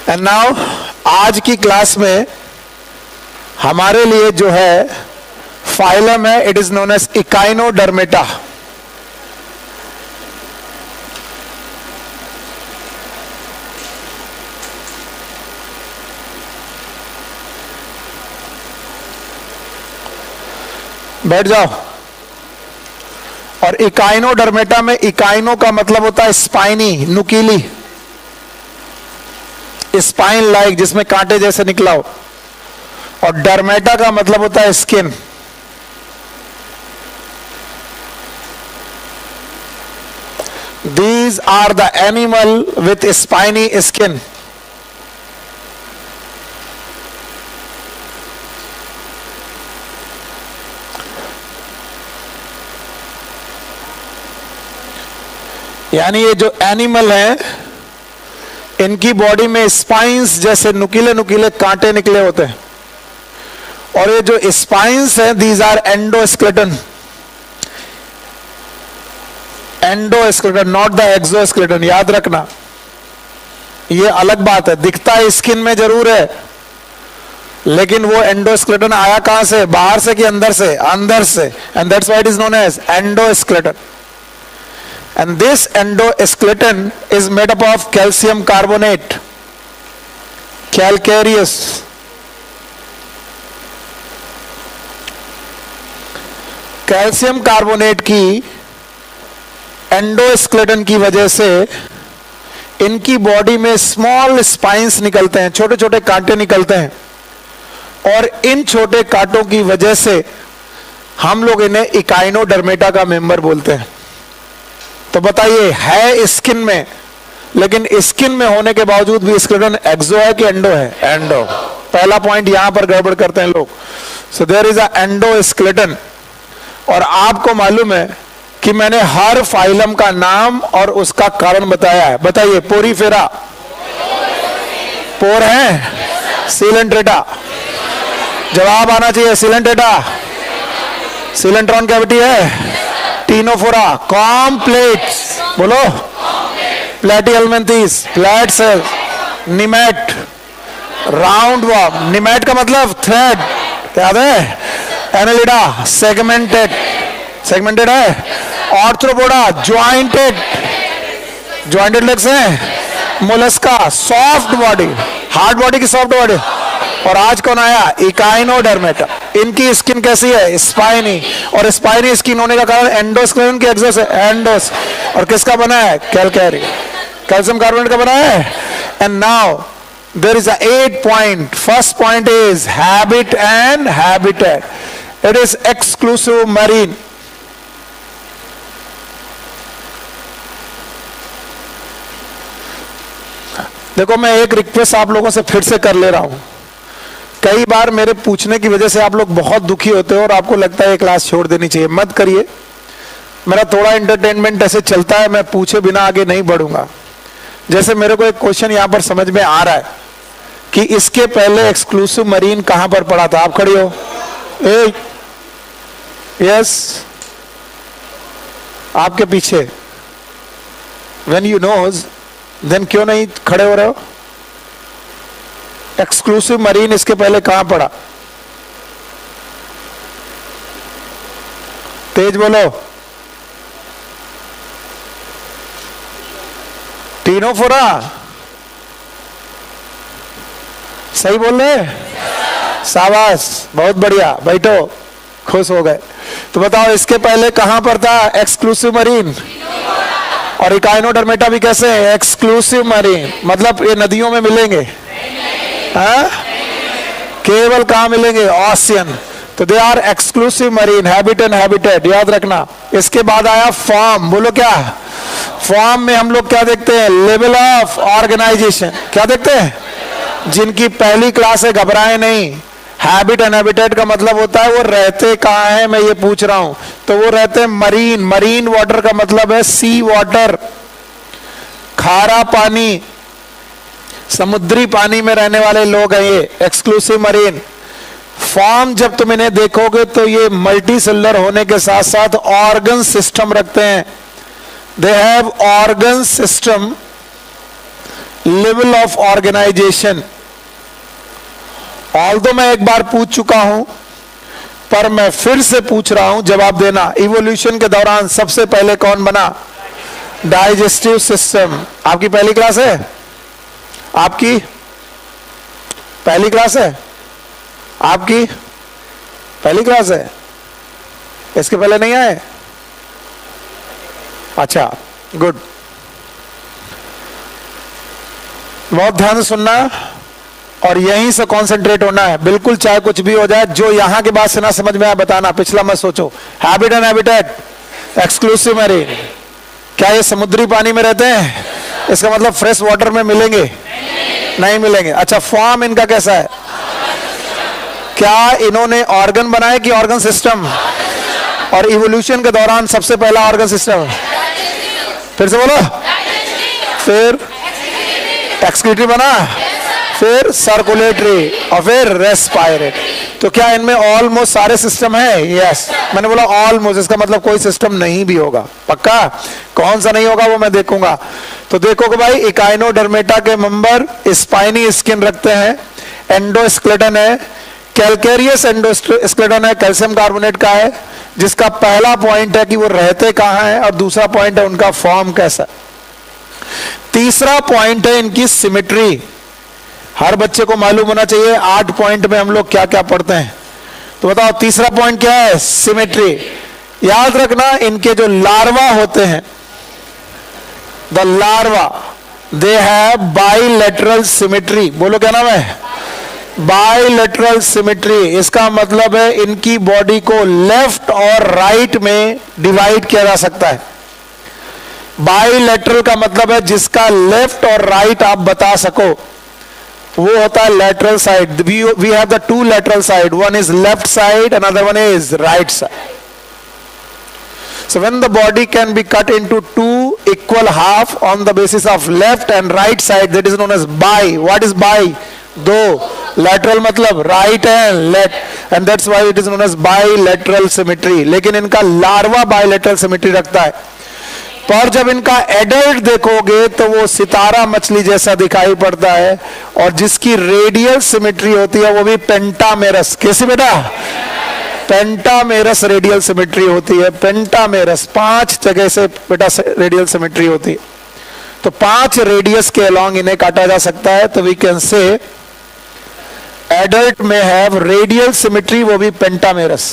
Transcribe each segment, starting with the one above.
And now आज की class में हमारे लिए जो है फाइलम है, it is known as Echinodermata. बैठ जाओ। और इकाइनोडर्मेटा में इकाइनो का मतलब होता है स्पाइनी, नुकीली, स्पाइन लाइक, जिसमें कांटे जैसे निकला हो। और डर्मेटा का मतलब होता है skin. These are the animal with spiny skin. यानी ये जो एनिमल हैं, इनकी बॉडी में स्पाइंस जैसे नुकीले नुकीले कांटे निकले होते हैं। और ये जो स्पाइंस हैं, these are endoskeleton. Endoskeleton, not the exoskeleton, याद रखना। ये अलग बात है, दिखता है स्किन में जरूर है, लेकिन वो एंडोस्केलेटन आया कहां से? बाहर से कि अंदर से? अंदर से। And that's why it is known as endoskeleton. And this endoskeleton is made up of calcium carbonate, calcareous. Calcium carbonate की एंडोस्केलेटन की वजह से इनकी बॉडी में स्मॉल स्पाइंस निकलते हैं, छोटे छोटे कांटे निकलते हैं। और इन छोटे कांटों की वजह से हम लोग इन्हें इकाइनोडर्मेटा का मेंबर बोलते हैं। तो बताइए, है स्किन में, लेकिन स्किन में होने के बावजूद भी स्केलेटन एक्सो है कि एंडो है? एंडो। पहला पॉइंट यहां पर गड़बड़ करते हैं लोग। So there is a endoskeleton. और आपको मालूम है कि मैंने हर फाइलम का नाम और उसका कारण बताया है। बताइए, पोरीफेरा पोर है, सीलेंट्रेटा जवाब आना चाहिए, सीलेंट्रेटा सीलेंट्रॉन कैविटी है, टीनोफोरा कॉम्प्लेक्स, बोलो, प्लेटिहेल्मिन्थेस फ्लैट सेल, निमेट राउंड वॉर्म, निमेट का मतलब थ्रेड, याद है? एनालिडा सेगमेंटेड, सेगमेंटेड है। आर्थ्रोपोडा ज्वाइंटेड, ज्वाइंटेड लेग्स हैं। Mollusca soft body, hard body की सॉफ्ट बॉडी। और आज कौन आया? इकाइनोडर्मेटा। इनकी स्किन कैसी है? स्पाइनी। और स्पाइनी स्किन होने का कारण एंडोस्केलेटन के एक्सो से, एंडोस। और किसका बना है? कैल्केरी, कैल्शियम कार्बोनेट का बना है। And now there is a 8 point. First point is habit and habitat. It is exclusive marine. देखो, मैं एक रिक्वेस्ट आप लोगों से फिर से कर ले रहा हूं। कई बार मेरे पूछने की वजह से आप लोग बहुत दुखी होते हो और आपको लगता है ये क्लास छोड़ देनी चाहिए। मत करिए, मेरा थोड़ा एंटरटेनमेंट ऐसे चलता है, मैं पूछे बिना आगे नहीं बढ़ूंगा। जैसे मेरे को एक क्वेश्चन यहां पर समझ में आ रहा है कि इसके पहले एक्सक्लूसिव मरीन कहां पर पड़ा था? आप खड़ी हो, यस, आपके पीछे। व्हेन यू नोज देन क्यों नहीं खड़े हो रहे हो? एक्सक्लूसिव मरीन इसके पहले कहां पड़ा? तेज बोलो। टीनोफोरा, सही बोल रहे? शाबाश, बहुत बढ़िया, बैठो, खुश हो गए। तो बताओ, इसके पहले कहां पर था एक्सक्लूसिव मरीन? और इकाइनोडर्मेटा भी कैसे है? Exclusive marine. मतलब ये नदियों में मिलेंगे? हाँ? केवल कहां मिलेंगे? ओशियन। तो they are exclusive marine, habit and habitat, याद रखना। इसके बाद आया फॉर्म। बोलो क्या? फॉर्म में हम लोग क्या देखते हैं? Level of organisation. क्या देखते हैं? जिनकी पहली क्लास है, घबराए नहीं। हैबिट एंड हैबिटेट का मतलब होता है वो रहते कहां है, मैं ये पूछ रहा हूं। तो वो रहते हैं मरीन। मरीन वाटर का मतलब है सी वाटर, खारा पानी, समुद्री पानी में रहने वाले लोग हैं ये एक्सक्लूसिव मरीन। फॉर्म जब तुम इन्हें देखोगे तो ये मल्टी सेलुलर होने के साथ साथ ऑर्गन सिस्टम रखते हैं। They have organ system level of organisation. Although मैं एक बार पूछ चुका हूं, पर मैं फिर से पूछ रहा हूं, जवाब देना। इवोल्यूशन के दौरान सबसे पहले कौन बना? Digestive system. आपकी पहली क्लास है? आपकी पहली क्लास है? आपकी पहली क्लास है? इसके पहले नहीं आए? अच्छा, गुड। बहुत ध्यान से सुनना और यहीं से कंसंट्रेट होना है, बिल्कुल चाहे कुछ भी हो जाए। जो यहां के बाद से ना समझ में आया बताना, पिछला मत सोचो। Habit and habitat, exclusive marine, क्या ये समुद्री पानी में रहते हैं? इसका मतलब फ्रेश वाटर में मिलेंगे? नहीं मिलेंगे। अच्छा, फॉर्म इनका कैसा है? क्या इन्होंने ऑर्गन बनाए कि ऑर्गन सिस्टम? और इवोल्यूशन के दौरान सबसे पहला ऑर्गन सिस्टम? फिर से बोलो। फिर एक्सक्रीटरी बना, फिर सर्कुलेटरी और फिर रेस्पायरेटरी। तो क्या इनमें ऑलमोस्ट सारे सिस्टम है? यस। मैंने बोला ऑलमोस्ट, इसका मतलब कोई सिस्टम नहीं भी होगा। पक्का? कौन सा नहीं होगा वो मैं देखूंगा। तो देखो कि भाई इकाइनोडर्मेटा के मेंबर स्पाइनी स्किन रखते हैं, एंडोस्केलेटन है, कैल्केरियस एंडोस्केलेटन है, कैल्शियम कार्बोनेट का है, जिसका पहला पॉइंट है कि वो रहते कहां है और दूसरा पॉइंट है उनका फॉर्म कैसा। तीसरा पॉइंट है इनकी सिमेट्री। हर बच्चे को मालूम होना चाहिए 8 पॉइंट में हम लोग क्या क्या पढ़ते हैं। तो बताओ तीसरा पॉइंट क्या है? सिमेट्री। याद रखना, इनके जो लार्वा होते हैं, the larva, they have bilateral symmetry. बोलो क्या नाम है? Bilateral symmetry. इसका मतलब है इनकी बॉडी को लेफ्ट और राइट में डिवाइड किया जा सकता है। बाइलेटरल का मतलब है जिसका लेफ्ट और राइट आप बता सको, वो होता है lateral side. We have the two lateral side. One is left side, another one is right side. So when the body can be cut into two equal half on the basis of left and right side, that is known as bi. What is bi? दो. Lateral मतलब right and left, and that's why it is known as bilateral symmetry. लेकिन इनका larva bilateral symmetry रखता है। पर जब इनका adult देखोगे तो वो सितारा मछली जैसा दिखाई पड़ता है, और जिसकी रेडियल सिमेट्री होती है वो भी पेंटामेरस। कैसी बेटा? पेंटामेरस रेडियल सिमेट्री होती है। पेंटामेरस 5 जगह से बेटा रेडियल सिमेट्री होती है। तो 5 रेडियस के अलोंग इन्हें काटा जा सकता है। तो वी कैन से एडल्ट में हैव रेडियल सिमेट्री, वो भी पेंटामेरस।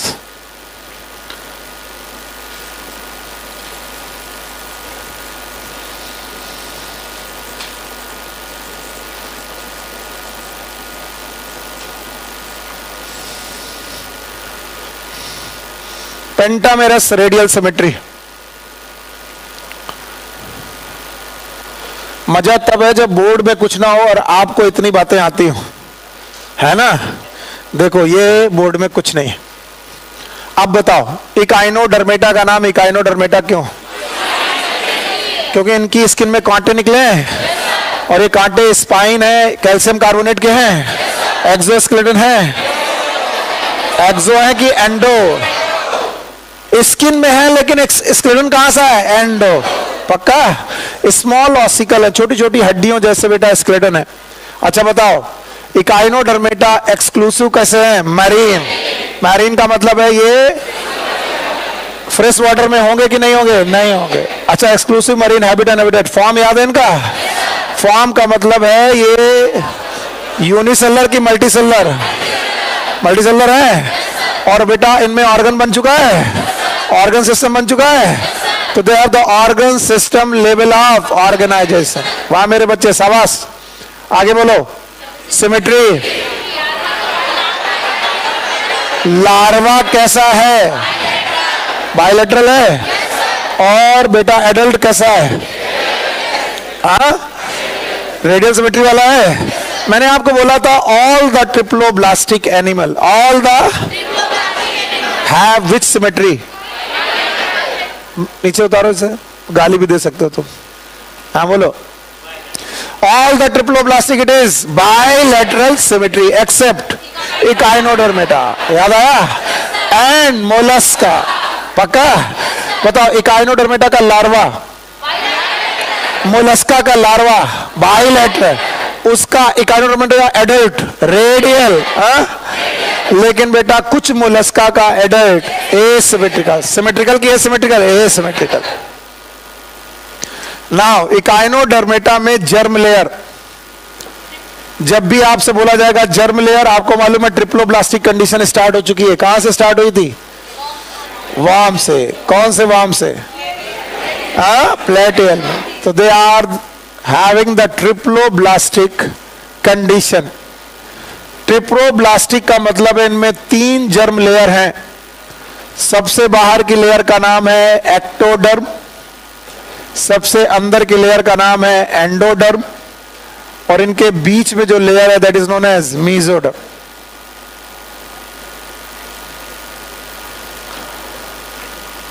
Pentamerous radial symmetry. मजा तब है जब बोर्ड में कुछ ना हो और आपको इतनी बातें आती हो, है ना? देखो ये बोर्ड में कुछ नहीं। अब बताओ इकाइनोडर्मेटा का नाम इकाइनोडर्मेटा क्यों? क्योंकि इनकी स्किन में कांटे निकले हैं, और ये कांटे स्पाइन है, कैल्शियम कार्बोनेट के हैं, एक्सोस्केलेटन है। एक्सो है कि एंडो? स्किन में है लेकिन स्केलेटन कहां सा है? एंडो। पक्का? स्मॉल ऑसिकल है, छोटी छोटी हड्डियों जैसे बेटा स्केलेटन है। अच्छा बताओ इकाइनोडर्मेटा एक्सक्लूसिव कैसे है? मैरीन। मैरीन का मतलब है ये फ्रेश वाटर में होंगे कि नहीं होंगे? नहीं होंगे। अच्छा, exclusive marine habit and habitat. Form याद है इनका? फॉर्म का मतलब है ये यूनिसेलर की मल्टीसेलर? मल्टीसेलर है। और बेटा इनमें ऑर्गन बन चुका है, ऑर्गन सिस्टम बन चुका है। तो they have the organ system level of organisation. वहां मेरे बच्चे शाबाश। आगे बोलो। सिमेट्री। लार्वा कैसा है? बाइलेटरल है। और बेटा एडल्ट कैसा है? रेडियल सिमेट्री वाला है। मैंने आपको बोला था all the triploblastic animal, all the have which symmetry? नीचे उतारो इसे, गाली भी दे सकते हो तुम। हाँ बोलो। All the triploblastic it is bilateral symmetry except Echinodermata. याद आया? And Mollusca. पक्का? बताओ इकाइनोडर्मेटा का लार्वा, मोलस्का का लार्वा बाइलेटरल, उसका इकाइनोडर्मेटा एडल्ट रेडियल, लेकिन बेटा कुछ मोलस्का का एडल्ट एसिमेट्रिकल, सिमेट्रिकल की एसिमेट्रिकल, एसिमेट्रिकल। नाउ इकाइनोडर्मेटा में जर्म लेयर, जब भी आपसे बोला जाएगा जर्म लेयर, आपको मालूम है ट्रिप्लोब्लास्टिक कंडीशन स्टार्ट हो चुकी है। कहां से स्टार्ट हुई थी? वार्म से। कौन से वार्म से? प्लेटियल में। तो they are having the triploblastic condition. Triploblastic का मतलब है इनमें 3 जर्म लेयर हैं। सबसे बाहर की लेयर का नाम है एक्टोडर्म, सबसे अंदर की लेयर का नाम है एंडोडर्म, और इनके बीच में जो लेयर है that is known as mesoderm.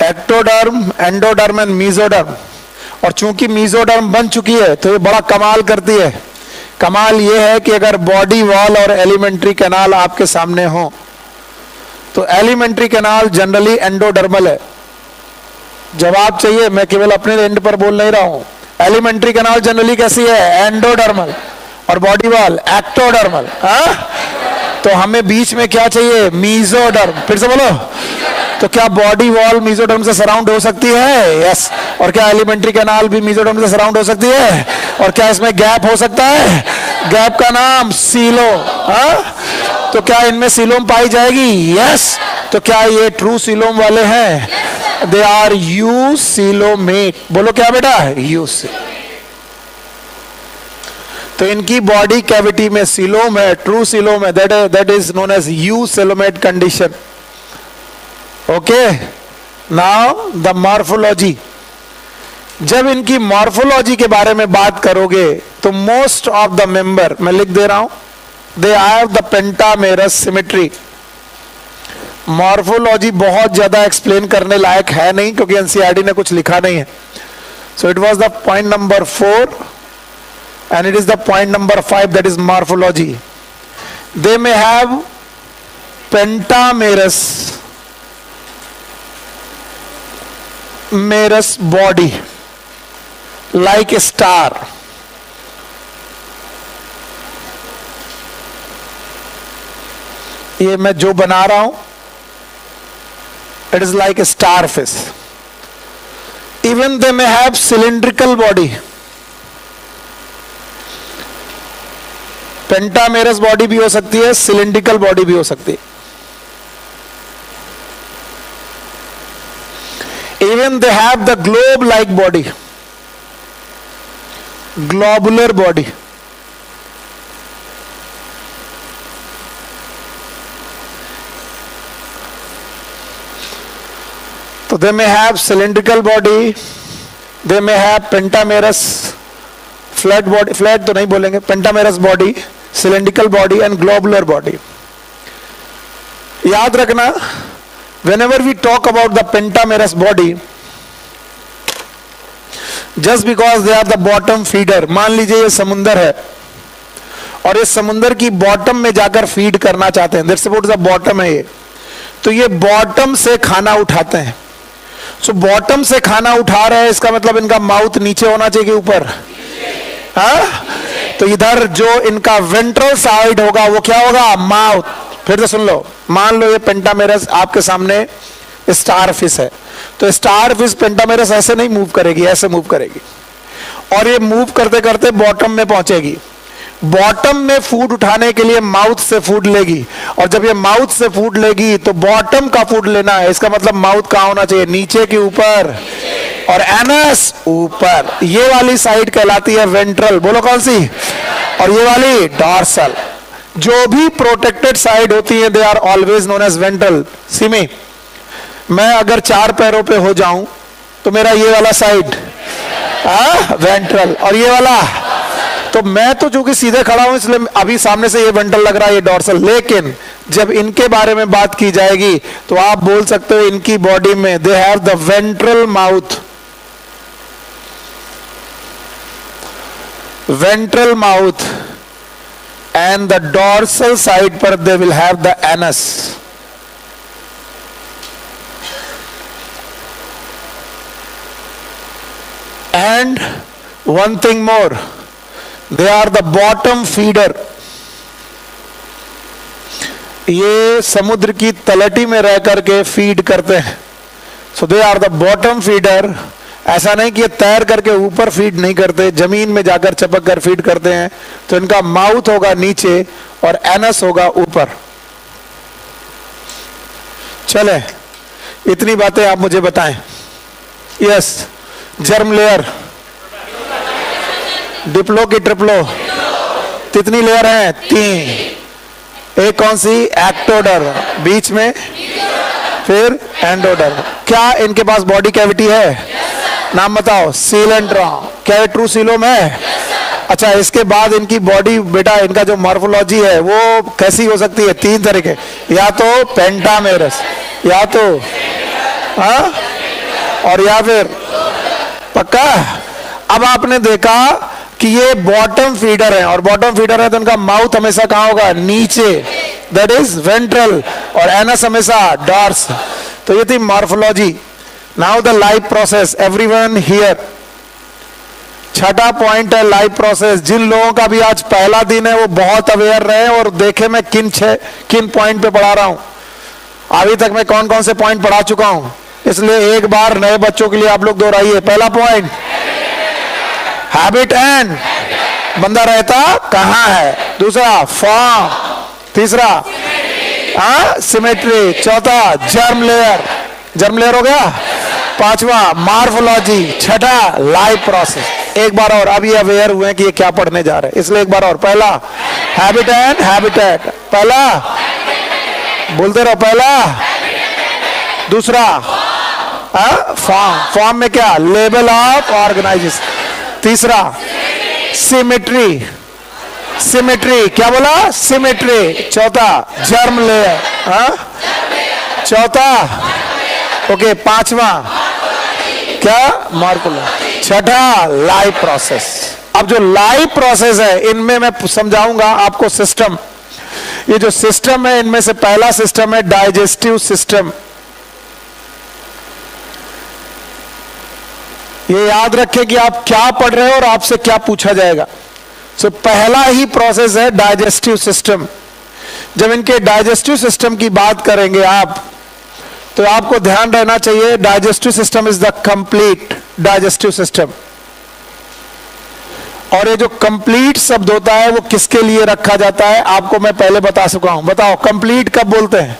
Ectoderm, endoderm and mesoderm. और चूंकि मीजोडर्म बन चुकी है तो ये बड़ा कमाल करती है। कमाल ये है कि अगर बॉडी वॉल और एलिमेंट्री कैनाल आपके सामने हो तो एलिमेंट्री कैनाल जनरली एंडोडर्मल है। जवाब चाहिए, मैं केवल अपने एंड पर बोल नहीं रहा हूं। एलिमेंट्री कैनाल जनरली कैसी है? एंडोडर्मल। और बॉडी वॉल एक्टोडर्मल। तो हमें बीच में क्या चाहिए? मीजोडर्म। फिर से बोलो। तो क्या बॉडी वॉल मीजोडर्म से सराउंड हो सकती है? यस। और क्या एलिमेंट्री कैनाल भी मीजोडर्म से सराउंड हो सकती है? और क्या इसमें गैप हो सकता है? गैप का नाम सीलोम। तो क्या इनमें सीलोम पाई जाएगी? यस। तो क्या ये ट्रू सीलोम वाले हैं? They are eucoelomate. बोलो क्या बेटा? यू। तो इनकी बॉडी कैविटी में सीलोम है, ट्रू सीलोम है, that is known as eucoelomate condition. Okay. Now the morphology. जब इनकी मॉर्फोलॉजी के बारे में बात करोगे तो मोस्ट ऑफ द मेंबर, मैं लिख दे रहा हूं, दे have the pentamerous symmetry. Morphology बहुत ज्यादा एक्सप्लेन करने लायक है नहीं क्योंकि एनसीईआरटी ने कुछ लिखा नहीं है। So it was the point number 4 and it is the point number 5, that is morphology. They may have pentamerous body like a star. ये मैं जो बना रहा हूं, it is like a starfish. Even they may have cylindrical body. Pentamerous body भी हो सकती है, सिलिंड्रिकल बॉडी भी हो सकती है। Even they have the globe like body, globular body. तो they may have cylindrical body, they may have pentamerous flat body, flat तो नहीं बोलेंगे, pentamerous body, cylindrical body and globular body. याद रखना, whenever we talk about the pentamerous body, just because they are the bottom feeder, मान लीजिए ये समुंदर है और इस समुंदर की बॉटम में जाकर फीड करना चाहते हैं, that's about the bottom है ये, तो ये बॉटम से खाना उठाते हैं। सो बॉटम से खाना उठा रहे हैं, इसका मतलब इनका माउथ नीचे होना चाहिए कि ऊपर? तो इधर जो इनका वेंट्रल साइड होगा वो क्या होगा? माउथ। फिर से सुन लो, मान लो ये पेंटामेरस आपके सामने स्टारफिश है, तो स्टारफिश पेंटामेरस ऐसे नहीं मूव करेगी, ऐसे मूव करेगी, और ये मूव करते करते बॉटम में पहुंचेगी। बॉटम में फूड उठाने के लिए माउथ से फूड लेगी, और जब ये माउथ से फूड लेगी तो बॉटम का फूड लेना है, इसका मतलब माउथ कहां होना चाहिए? नीचे के ऊपर, और एनस ऊपर। ये वाली साइड कहलाती है वेंट्रल। बोलो कौन सी? और ये वाली डॉर्सल। जो भी प्रोटेक्टेड साइड होती है they are always known as ventral. सिमी, मैं अगर 4 पैरों पे हो जाऊं तो मेरा ये वाला साइड वेंट्रल, और ये वाला, तो मैं तो चूंकि सीधे खड़ा हूं इसलिए अभी सामने से ये वेंट्रल लग रहा है, ये डॉर्सल। लेकिन जब इनके बारे में बात की जाएगी तो आप बोल सकते हो इनकी बॉडी में they have the ventral mouth, ventral mouth, and the dorsal side पर they will have the anus. And one thing more, they are the bottom feeder. ये समुद्र की तलहटी में रह करके फीड करते हैं। So they are the bottom feeder. ऐसा नहीं कि ये तैर करके ऊपर फीड नहीं करते, जमीन में जाकर चपक कर फीड करते हैं। तो इनका माउथ होगा नीचे और एनस होगा ऊपर। चले, इतनी बातें आप मुझे बताएं। यस, जर्म लेयर, डिप्लो की ट्रिप्लो, कितनी लेयर है? 3। एक कौन सी? एक्टोडर, बीच में फिर एंडोडर। क्या इनके पास बॉडी कैविटी है? नाम बताओ। सीलेंट्रॉन। क्या ये ट्रू सीलोम है? अच्छा, इसके बाद इनकी बॉडी बेटा, इनका जो मॉर्फोलॉजी है वो कैसी हो सकती है? 3 तरह के, या तो पेंटामेरस, या तो और या फिर पक्का। अब आपने देखा कि ये बॉटम फीडर है, और बॉटम फीडर है तो इनका माउथ हमेशा कहां होगा? नीचे, दैट इज वेंट्रल, और एनस हमेशा डॉर्स। तो ये थी morphology. Now the life process, everyone here. छठा पॉइंट है लाइफ प्रोसेस। जिन लोगों का भी आज पहला दिन है वो बहुत अवेयर रहे और देखे मैं किन पॉइंट पे पढ़ा रहा हूं। अभी तक मैं कौन कौन से पॉइंट पढ़ा चुका हूं, इसलिए एक बार नए बच्चों के लिए आप लोग दोहराइए। पहला पॉइंट, हैबिट एंड बंदा रहता कहां है। दूसरा, फॉर्म। तीसरा, सिमेट्री। चौथा, जर्म लेयर। जर्म लेयर हो गया। पांचवा, मॉर्फोलॉजी। छठा, लाइफ प्रोसेस। एक बार और, अब ये अवेयर हुए हैं कि ये क्या पढ़ने जा रहे हैं, इसलिए एक बार और। पहला, हैबिट एंड हैबिटेट। पहला, बोलते रहो। पहला, दूसरा, फॉर्म। फॉर्म में क्या? Level of organisation. तीसरा, सिमेट्री। सिमेट्री, क्या बोला? सिमेट्री। चौथा, जर्म लेयर। चौथा, ओके। पांचवा क्या? मॉर्फोलॉजी। छठा, लाइफ प्रोसेस। अब जो लाइफ प्रोसेस है इनमें मैं समझाऊंगा आपको सिस्टम। ये जो सिस्टम है इनमें से पहला सिस्टम है डाइजेस्टिव सिस्टम। ये याद रखें कि आप क्या पढ़ रहे हो और आपसे क्या पूछा जाएगा। सो पहला ही प्रोसेस है डाइजेस्टिव सिस्टम। जब इनके डाइजेस्टिव सिस्टम की बात करेंगे आप, तो आपको ध्यान रहना चाहिए digestive system is the complete digestive system. और ये जो कंप्लीट शब्द होता है वो किसके लिए रखा जाता है आपको मैं पहले बता चुका हूं। बताओ, कंप्लीट कब बोलते हैं?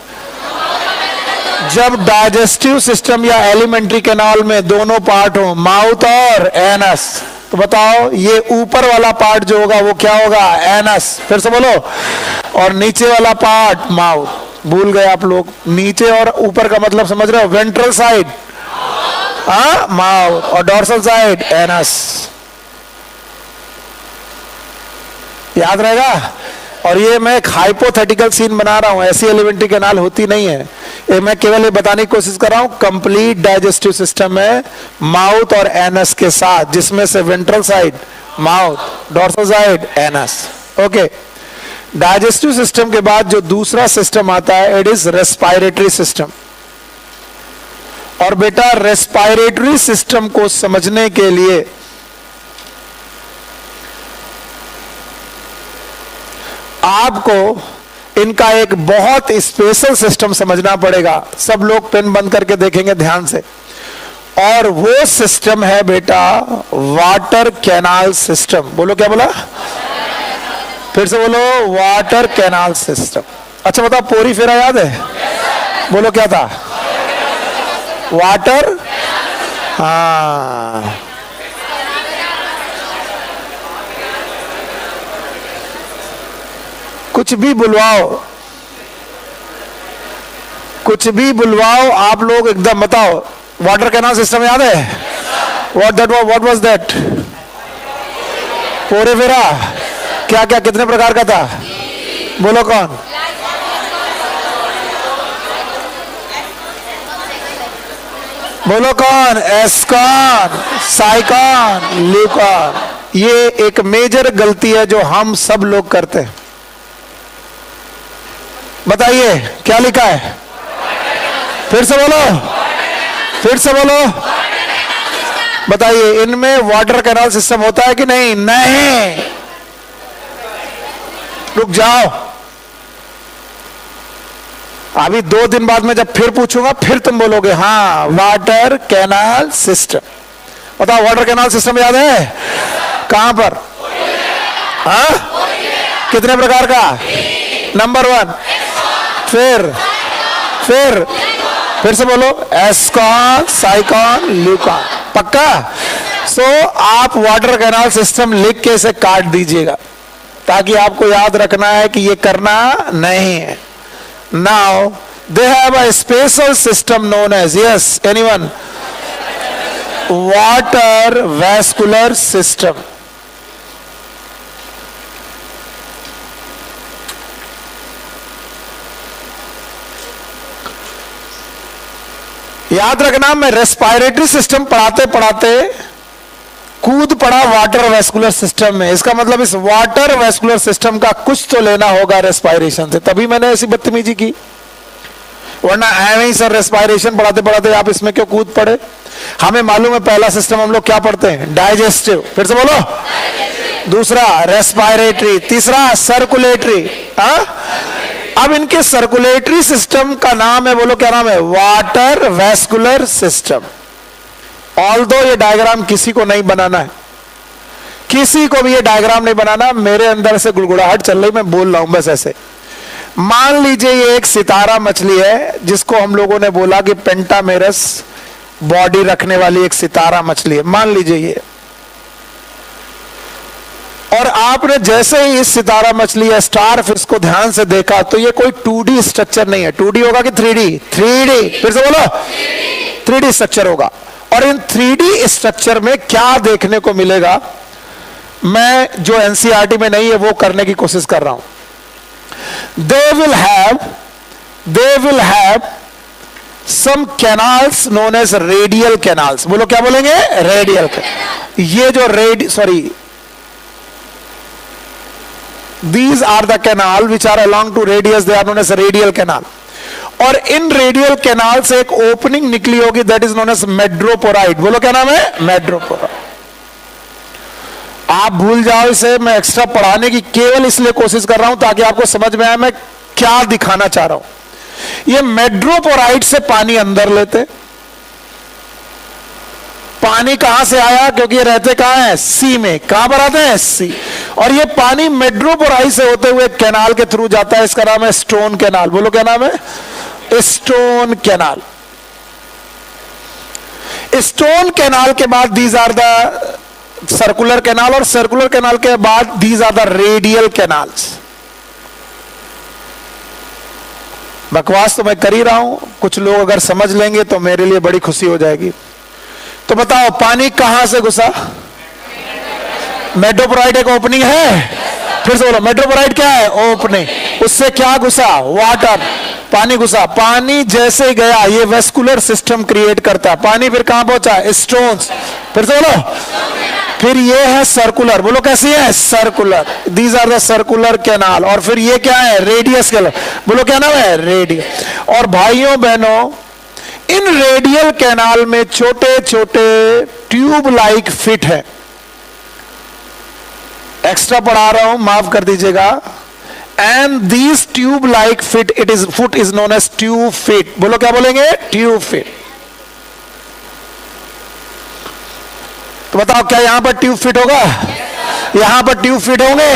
जब डाइजेस्टिव सिस्टम या एलिमेंट्री कैनाल में दोनों पार्ट हो, माउथ और एनस। तो बताओ, ये ऊपर वाला पार्ट जो होगा वो क्या होगा? एनस। फिर से बोलो। और नीचे वाला पार्ट माउथ। भूल गए आप लोग, नीचे और ऊपर का मतलब समझ रहे हो? वेंट्रल साइड माउथ और डॉर्सल साइड एनस। याद रहेगा। और ये मैं एक हाइपोथेटिकल सीन बना रहा हूं, ऐसी एलिमेंट्री कैनाल होती नहीं है। ये मैं केवल ये बताने की कोशिश कर रहा हूं कंप्लीट डाइजेस्टिव सिस्टम है माउथ और एनस के साथ, जिसमें से ventral side mouth, dorsal side anus. Okay. Digestive system के बाद जो दूसरा सिस्टम आता है इट इज रेस्पिरेटरी सिस्टम। और बेटा रेस्पिरेटरी सिस्टम को समझने के लिए आपको इनका एक बहुत स्पेशल सिस्टम समझना पड़ेगा। सब लोग पेन बंद करके देखेंगे ध्यान से। और वो सिस्टम है बेटा वाटर कैनाल सिस्टम। बोलो, क्या बोला? फिर से बोलो, वाटर कैनाल सिस्टम। अच्छा बताओ, पोरीफेरा याद है? बोलो, क्या था? वाटर, हाँ। कुछ भी बुलवाओ, कुछ भी बुलवाओ, आप लोग एकदम बताओ। वाटर कैनाल सिस्टम याद है? What was that? पोरीफेरा। क्या क्या कितने प्रकार का था? बोलो कौन? बोलो कौन? एस्कॉन, साइकॉन, ल्यूकॉन। ये एक मेजर गलती है जो हम सब लोग करते हैं। बताइए क्या लिखा है? फिर से बोलो, फिर से बोलो। बताइए, इनमें वाटर कैनाल सिस्टम होता है कि नहीं? नहीं। रुक जाओ, अभी 2 दिन बाद में जब फिर पूछूंगा फिर तुम बोलोगे हाँ वाटर कैनाल सिस्टम। बताओ वाटर कैनाल सिस्टम याद है? कहां पर? हाँ, कितने प्रकार का? नंबर 1, फिर से बोलो, एस्कॉन, साइकॉन, ल्यूकॉन। पक्का? सो आप वाटर कैनाल सिस्टम लिख के इसे काट दीजिएगा ताकि आपको याद रखना है कि ये करना नहीं है। Now they have a special system known as, yes anyone, water vascular system. याद रखना, मैं रेस्पिरेटरी सिस्टम पढ़ाते पढ़ाते कूद पड़ा वाटर वैस्कुलर सिस्टम में। इसका मतलब इस वाटर वैस्कुलर सिस्टम का कुछ तो लेना होगा रेस्पिरेशन से, तभी मैंने ऐसी बदतमीजी की। वरना ऐसे ही सर रेस्पिरेशन पढ़ाते पढ़ाते आप इसमें क्यों कूद पड़े? हमें मालूम है पहला सिस्टम हम लोग क्या पढ़ते हैं, डाइजेस्टिव। फिर से बोलो, दूसरा रेस्पिरेटरी, तीसरा सर्कुलेटरी। अब इनके सर्कुलेटरी सिस्टम का नाम है, बोलो क्या नाम है? Water vascular system. ऑल्दो ये डायग्राम किसी को नहीं बनाना है, किसी को भी ये डायग्राम नहीं बनाना, मेरे अंदर से गुड़गुड़ाहट चल रही, मैं बोल रहा हूं बस ऐसे। मान लीजिए ये एक सितारा मछली है जिसको हम लोगों ने बोला कि पेंटामेरस बॉडी रखने वाली एक सितारा मछली है, मान लीजिए ये। और आपने जैसे ही इस सितारा मछली या स्टार फिश को ध्यान से देखा तो ये कोई 2D स्ट्रक्चर नहीं है। 2D होगा कि 3D? 3D। फिर से बोलो, 3D स्ट्रक्चर होगा। और इन 3D स्ट्रक्चर में क्या देखने को मिलेगा, मैं जो एनसीईआरटी में नहीं है वो करने की कोशिश कर रहा हूं। They will have some canals known as radial canals. बोलो क्या बोलेंगे? रेडियल। ये जो these are the canal which are along to radius, they are known as radial canal। और इन रेडियल कैनाल से एक ओपनिंग निकली होगी, दैट इज नोन एज मेड्रोपोराइड। बोलो क्या नाम है? मेड्रोपोराइड। आप भूल जाओ इसे, मैं एक्स्ट्रा पढ़ाने की केवल इसलिए कोशिश कर रहा हूं ताकि आपको समझ में आए मैं क्या दिखाना चाह रहा हूं। ये मेड्रोपोराइड से पानी अंदर लेते। पानी कहां से आया? क्योंकि ये रहते कहां है? सी में। कहां पर आते हैं? सी। और ये पानी मेड्रोपोराइड से होते हुए कैनाल के थ्रू जाता है, इसका नाम है स्टोन कैनाल। बोलो क्या नाम है? Stone canal. स्टोन कैनाल के बाद these are the circular canal, और सर्कुलर कैनाल के बाद these are the radial canals. बकवास तो मैं कर ही रहा हूं, कुछ लोग अगर समझ लेंगे तो मेरे लिए बड़ी खुशी हो जाएगी। तो बताओ पानी कहां से घुसा? मेड्रोपोराइड एक ओपनिंग है। फिर से बोलो, मेड्रोपोराइड क्या है? ओपनिंग। उससे क्या घुसा? वाटर, पानी घुसा। पानी जैसे गया ये वेस्कुलर सिस्टम क्रिएट करता है। पानी फिर कहां पहुंचा? स्टोन्स। फिर से बोलो, फिर ये है सर्कुलर। बोलो कैसी है? Circular. These are the circular canal. और फिर ये क्या है? Radius canal. बोलो क्या नाम है? रेडियस। और भाइयों बहनों, इन रेडियल कैनाल में छोटे छोटे ट्यूब लाइक फिट है। एक्स्ट्रा पढ़ा रहा हूं, माफ कर दीजिएगा। And these tube like feet, it is foot is known as tube feet. बोलो क्या बोलेंगे? Tube feet. तो बताओ क्या यहां पर ट्यूब फिट होगा? यहां पर ट्यूब फिट होंगे?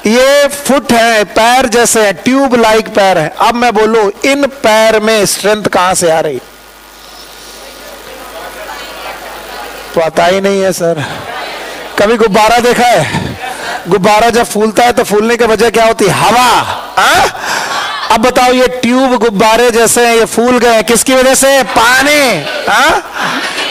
ये फुट है, पैर जैसे है, ट्यूब लाइक पैर है। अब मैं बोलूं, इन पैर में स्ट्रेंथ कहां से आ रही? पता ही नहीं है सर। कभी गुब्बारा देखा है? गुब्बारा जब फूलता है तो फूलने की वजह क्या होती है? हवा। अब बताओ, ये ट्यूब गुब्बारे जैसे हैं, ये फूल गए, किसकी वजह से? पानी।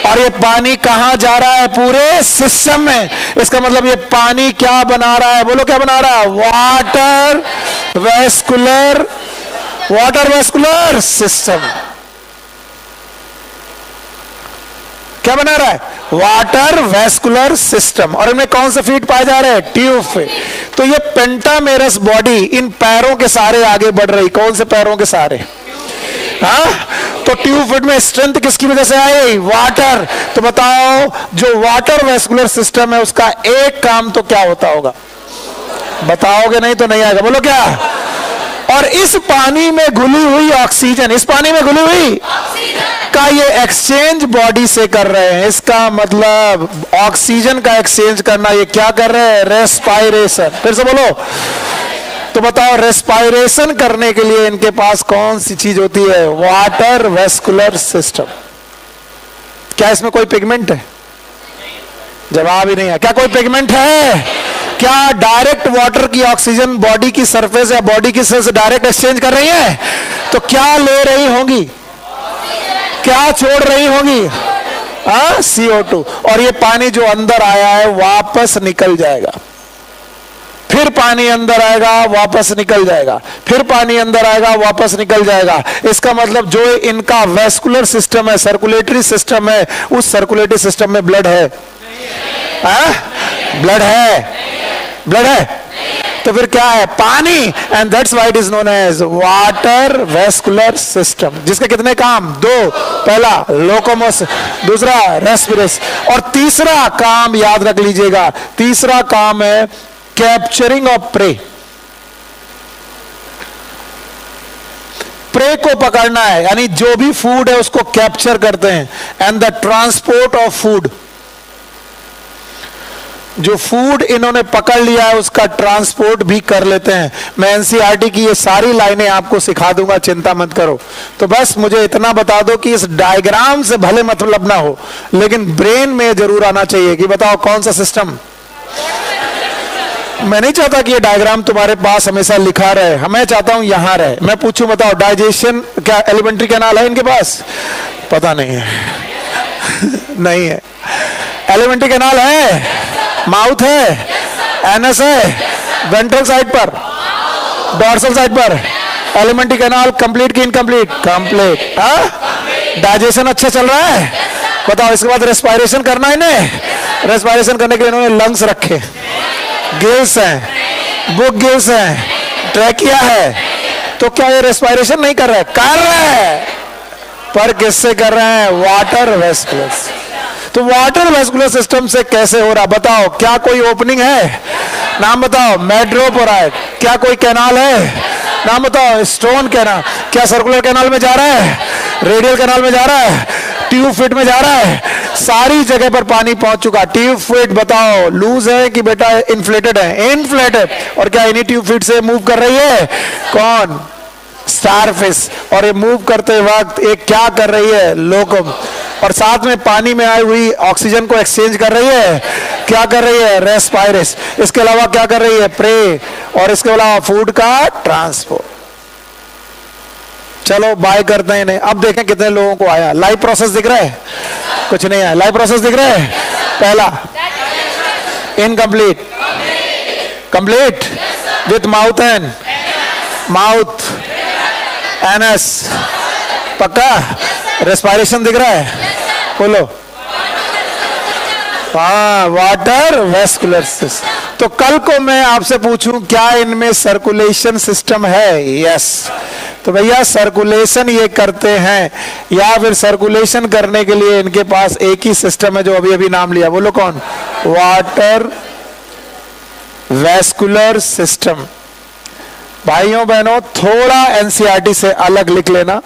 और ये पानी कहां जा रहा है? पूरे सिस्टम में। इसका मतलब ये पानी क्या बना रहा है? बोलो क्या बना रहा है? Water vascular system. क्या बना रहा है? Water vascular system. और इनमें कौन से फीट पाए जा रहे हैं? Tube feet. तो ये पेंटामेरस बॉडी इन पैरों के सहारे आगे बढ़ रही। कौन से पैरों के सहारे? तो ट्यूब फिट में स्ट्रेंथ किसकी वजह से आई? वाटर। तो बताओ, जो वाटर वैस्कुलर सिस्टम है उसका एक काम तो क्या होता होगा? बताओगे नहीं तो नहीं आएगा, बोलो क्या। और इस पानी में घुली हुई ऑक्सीजन, इस पानी में घुली हुई का ये एक्सचेंज बॉडी से कर रहे हैं। इसका मतलब ऑक्सीजन का एक्सचेंज करना, ये क्या कर रहे हैं? रेस्पायरेशन। फिर से बोलो। तो बताओ, रेस्पायरेशन करने के लिए इनके पास कौन सी चीज होती है? Water vascular system. क्या इसमें कोई पिगमेंट है? जवाब ही नहीं है। क्या कोई पिगमेंट है? क्या डायरेक्ट वाटर की ऑक्सीजन बॉडी की सरफेस या बॉडी की सेल से डायरेक्ट एक्सचेंज कर रही है? तो क्या ले रही होंगी? क्या छोड़ रही होंगी? CO2। और ये पानी जो अंदर आया है वापस निकल जाएगा, फिर पानी अंदर आएगा वापस निकल जाएगा, फिर पानी अंदर आएगा वापस निकल जाएगा। इसका मतलब जो इनका वेस्कुलर सिस्टम है, सर्कुलेटरी सिस्टम है, उस सर्कुलेटरी सिस्टम में ब्लड है? ब्लड है? ब्लड है तो फिर क्या है? पानी। And that's why it is known as water vascular system. जिसके कितने काम? दो। पहला लोकोमोशन, दूसरा रेस्पिरेशन, और तीसरा काम याद रख लीजिएगा, तीसरा काम है कैप्चरिंग ऑफ प्रे। प्रे को पकड़ना है, यानी जो भी फूड है उसको कैप्चर करते हैं। And the transport of food, जो फूड इन्होंने पकड़ लिया है उसका ट्रांसपोर्ट भी कर लेते हैं। मैं एनसीईआरटी की ये सारी लाइनें आपको सिखा दूंगा, चिंता मत करो। तो बस मुझे इतना बता दो कि इस डायग्राम से भले मतलब ना हो, लेकिन ब्रेन में जरूर आना चाहिए कि बताओ कौन सा सिस्टम। मैं नहीं चाहता कि ये डायग्राम तुम्हारे पास हमेशा लिखा रहे, मैं चाहता हूं यहां रहे। मैं पूछूं, बताओ डाइजेशन क्या एलिमेंट्री कैनाल है इनके पास? पता नहीं है। नहीं है। एलिमेंट्री कैनाल है? माउथ है? एनस है? वेंट्रल साइड पर, डॉर्सल साइड पर। एलिमेंट्री कैनाल कंप्लीट की इनकम्प्लीट? कंप्लीट। डाइजेशन अच्छा चल रहा है? बताओ। इसके बाद रेस्पायरेशन करना है इन्हें। रेस्पायरेशन करने के लिए इन्होंने लंग्स रखे, गिल्स हैं, बुक गिल्स हैं, ट्रैकिया है। तो क्या ये रेस्पायरेशन नहीं कर रहे? कर रहे हैं, पर किससे कर रहे हैं? Water vascular. तो वाटर वेस्कुलर सिस्टम से कैसे हो रहा? बताओ। क्या कोई ओपनिंग है? नाम बताओ। मेट्रोपोराइट। क्या कोई कैनाल है? नाम बताओ। Stone canal. क्या सर्कुलर कैनाल में जा रहा है? रेडियल कैनाल में जा रहा है? ट्यूब फिट में जा रहा है? सारी जगह पर पानी पहुंच चुका। ट्यूब फिट बताओ लूज है कि बेटा इन्फ्लेटेड है? इन्फ्लेटेड। और क्या इन्हीं ट्यूब फिट से मूव कर रही है? कौन? स्टारफिश। और ये मूव करते वक्त एक क्या कर रही है? लोकोम। और साथ में पानी में आई हुई ऑक्सीजन को एक्सचेंज कर रही है। क्या कर रही है? रेस्पायरेशन। इसके अलावा क्या कर रही है? प्रे। और इसके अलावा फूड का ट्रांसपोर्ट। चलो बाय करते हैं इन्हें। अब देखें कितने लोगों को आया। लाइव प्रोसेस दिख रहा है? कुछ नहीं आया। लाइव प्रोसेस दिख रहा है? पहला incomplete, complete with mouth and mouth anus. पक्का? रेस्पायरेशन दिख रहा है? बोलो। हाँ, वाटर वेस्कुलर सिस्टम। तो कल को मैं आपसे पूछूं क्या इनमें सर्कुलेशन सिस्टम है? यस। तो भैया सर्कुलेशन ये करते हैं, या फिर सर्कुलेशन करने के लिए इनके पास एक ही सिस्टम है जो अभी अभी नाम लिया। बोलो कौन? Water vascular system. भाइयों बहनों, थोड़ा एनसीईआरटी से अलग लिख लेना,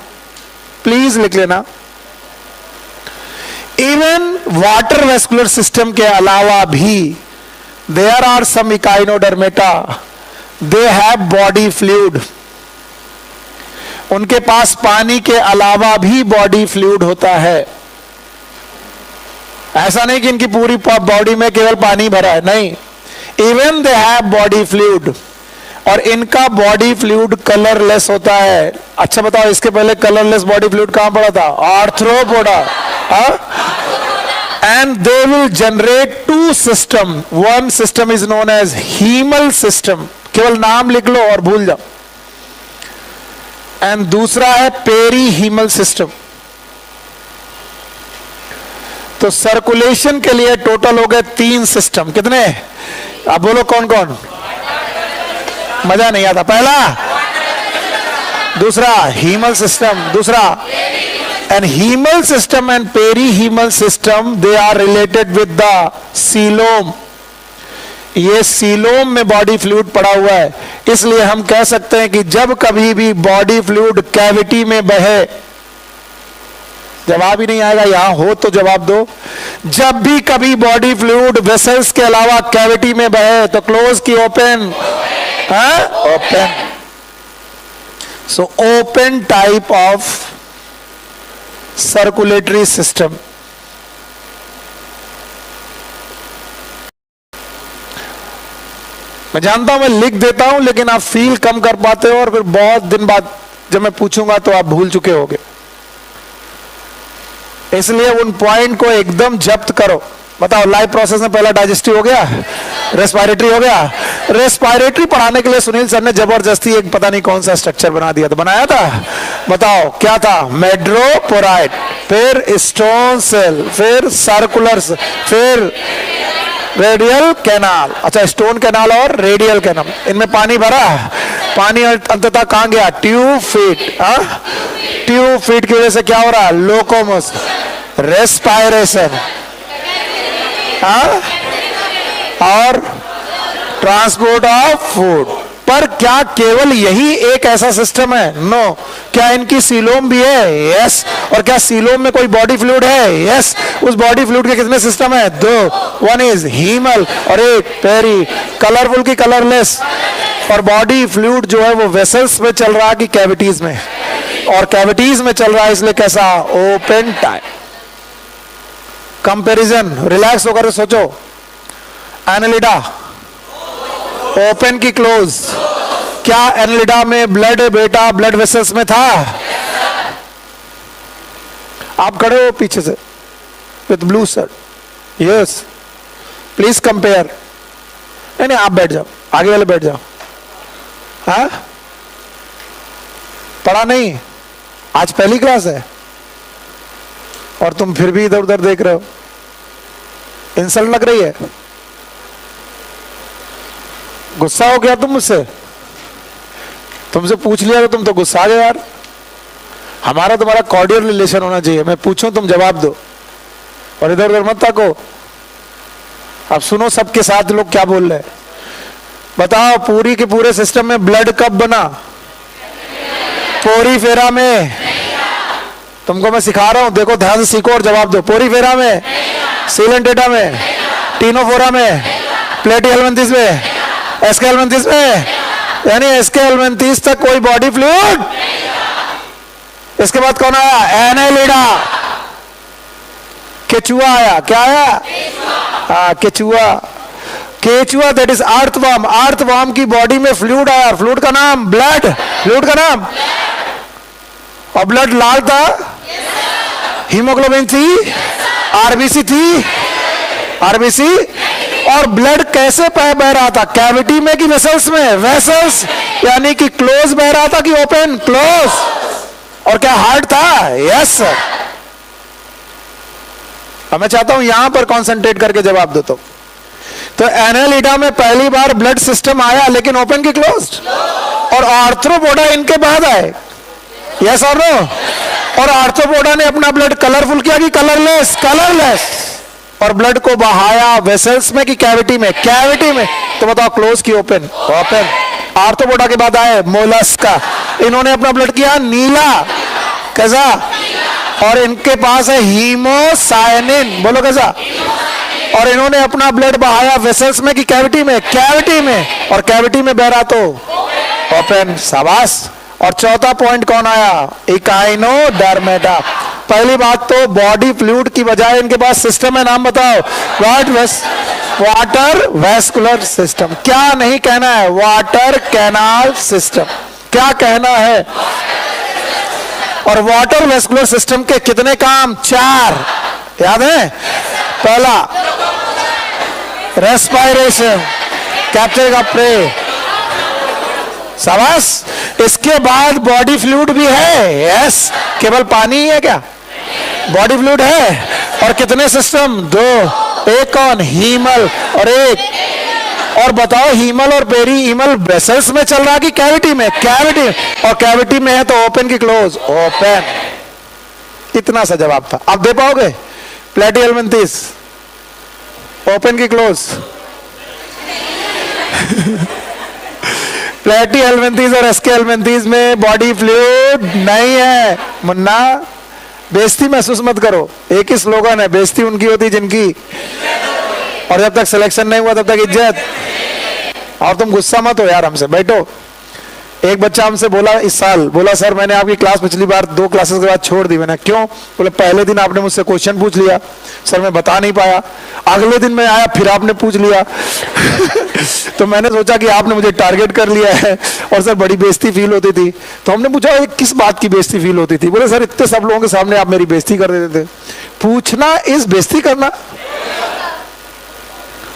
प्लीज लिख लेना। इवन वाटर वेस्कुलर सिस्टम के अलावा भी there are some echinodermata, they have body fluid. उनके पास पानी के अलावा भी बॉडी फ्लूइड होता है। ऐसा नहीं कि इनकी पूरी बॉडी में केवल पानी भरा है, नहीं। Even they have body fluid. और इनका बॉडी फ्लूइड कलरलेस होता है। अच्छा बताओ, इसके पहले कलरलेस बॉडी फ्लूइड कहां पड़ा था? Arthropoda. And they will generate two system. One system is known as haemal system, केवल नाम लिख लो और भूल जाओ। एंड दूसरा है पेरी हीमल सिस्टम। तो सर्कुलेशन के लिए टोटल हो गए 3 सिस्टम। कितने? अब बोलो कौन कौन? मजा नहीं आता। पहला, दूसरा हीमल सिस्टम, दूसरा and haemal system and perihaemal system they are related with the coelom. ये सीलोम में बॉडी फ्लूइड पड़ा हुआ है, इसलिए हम कह सकते हैं कि जब कभी भी बॉडी फ्लूइड कैविटी में बहे, जवाब ही नहीं आएगा, यहां हो तो जवाब दो। जब भी कभी बॉडी फ्लूइड वेसल्स के अलावा कैविटी में बहे तो क्लोज की open? Open. So open type of circulatory system. मैं जानता हूं मैं लिख देता हूं, लेकिन आप फील कम कर पाते हो और फिर बहुत दिन बाद जब मैं पूछूंगा तो आप भूल चुके होगे। इसलिए उन पॉइंट को एकदम जब्त करो। बताओ, लाइफ प्रोसेस में पहला डाइजेस्टिव हो गया, रेस्पिरेटरी हो गया। रेस्पिरेटरी पढ़ाने के लिए सुनील सर ने जबरदस्ती एक पता नहीं कौन सा स्ट्रक्चर बना दिया था, बनाया था, बताओ क्या था? मेड्रोपोराइट, फिर स्टोन सेल, फिर सर्कुलर, फिर रेडियल कैनाल। अच्छा, स्टोन कैनाल और रेडियल कैनाल, इनमें पानी भरा, पानी अंततः कहां गया? Tube feet. ट्यूब फीट की वजह से क्या हो रहा है? लोकोमोशन, रेस्पायरेशन और ट्रांसपोर्ट ऑफ फूड। पर क्या केवल यही एक ऐसा सिस्टम है? नो। क्या इनकी सीलोम भी है? यस। और क्या सीलोम में कोई बॉडी फ्लूइड है? यस। उस बॉडी फ्लूइड के कितने सिस्टम है? दो। वन इज हीमल और एक पेरी। कलरफुल की कलरलेस। और बॉडी फ्लूइड जो है वो वेसल्स में चल रहा है कि कैविटीज में? और कैविटीज में चल रहा है, इसलिए कैसा? Open type. कंपैरिजन, रिलैक्स होकर सोचो। एनालिडा ओपन की क्लोज। क्या एनालिडा में ब्लड बेटा ब्लड वेसल्स में था? आप खड़े हो पीछे से with blue shirt. Yes, please compare. नहीं, आप बैठ जाओ, आगे वाले बैठ जाओ। हाँ, पढ़ा नहीं? आज पहली क्लास है और तुम फिर भी इधर उधर देख रहे हो। इंसल्ट लग रही है? गुस्सा हो गया तुम मुझसे? तुमसे पूछ लिया तो तुम तो गुस्सा आ गए यार। हमारा तुम्हारा कॉर्डियल रिलेशन होना चाहिए। मैं पूछूं तुम जवाब दो और इधर उधर मत ताको। अब सुनो सबके साथ लोग क्या बोल रहे हैं। बताओ, पूरी के पूरे सिस्टम में ब्लड कब बना? पोरीफेरा में। तुमको मैं सिखा रहा हूं, देखो ध्यान से सीखो और जवाब दो। पोरीफेरा में, सीलन डेटा में, टीनोफोरा में, प्लेटी हेलमिंथिस में, एसके हेलमिंथिस में। यानी एसके हेलमिंथिस तक कोई बॉडी फ्लूइड। इसके बाद कौन आया? एनालिडा। केचुआ आया। क्या आया? केचुआ। केचुआ दैट इज अर्थवर्म। अर्थवर्म की बॉडी में फ्लूइड आया। फ्लूइड का नाम ब्लड। फ्लूइड का नाम, और ब्लड लाल था? हीमोग्लोबिन थी? आरबीसी थी? आरबीसी। और ब्लड कैसे बह रहा था? कैविटी में कि वेसल्स में? वेसल्स। यानी कि क्लोज बह रहा था कि ओपन? क्लोज। और क्या हार्ट था? Yes sir. अब मैं चाहता हूं यहां पर कंसंट्रेट करके जवाब दो। तो एनालिडा में पहली बार ब्लड सिस्टम आया, लेकिन ओपन की क्लोज्ड। और आर्थ्रोपोडा इनके बाद आए। यस और नो? और आर्थ्रोपोडा ने अपना ब्लड कलरफुल किया कि कलरलेस? कलरलेस। और ब्लड को बहाया वेसल्स में कि कैविटी में? कैविटी में। तो बताओ, क्लोज की ओपन? ओपन। आर्थ्रोपोडा के बाद आए मोलस्का। इन्होंने अपना ब्लड किया नीला। कैसा? और इनके पास है हीमोसायनिन। बोलो कैसा? और इन्होंने अपना ब्लड बहाया वेसल्स में कि कैविटी में? कैविटी में। और कैविटी में बह रहा तो ओपन। शाबाश। और चौथा पॉइंट कौन आया? इकाइनोडर्मेटा। पहली बात तो बॉडी फ्लूइड की बजाय इनके पास सिस्टम है, नाम बताओ। Water vascular system. क्या नहीं कहना है? Water canal system. क्या कहना है? और वाटर वेस्कुलर सिस्टम के कितने काम? 4 याद है? पहला रेस्पिरेशन, कैप्चरिंग ऑफ प्रे। शाबाश। इसके बाद बॉडी फ्लूइड भी है। यस। केवल पानी ही है क्या? बॉडी फ्लूइड है। और कितने सिस्टम? 2। एक कौन? हीमल और एक। और बताओ, हीमल और पेरी हीमल वेसल्स में चल रहा कि कैविटी में? कैविटी। और कैविटी में है तो ओपन की क्लोज? ओपन। इतना सा जवाब था। आप दे पाओगे? प्लेटी हेलमिंथिस ओपन की क्लोज? प्लेटी हेलमिंथीज और एसके हेलमिंथीज में बॉडी फ्लूइड नहीं है। मुन्ना, बेइज्जती महसूस मत करो, एक ही स्लोगन है, बेइज्जती उनकी होती जिनकी, और जब तक सिलेक्शन नहीं हुआ तब तक इज्जत। और तुम गुस्सा मत हो यार हमसे, बैठो। एक बच्चा हमसे बोला इस साल, बोला सर मैंने आपकी क्लास पिछली बार 2 क्लासेस के बाद छोड़ दी। मैंने क्यों? बोले पहले दिन आपने मुझसे क्वेश्चन पूछ लिया सर, मैं बता नहीं पाया। अगले दिन मैं आया फिर आपने पूछ लिया तो मैंने सोचा कि आपने मुझे टारगेट कर लिया है, और सर बड़ी बेइज्जती फील होती थी। तो हमने पूछा किस बात की बेइज्जती फील होती थी? बोले सर इतने सब लोगों के सामने आप मेरी बेइज्जती कर देते थे। पूछना इस बेइज्जती करना।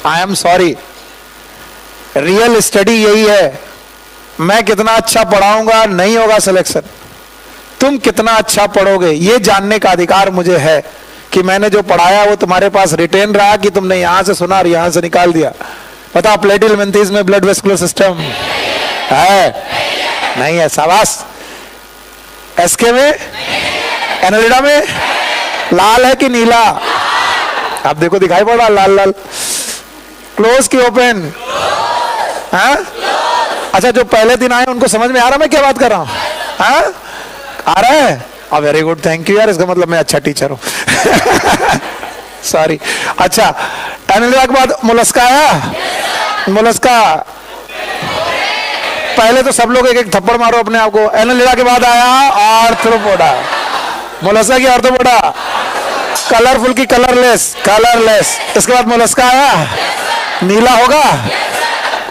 I am sorry, real study यही है। मैं कितना अच्छा पढ़ाऊंगा नहीं होगा सिलेक्शन, तुम कितना अच्छा पढ़ोगे ये जानने का अधिकार मुझे है कि मैंने जो पढ़ाया वो तुम्हारे पास रिटेन रहा कि तुमने यहां से सुना और यहां से निकाल दिया। बताओ, प्लेटी हेलमिंथीज में ब्लड वेस्कुलर सिस्टम है? नहीं है, शाबाश। एसके में, एनालिडा में लाल है कि नीला? आप देखो दिखाई पड़ रहा लाल लाल। क्लोज की ओपन? हाँ, अच्छा जो पहले दिन आए उनको समझ में आ रहा मैं क्या बात कर रहा हूं? हाँ, आ रहा है? वेरी गुड, थैंक यू यार, इसका मतलब मैं अच्छा टीचर हूं। सॉरी। अच्छा, एनालिडा के बाद मोलस्का आया? मोलस्का पहले तो सब लोग एक एक थप्पड़ मारो अपने आप को। एनालिडा के बाद आया आर्थ्रोपोडा। मोलस्का की आर्थ्रोपोडा, कलरफुल की कलरलेस, कलरलेस। इसके बाद मोलस्का आया, नीला होगा।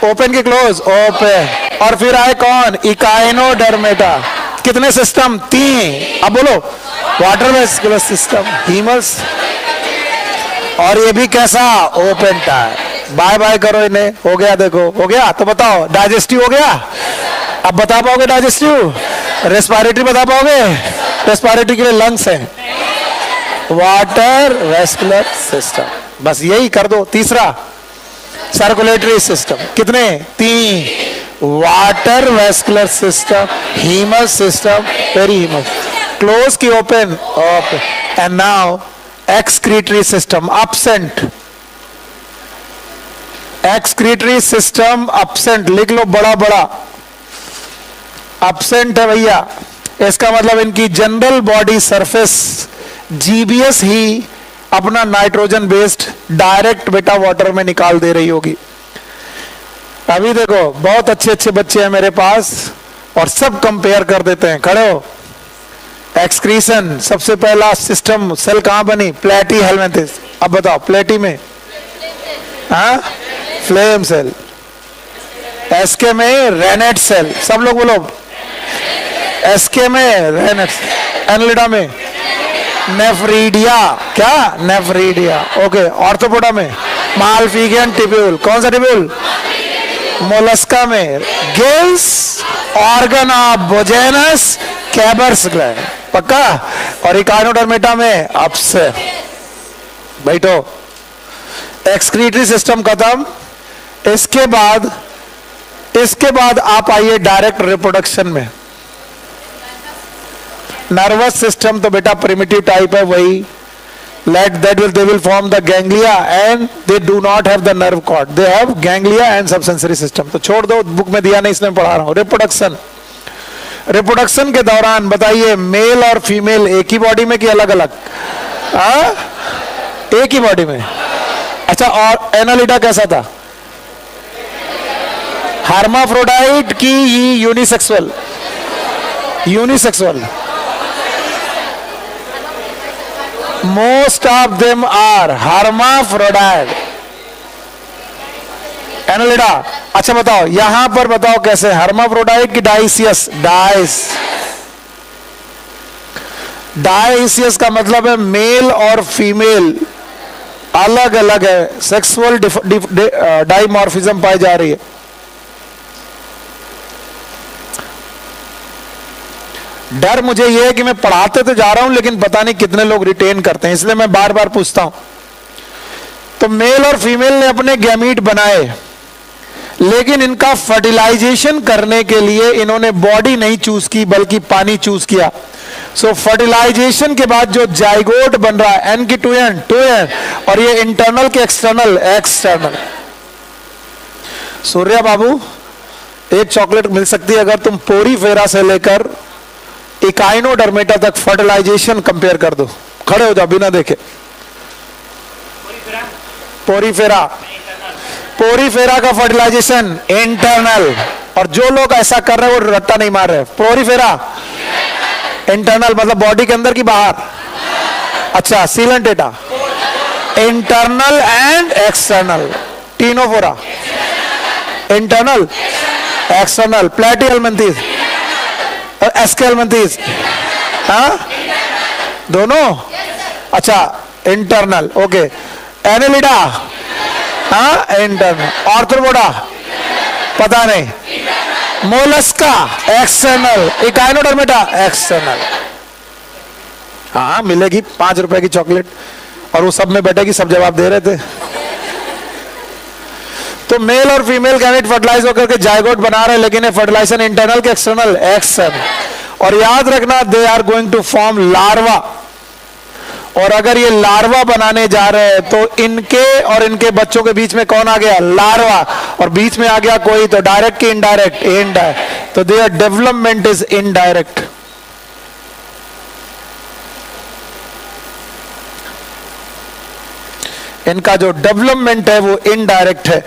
ओपन की क्लोज, ओपन। और फिर आए कौन? इकाइनोडर्मेटा। कितने सिस्टम? 3। अब बोलो, वाटर वेस्कुलर सिस्टम, हीमस, और ये भी कैसा? Open type. बाय बाय करो इन्हें, हो गया, देखो हो गया। तो बताओ डाइजेस्टिव हो गया? अब बता पाओगे डाइजेस्टिव? रेस्पिरेटरी बता पाओगे? रेस्पिरेटरी के लिए लंग्स है, वाटर वेस्कुलर सिस्टम, बस यही कर दो। तीसरा सर्कुलेटरी सिस्टम, कितने? 3। Water vascular system, haemal system, perihaemal. Close की open, open. And now excretory system, absent। Excretory system absent, लिख लो बड़ा बड़ा, absent है भैया। इसका मतलब इनकी जनरल बॉडी सरफेस जीबीएस ही अपना नाइट्रोजन बेस्ड डायरेक्ट बेटा वाटर में निकाल दे रही होगी। अभी देखो बहुत अच्छे अच्छे बच्चे हैं मेरे पास और सब कंपेयर कर देते हैं। खड़े हो। एक्सक्रीशन, सबसे पहला सिस्टम सेल कहां बनी? प्लेटी हेलमिंथीज। अब बताओ प्लेटी में, हाँ, फ्लेम सेल। एसके में रेनेट सेल, सब लोग बोलो। एसके में रेनेट, एनालिडा में नेफ्रीडिया। क्या? नेफ्रीडिया। ओके। ऑर्थोपोडा में मालफिगियन टिब्यूल। कौन सा टिब्यूल? मोलस्का में गिल्स, ऑर्गन ऑफ बोजेनस, कैबर्स ग्लैंड। पक्का? और इकाइनोडर्मेटा में अपसे। बैठो। एक्सक्रीटरी सिस्टम खत्म। इसके बाद आप आइए डायरेक्ट रिप्रोडक्शन में। नर्वस सिस्टम तो बेटा प्रिमिटिव टाइप है, वही they will form the ganglia and they do not have the nerve cord, they have ganglia and subsensory system। तो छोड़ दो, बुक में दिया नहीं, इसमें पढ़ा रहा हूं। रिप्रोडक्शन के दौरान बताइए मेल और फीमेल एक ही बॉडी में कि अलग अलग? एक ही बॉडी में। अच्छा, और एनालिडा कैसा था? हार्माफ्रोडाइट की unisexual? Unisexual. Most of them are hermaphrodite। Annelida. अच्छा बताओ, यहां पर बताओ कैसे? hermaphrodite की डाइसियस? डाइसियस का मतलब है मेल और फीमेल अलग अलग है, सेक्सुअल डाइमॉर्फिज्म पाई जा रही है। डर मुझे यह है कि मैं पढ़ाते तो जा रहा हूं लेकिन पता नहीं कितने लोग रिटेन करते हैं, इसलिए मैं बार बार पूछता हूं। तो मेल और फीमेल ने अपने गैमीट बनाए, लेकिन इनका फर्टिलाइजेशन करने के लिए इन्होंने बॉडी नहीं चूज की बल्कि पानी चूज किया। सो फर्टिलाइजेशन के बाद जो जाइगोट बन रहा है, एन की 2n, और ये इंटरनल के एक्सटर्नल? सूर्या बाबू, एक चॉकलेट मिल सकती है अगर तुम पोरीफेरा से लेकर इकाइनोडर्मेटा तक फर्टिलाइजेशन कंपेयर कर दो। खड़े हो जाओ बिना देखे। पोरीफेरा, पोरीफेरा का फर्टिलाइजेशन इंटरनल, और जो लोग ऐसा कर रहे हैं वो रट्टा नहीं मार रहे। पोरीफेरा इंटरनल मतलब बॉडी के अंदर की बाहर। अच्छा, Coelenterata internal and external. Ctenophora internal external. Platyhelminthes Aschelminthes, हाँ दोनों। अच्छा, इंटरनल, ओके। एनेलिडा, हाँ इंटरनल। आर्थ्रोपोडा पता नहीं। Mollusca external. Echinodermata external. हाँ मिलेगी 5 रुपए की चॉकलेट, और वो सब में बैठेगी, सब जवाब दे रहे थे। तो मेल और फीमेल गैमेट फर्टिलाइज होकर के जायगोट बना रहे हैं, लेकिन ये फर्टिलाइजेशन इंटरनल के एक्सटर्नल एक्सटर्नल। और याद रखना, they are going to form larva, और अगर ये लार्वा बनाने जा रहे हैं तो इनके और इनके बच्चों के बीच में कौन आ गया? लार्वा। और बीच में आ गया कोई, तो डायरेक्ट की इनडायरेक्ट? इनडायरेक्ट। तो देयर डेवलपमेंट इज इनडायरेक्ट। इनका जो डेवलपमेंट है वो इनडायरेक्ट है।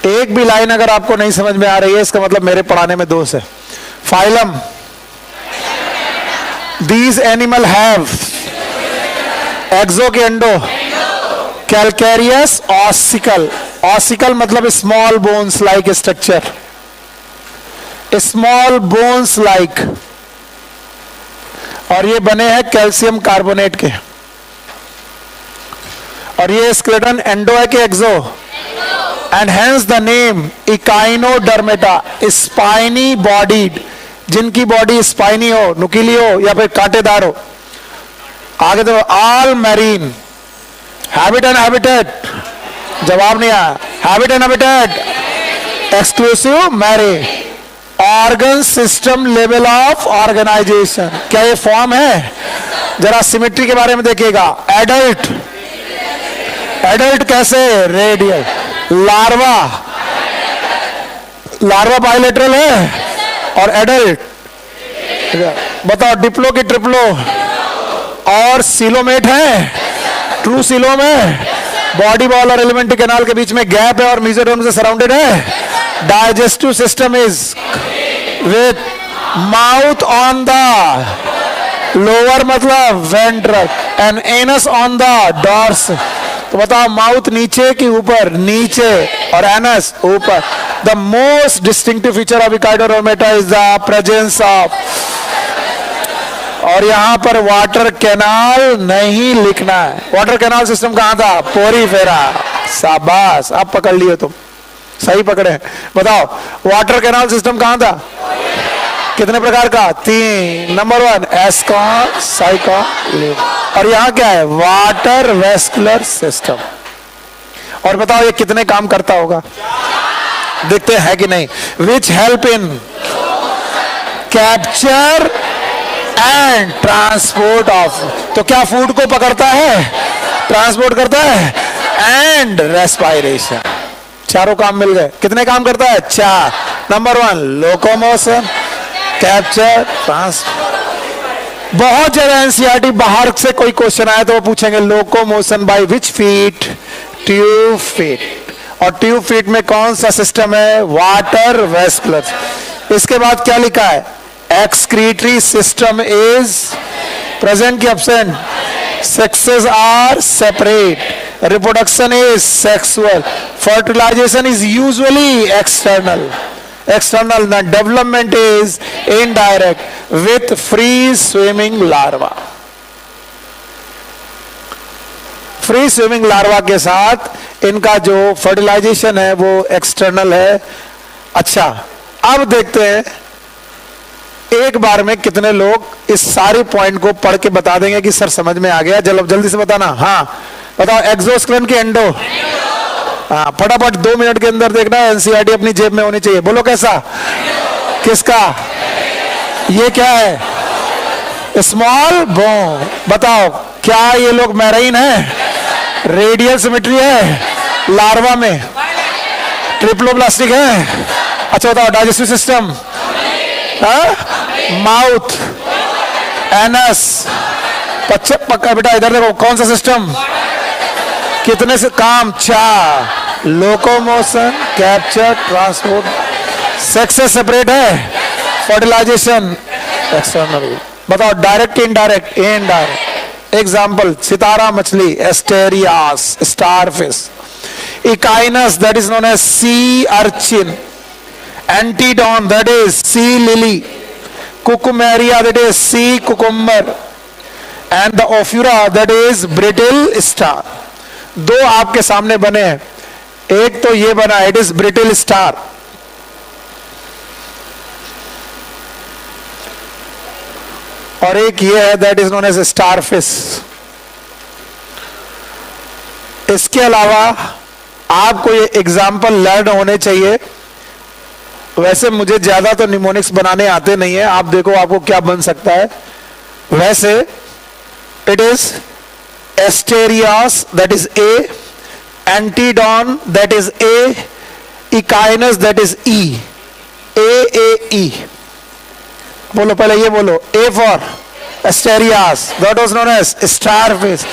एक भी लाइन अगर आपको नहीं समझ में आ रही है, इसका मतलब मेरे पढ़ाने में दोष है। फाइलम, दीज एनिमल हैव एक्सो के एंडो, कैलकेरियस ऑसिकल। ऑसिकल मतलब small bones like structure, small bones like, और ये बने हैं कैल्शियम कार्बोनेट के। और ये स्केलेटन एंडो है कि एक्सो? And hence the name Echinodermata, spiny bodied, जिनकी बॉडी स्पाइनी हो, नुकीली हो या फिर कांटेदार हो। आगे तो all marine, habitat and habitat, जवाब नहीं आया। habitat and habitat, exclusive marine, organ system level of organization। क्या ये फॉर्म है? जरा सिमेट्री के बारे में देखिएगा। एडल्ट, एडल्ट कैसे? रेडियल। लार्वा, लार्वा बाइलेटरल है, और एडल्ट बताओ डिप्लो की ट्रिप्लो, और सीलोमेट है? ट्रू सीलो में बॉडी बॉल और एलिमेंट्री कैनाल के बीच में गैप है और मेसोडर्म से सराउंडेड है। Digestive system is with mouth on the lower मतलब ventral and anus on the dorsal. तो बताओ माउथ नीचे कि ऊपर? नीचे, और एनस ऊपर। The most distinctive feature of Echinodermata is the presence of, और यहां पर वाटर कैनाल नहीं लिखना है। वाटर कैनाल सिस्टम कहां था? पोरीफेरा। शाबाश, अब पकड़ लिए तुम, सही पकड़े। बताओ वाटर कैनाल सिस्टम कहां था? कितने प्रकार का? 3। नंबर 1 एस्कॉन, साइकॉन, और यहां क्या है? Water vascular system. और बताओ ये कितने काम करता होगा? देखते हैं कि नहीं। Which help in capture and transport of, तो क्या फूड को पकड़ता है, ट्रांसपोर्ट करता है, एंड रेस्पायरेशन। चारों काम मिल गए। कितने काम करता है? 4। Number 1 locomotion, capture, transport. बहुत ज्यादा एनसीईआरटी बाहर से कोई क्वेश्चन आया तो वो पूछेंगे locomotion by which feet? Tube feet. और ट्यूब फीट में कौन सा सिस्टम है? Water vascular. इसके बाद क्या लिखा है? एक्सक्रीटरी सिस्टम इज प्रेजेंट की absent? Sexes are separate, reproduction is sexual, fertilisation is usually external, external, the development is indirect with free swimming larva। Free swimming larva के साथ इनका जो फर्टिलाइजेशन है वो एक्सटर्नल है। अच्छा, अब देखते हैं एक बार में कितने लोग इस सारे पॉइंट को पढ़ के बता देंगे कि सर समझ में आ गया? जल्दी से बताना। हाँ बताओ, एक्सोस्केलेटन की एंडो। हाँ फटाफट 2 मिनट के अंदर देखना। एनसीईआरटी अपनी जेब में होनी चाहिए। बोलो कैसा? किसका? ये क्या है? Small bone. बताओ क्या ये लोग मैराइन है? रेडियल सिमेट्री है। लार्वा में ट्रिप्लोब्लास्टिक है। अच्छा बताओ, डाइजेस्टिव सिस्टम, माउथ, एनस, पक्का बेटा इधर देखो, कौन सा सिस्टम? कितने से काम? 4। Locomotion, capture, transport. सेक्स से सेपरेट है। Fertilisation external. बताओ डायरेक्ट इनडायरेक्ट? इनडायरेक्ट। एग्जाम्पल, सितारा मछली, Asterias, starfish. Echinus that is known as sea urchin. Antedon that is sea lily. Cucumaria that is sea cucumber. And the Ophiura that is brittle star. 2 आपके सामने बने हैं। एक तो ये बना, इट इज ब्रिटिल स्टार। और एक ये है, that is known as starfish. इसके अलावा आपको ये एग्जाम्पल लर्न होने चाहिए। वैसे मुझे ज्यादा तो निमोनिक्स बनाने आते नहीं है, आप देखो आपको क्या बन सकता है। वैसे it is Asterias that is A, Antedon that is A, Echinus that is E. A. बोलो पहले ये बोलो, A for Asterias that was known as starfish.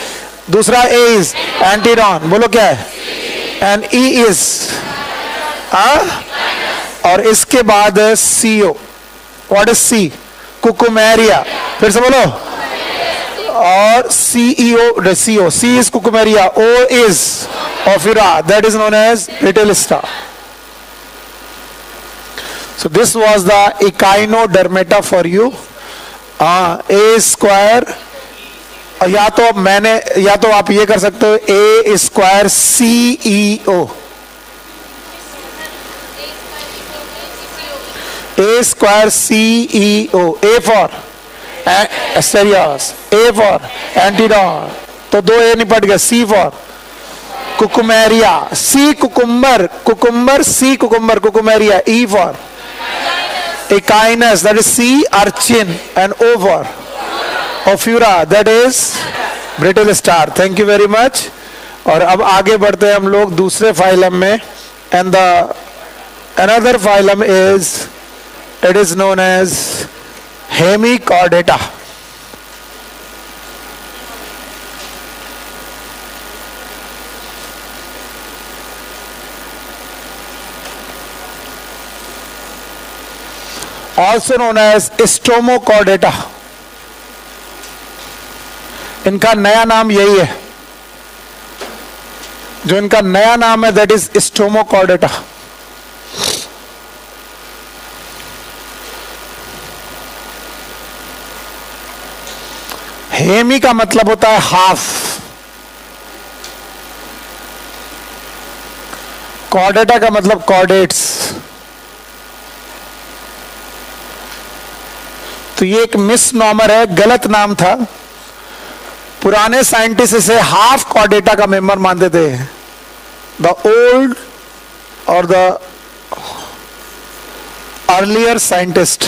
दूसरा ए इज एंटीडॉन, बोलो क्या है? एंड ई इज और इसके बाद CO. What is C? Cucumaria. फिर से बोलो। और CEO CO, C is Cucumaria, O is Ophiura that is known as little star. So this was the echinodermata for you. A square, या तो आप ये कर सकते हो, A square CEO, A square CEO, A for Asterias, A for Antidon, तो 2 A निपट गया। C for Cucumaria, C cucumber, C cucumber, Cucumaria. E for Echinus, that is C urchin, and O for Ophura, that is brittle star. Thank you very much. और अब आगे बढ़ते हैं हम लोग दूसरे फाइलम में। and the another phylum is, it is known as Hemichordata. Also known as Stomochordata. इनका नया नाम यही है, जो इनका नया नाम है दैट इज Stomochordata. हेमी का मतलब होता है हाफ, कॉर्डेटा का मतलब कॉर्डेट्स। तो ये एक मिसनॉमर है, गलत नाम था। पुराने साइंटिस्ट इसे हाफ कॉर्डेटा का मेंबर मानते थे। द ओल्ड और the earlier scientist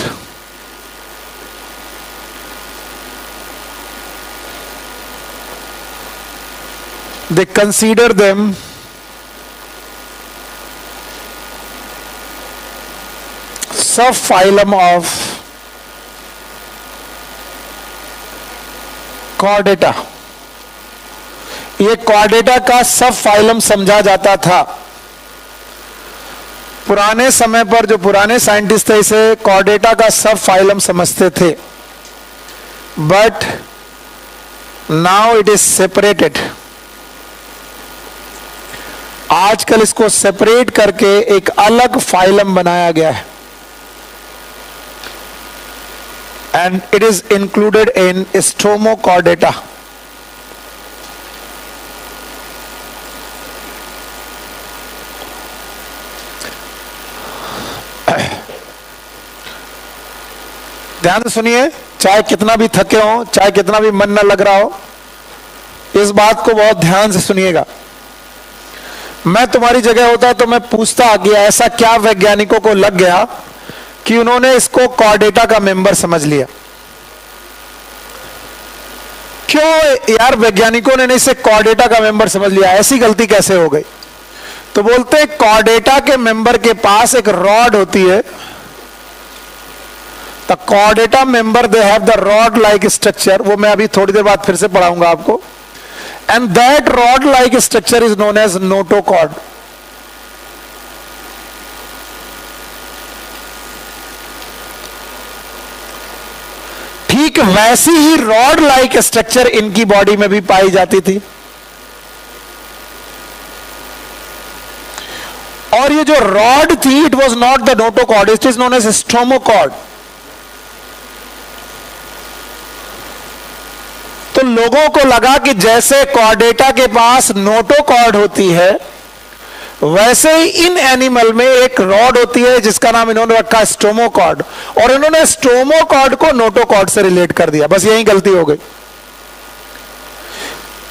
they consider them subphylum of Chordata. ये कॉर्डेटा का सब फाइलम समझा जाता था। पुराने समय पर जो पुराने साइंटिस्ट थे इसे कॉर्डेटा का सब फाइलम समझते थे, but now it is separated. आजकल इसको सेपरेट करके एक अलग फाइलम बनाया गया है, and it is included in Stomochordata. ध्यान से सुनिए, चाहे कितना भी थके हो, चाहे कितना भी मन न लग रहा हो, इस बात को बहुत ध्यान से सुनिएगा। मैं तुम्हारी जगह होता तो मैं पूछता कि ऐसा क्या वैज्ञानिकों को लग गया कि उन्होंने इसको कॉर्डेटा का मेंबर समझ लिया। क्यों यार वैज्ञानिकों ने इसे कॉर्डेटा का मेंबर समझ लिया, ऐसी गलती कैसे हो गई? तो बोलते हैं कॉर्डेटा के मेंबर के पास एक रॉड होती है। The Chordata member they have the rod like structure, वो मैं अभी थोड़ी देर बाद फिर से पढ़ाऊंगा आपको। And that rod like structure is known as notochord. ठीक वैसी ही रॉड लाइक स्ट्रक्चर इनकी बॉडी में भी पाई जाती थी। और ये जो रॉड थी, it was not the notochord, it is known as stomochord. तो लोगों को लगा कि जैसे कॉर्डेटा के पास नोटोकॉर्ड होती है, वैसे ही इन एनिमल में एक रॉड होती है जिसका नाम इन्होंने रखा स्टोमोकॉर्ड, और इन्होंने स्टोमोकॉर्ड को नोटोकॉर्ड से रिलेट कर दिया। बस यही गलती हो गई।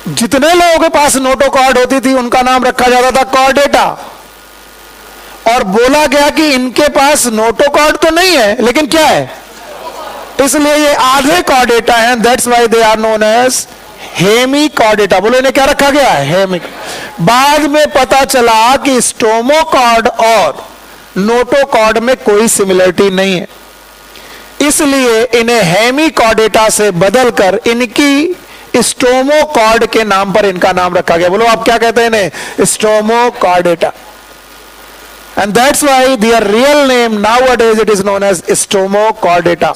जितने लोगों के पास नोटोकॉर्ड होती थी उनका नाम रखा जाता था कॉर्डेटा, और बोला गया कि इनके पास नोटोकॉर्ड तो नहीं है लेकिन क्या है, इसलिए ये आधे कॉर्डेटा हैं। That's why they are known as hemichordata. बोलो इन्हें क्या रखा गया है, हेमिक। बाद में पता चला कि स्टोमोकॉर्ड और नोटोकॉर्ड में कोई सिमिलरिटी नहीं है, इसलिए इन्हें हेमिकॉर्डेटा से बदलकर इनकी स्टोमोकॉर्ड के नाम पर इनका नाम रखा गया। बोलो आप क्या कहते हैं इन्हें, Stomochordata. And that's why their real name nowadays it is known as Stomochordata.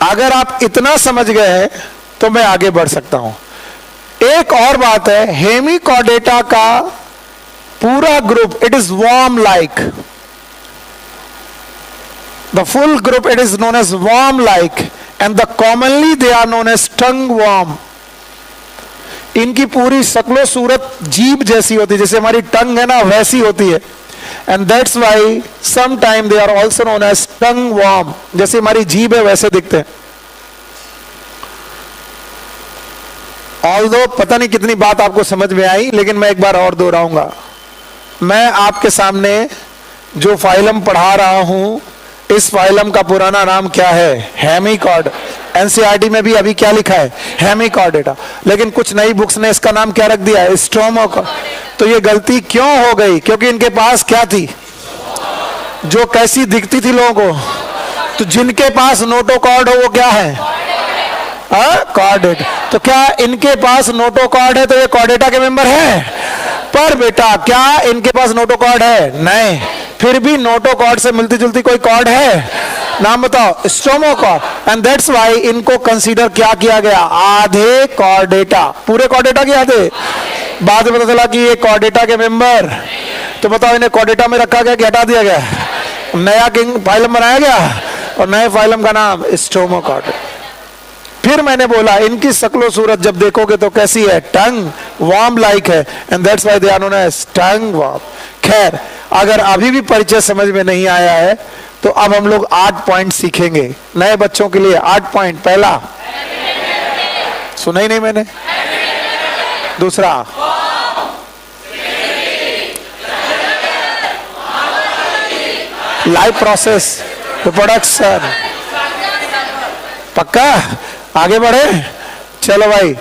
अगर आप इतना समझ गए हैं तो मैं आगे बढ़ सकता हूं। एक और बात है, हेमिकॉर्डेटा का पूरा group it is worm like, the full group it is known as worm like, and the commonly they are known as tongue worm. इनकी पूरी शक्लो सूरत जीभ जैसी होती है, जैसे हमारी टंग है ना वैसी होती है। And that's why sometime they are also known as tongue worm, जैसे हमारी जीभ है वैसे दिखते हैं। ऑल्दो पता नहीं कितनी बात आपको समझ में आई, लेकिन मैं एक बार और दोहराऊंगा। मैं आपके सामने जो फाइलम पढ़ा रहा हूं, इस फाइलम का पुराना नाम क्या है, हेमिकॉर्ड। एनसीईआरटी में भी अभी क्या लिखा है, हेमिकॉर्डेटा, लेकिन कुछ नई बुक्स ने इसका नाम क्या रख दिया है, स्टोमोकॉर्ड। तो ये गलती क्यों हो गई, क्योंकि इनके पास क्या थी, जो कैसी दिखती थी लोगों को। तो जिनके पास नोटोकॉर्ड हो वो क्या है, कॉर्डेटा। तो क्या इनके पास नोटोकॉर्ड है तो ये कॉर्डेटा के मेंबर है? पर बेटा क्या इनके पास नोटोकॉर्ड है? नहीं। फिर भी नोटोकॉर्ड से मिलती जुलती कोई कॉर्ड है, नाम बताओ, स्टोमोकॉर्ड। एंड दैट्स व्हाई इनको कंसीडर क्या किया गया, आधे कॉर्डेटा। पूरे कॉर्डेटा के आधे। बाद में पता चला कि ये कॉर्डेटा के मेंबर। तो बताओ इन्हें कॉर्डेटा में रखा गया कि हटा दिया गया, नया किंग फाइलम बनाया गया, और नए फाइलम का नाम स्टोमोकॉर्ड। फिर मैंने बोला इनकी शक्लो सूरत जब देखोगे तो कैसी है, टंग वार्म लाइक है, and that's why they are known as tongue worm. खैर, अगर अभी भी परिचय समझ में नहीं आया है तो अब हम लोग 8 पॉइंट सीखेंगे नए बच्चों के लिए। 8 पॉइंट। पहला, सुना ही नहीं मैंने। दूसरा, लाइफ प्रोसेस, रिप्रोडक्शन। पक्का, आगे बढ़े, चलो भाई।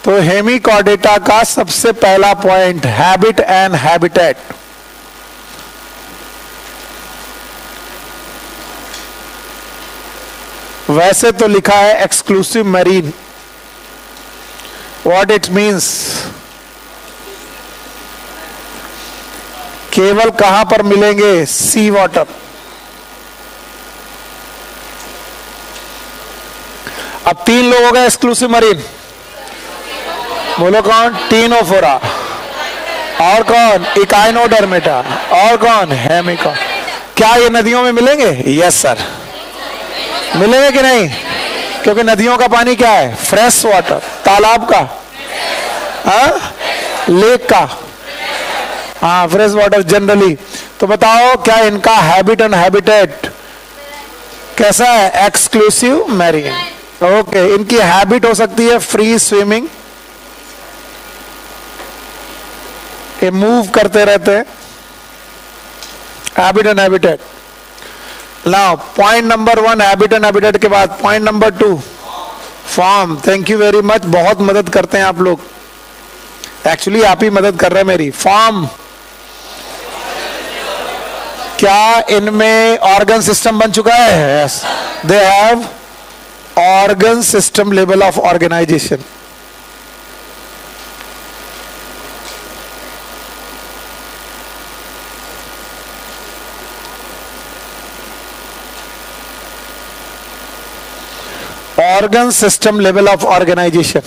तो हेमिकॉर्डेटा का सबसे पहला पॉइंट, हैबिट एंड हैबिटेट। वैसे तो लिखा है exclusive marine, what it means, केवल कहां पर मिलेंगे, सी वाटर। अब 3 लोग हो गए एक्सक्लूसिव मरीन, बोलो कौन, टीनोफोरा, और कौन, इकाइनोडर्मेटा, और कौन, हेमिका। क्या ये नदियों में मिलेंगे? यस सर, मिलेंगे कि नहीं? क्योंकि नदियों का पानी क्या है, फ्रेश वाटर। तालाब का, लेक का, हाँ फ्रेश वाटर जनरली। तो बताओ क्या इनका हैबिट एंड हैबिटेट कैसा है? Exclusive marine. ओके, इनकी हैबिट हो सकती है फ्री स्विमिंग, ये मूव करते रहते हैं, habit and habitat. Now point number 1 habit and habitat के बाद point number 2 form. Thank you very much, बहुत मदद करते हैं आप लोग, एक्चुअली आप ही मदद कर रहे हैं मेरी। फॉर्म, क्या इनमें ऑर्गन सिस्टम बन चुका है? Yes, they have organ system level of organisation. organ system level of organization.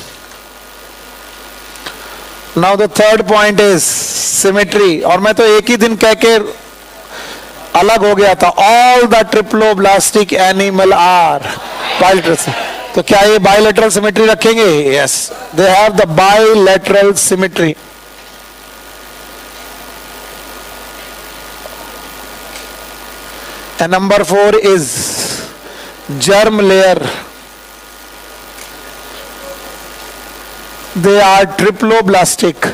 Now the third point is symmetry, और मैं तो एक ही दिन कह के अलग हो गया था। all the triploblastic animal are bilateral। तो क्या ये bilateral symmetry रखेंगे? yes, they have the bilateral symmetry। and number 4 is germ layer, they are triploblastic।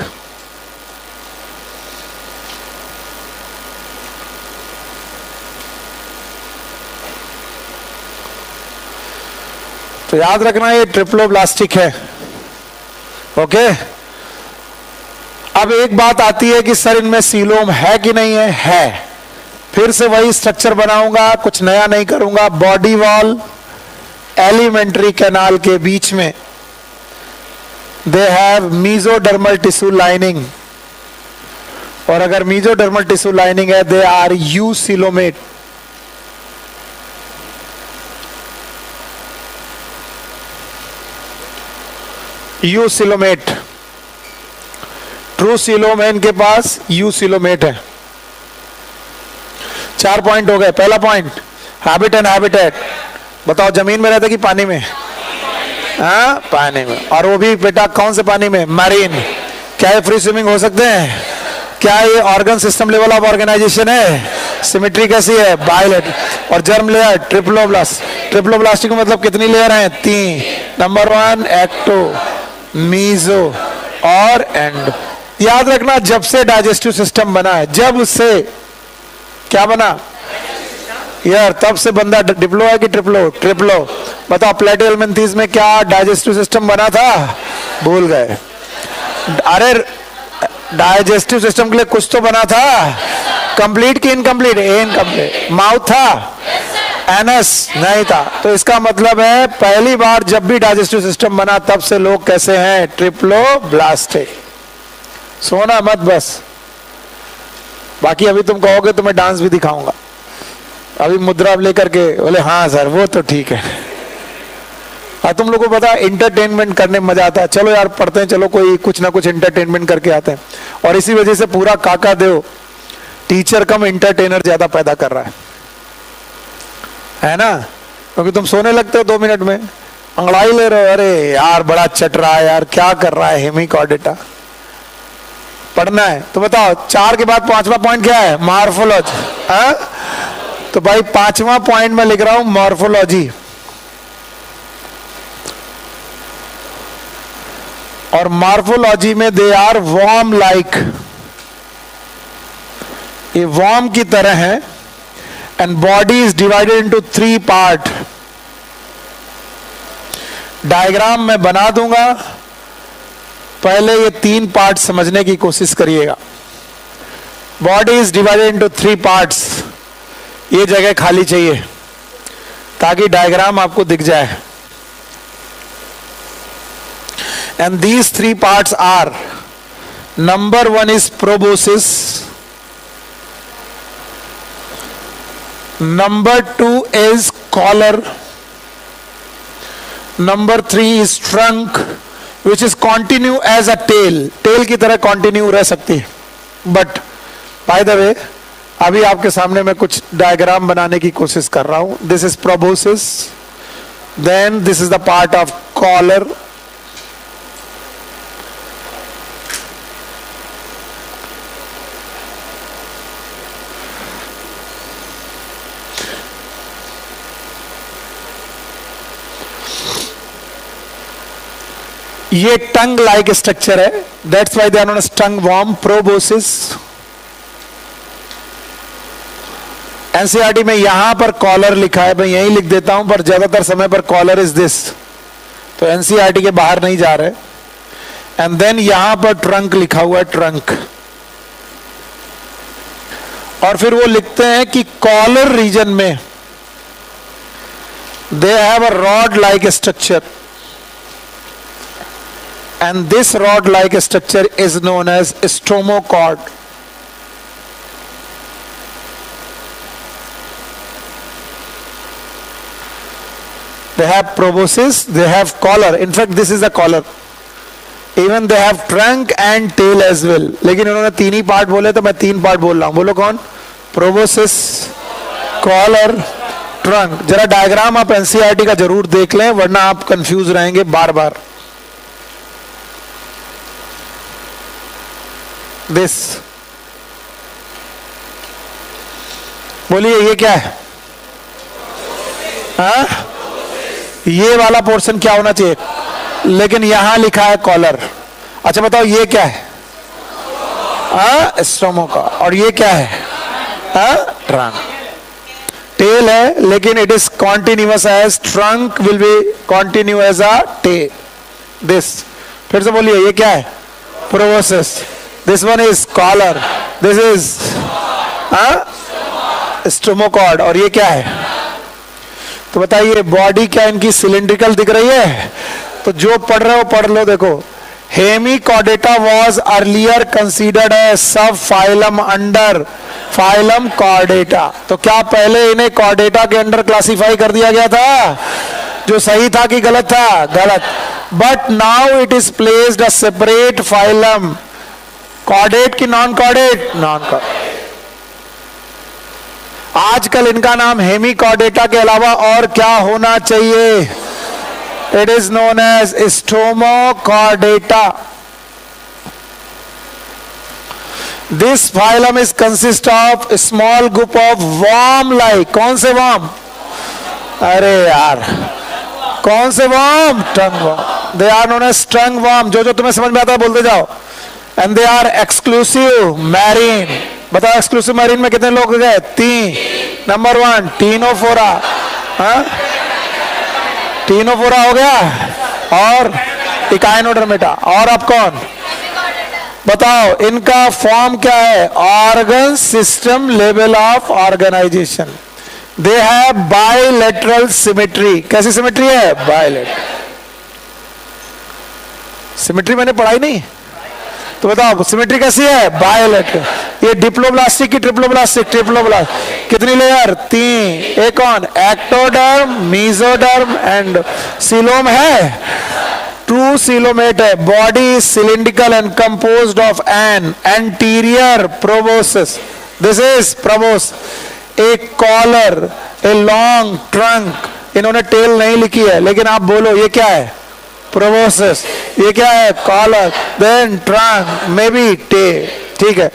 तो याद रखना ये ट्रिप्लोब्लास्टिक है। ओके, अब एक बात आती है कि सर इनमें सीलोम है कि नहीं है? है। फिर से वही स्ट्रक्चर बनाऊंगा, कुछ नया नहीं करूंगा। बॉडी वॉल एलिमेंट्री कैनाल के बीच में they have mesodermal tissue lining, और अगर मीजोडर्मल टिश्यू लाइनिंग है they are eucoelomate. Eucoelomate, true coelom है इनके पास, यूसिलोमेट है। 4 पॉइंट हो गए। पहला पॉइंट हैबिट एंड हैबिटेट। बताओ जमीन में रहते कि पानी में? हाँ, पानी में। और वो भी बेटा कौन से पानी में? मैरीन। क्या ये फ्री स्विमिंग हो सकते हैं? क्या ये organ system level of organisation है? सिमेट्री कैसी है? बायलेट। और जर्म लेयर ट्रिप्लोब्लास्ट। ट्रिप्लोब्लास्टिक का मतलब कितनी लेयर हैं? 3। नंबर 1 एक्टो, मीजो और एंड। याद रखना जब से डाइजेस्टिव सिस्टम बना है, जब उससे क्या बना यार, तब से बंदा डिप्लो है कि ट्रिप्लो? ट्रिप्लो। बताओ प्लेटिहेल्मिन्थेस में क्या डाइजेस्टिव सिस्टम बना था? भूल गए। अरे डाइजेस्टिव सिस्टम के लिए कुछ तो बना था, कंप्लीट की इनकम्प्लीट? इनकम्प्लीट। माउथ था, एनस नहीं था। तो इसका मतलब है पहली बार जब भी डाइजेस्टिव सिस्टम बना तब से लोग कैसे हैं? ट्रिप्लोब्लास्टिक। सोना मत बस, बाकी अभी तुम कहोगे तो मैं डांस भी दिखाऊंगा। अभी मुद्रा लेकर के बोले हाँ सर वो तो ठीक है। और तुम लोगों को पता है इंटरटेनमेंट करने में मजा आता है। चलो यार पढ़ते हैं, चलो कोई कुछ ना कुछ इंटरटेनमेंट करके आते हैं। और इसी वजह से पूरा काका देव टीचर कम इंटरटेनर ज्यादा पैदा कर रहा है ना? क्योंकि तुम सोने लगते हो 2 मिनट में, अंगड़ाई ले रहे हो, अरे यार बड़ा चट रहा है यार, क्या कर रहा है हेमिकॉर्डेटा। पढ़ना है तो बताओ 4 के बाद 5वां पॉइंट क्या है? मॉर्फोलॉजी। तो भाई 5वां पॉइंट में लिख रहा हूं मॉर्फोलॉजी। और मॉर्फोलॉजी में दे आर वॉर्म लाइक, ये वॉर्म की तरह है। And body is divided into 3 part. Diagram में बना दूंगा, पहले ये 3 पार्ट समझने की कोशिश करिएगा। Body is divided into 3 parts. ये जगह खाली चाहिए ताकि डायग्राम आपको दिख जाए। And these 3 parts are, number 1 is proboscis, number 2 is collar, number 3 is trunk which is continue as a tail. Tail की तरह कॉन्टिन्यू रह सकती है। बट बाय द वे अभी आपके सामने मैं कुछ डायग्राम बनाने की कोशिश कर रहा हूं। This is proboscis, then this is the part of collar, ये टंग लाइक स्ट्रक्चर है, that's why they are known as tongue worm. Proboscis. NCERT में यहां पर कॉलर लिखा है, मैं यही लिख देता हूं, पर ज्यादातर समय पर कॉलर इज दिस, तो एनसीईआरटी के बाहर नहीं जा रहे. एंड देन यहां पर ट्रंक लिखा हुआ है, ट्रंक. और फिर वो लिखते हैं कि कॉलर रीजन में they have a rod like structure, and this rod like structure is known as stomochord. They have proboscis, they have collar. In fact, this is a collar. Even they have trunk and tail as well. लेकिन उन्होंने तीन ही part बोले तो मैं तीन part बोल रहा हूं. बोलो कौन? Proboscis, collar, trunk. जरा डायग्राम आप एनसीईआरटी का जरूर देख लें, वरना आप कंफ्यूज रहेंगे बार बार. This. बोलिए ये क्या है? हाँ? ये वाला पोर्शन क्या होना चाहिए? लेकिन यहां लिखा है कॉलर. अच्छा बताओ ये क्या है? स्टोमोका. और ये क्या है? ट्रंक. टेल है, लेकिन it is continuous as trunk will be continue as a tail. This. फिर से बोलिए ये क्या है? Proboscis. This one is collar. This is stomochord. और ये क्या है? तो बताइए बॉडी क्या इनकी सिलिंड्रिकल दिख रही है? तो जो पढ़ रहे हो पढ़ लो. देखो, hemichordata was earlier considered as subphylum under phylum chordata. तो क्या पहले इन्हें कॉर्डेटा के अंडर क्लासिफाई कर दिया गया था? जो सही था कि गलत था? गलत. But now it is placed a separate phylum. Chordate की नॉन कॉर्डेट? Non chordate. आजकल इनका नाम हेमिकॉर्डेटा के अलावा और क्या होना चाहिए? It is known as Stomochordata. This phylum is consist of small group of worm like. कौन से वर्म? अरे यार, कौन से worm? Tongue worm. They are known as tongue worm. जो जो तुम्हें समझ में आता है बोलते जाओ. And they are exclusive marine. बताओ एक्सक्लूसिव मैरीन में कितने लोग गए? 3. Number 1 Ctenophora. टीनोफोरा हो गया. और इकाइनोडर्मेटा. और अब कौन? बताओ इनका फॉर्म क्या है? Organ system level of organisation. They have bilateral symmetry. कैसी सिमेट्री है? बायलैटरल. सिमेट्री मैंने पढ़ाई नहीं, तो बताओ सिमेट्री कैसी है? बायलैटरल. ये डिप्लोब्लास्टिक की ट्रिप्लोब्लास्टिक? ट्रिप्लोब्लास्ट. कितनी लेयर? 3. एक कौन? एक्टोडर्म, मेसोडर्म एंड सीलोम है. ट्रू सीलोमेट है. Body cylindrical and composed of an anterior proboscis. This is proboscis. A collar, a long trunk. इन्होंने टेल नहीं लिखी है, लेकिन आप बोलो ये क्या है? प्रोबोसिस. ये क्या है? Collar. Then trunk, may be tail. ठीक है,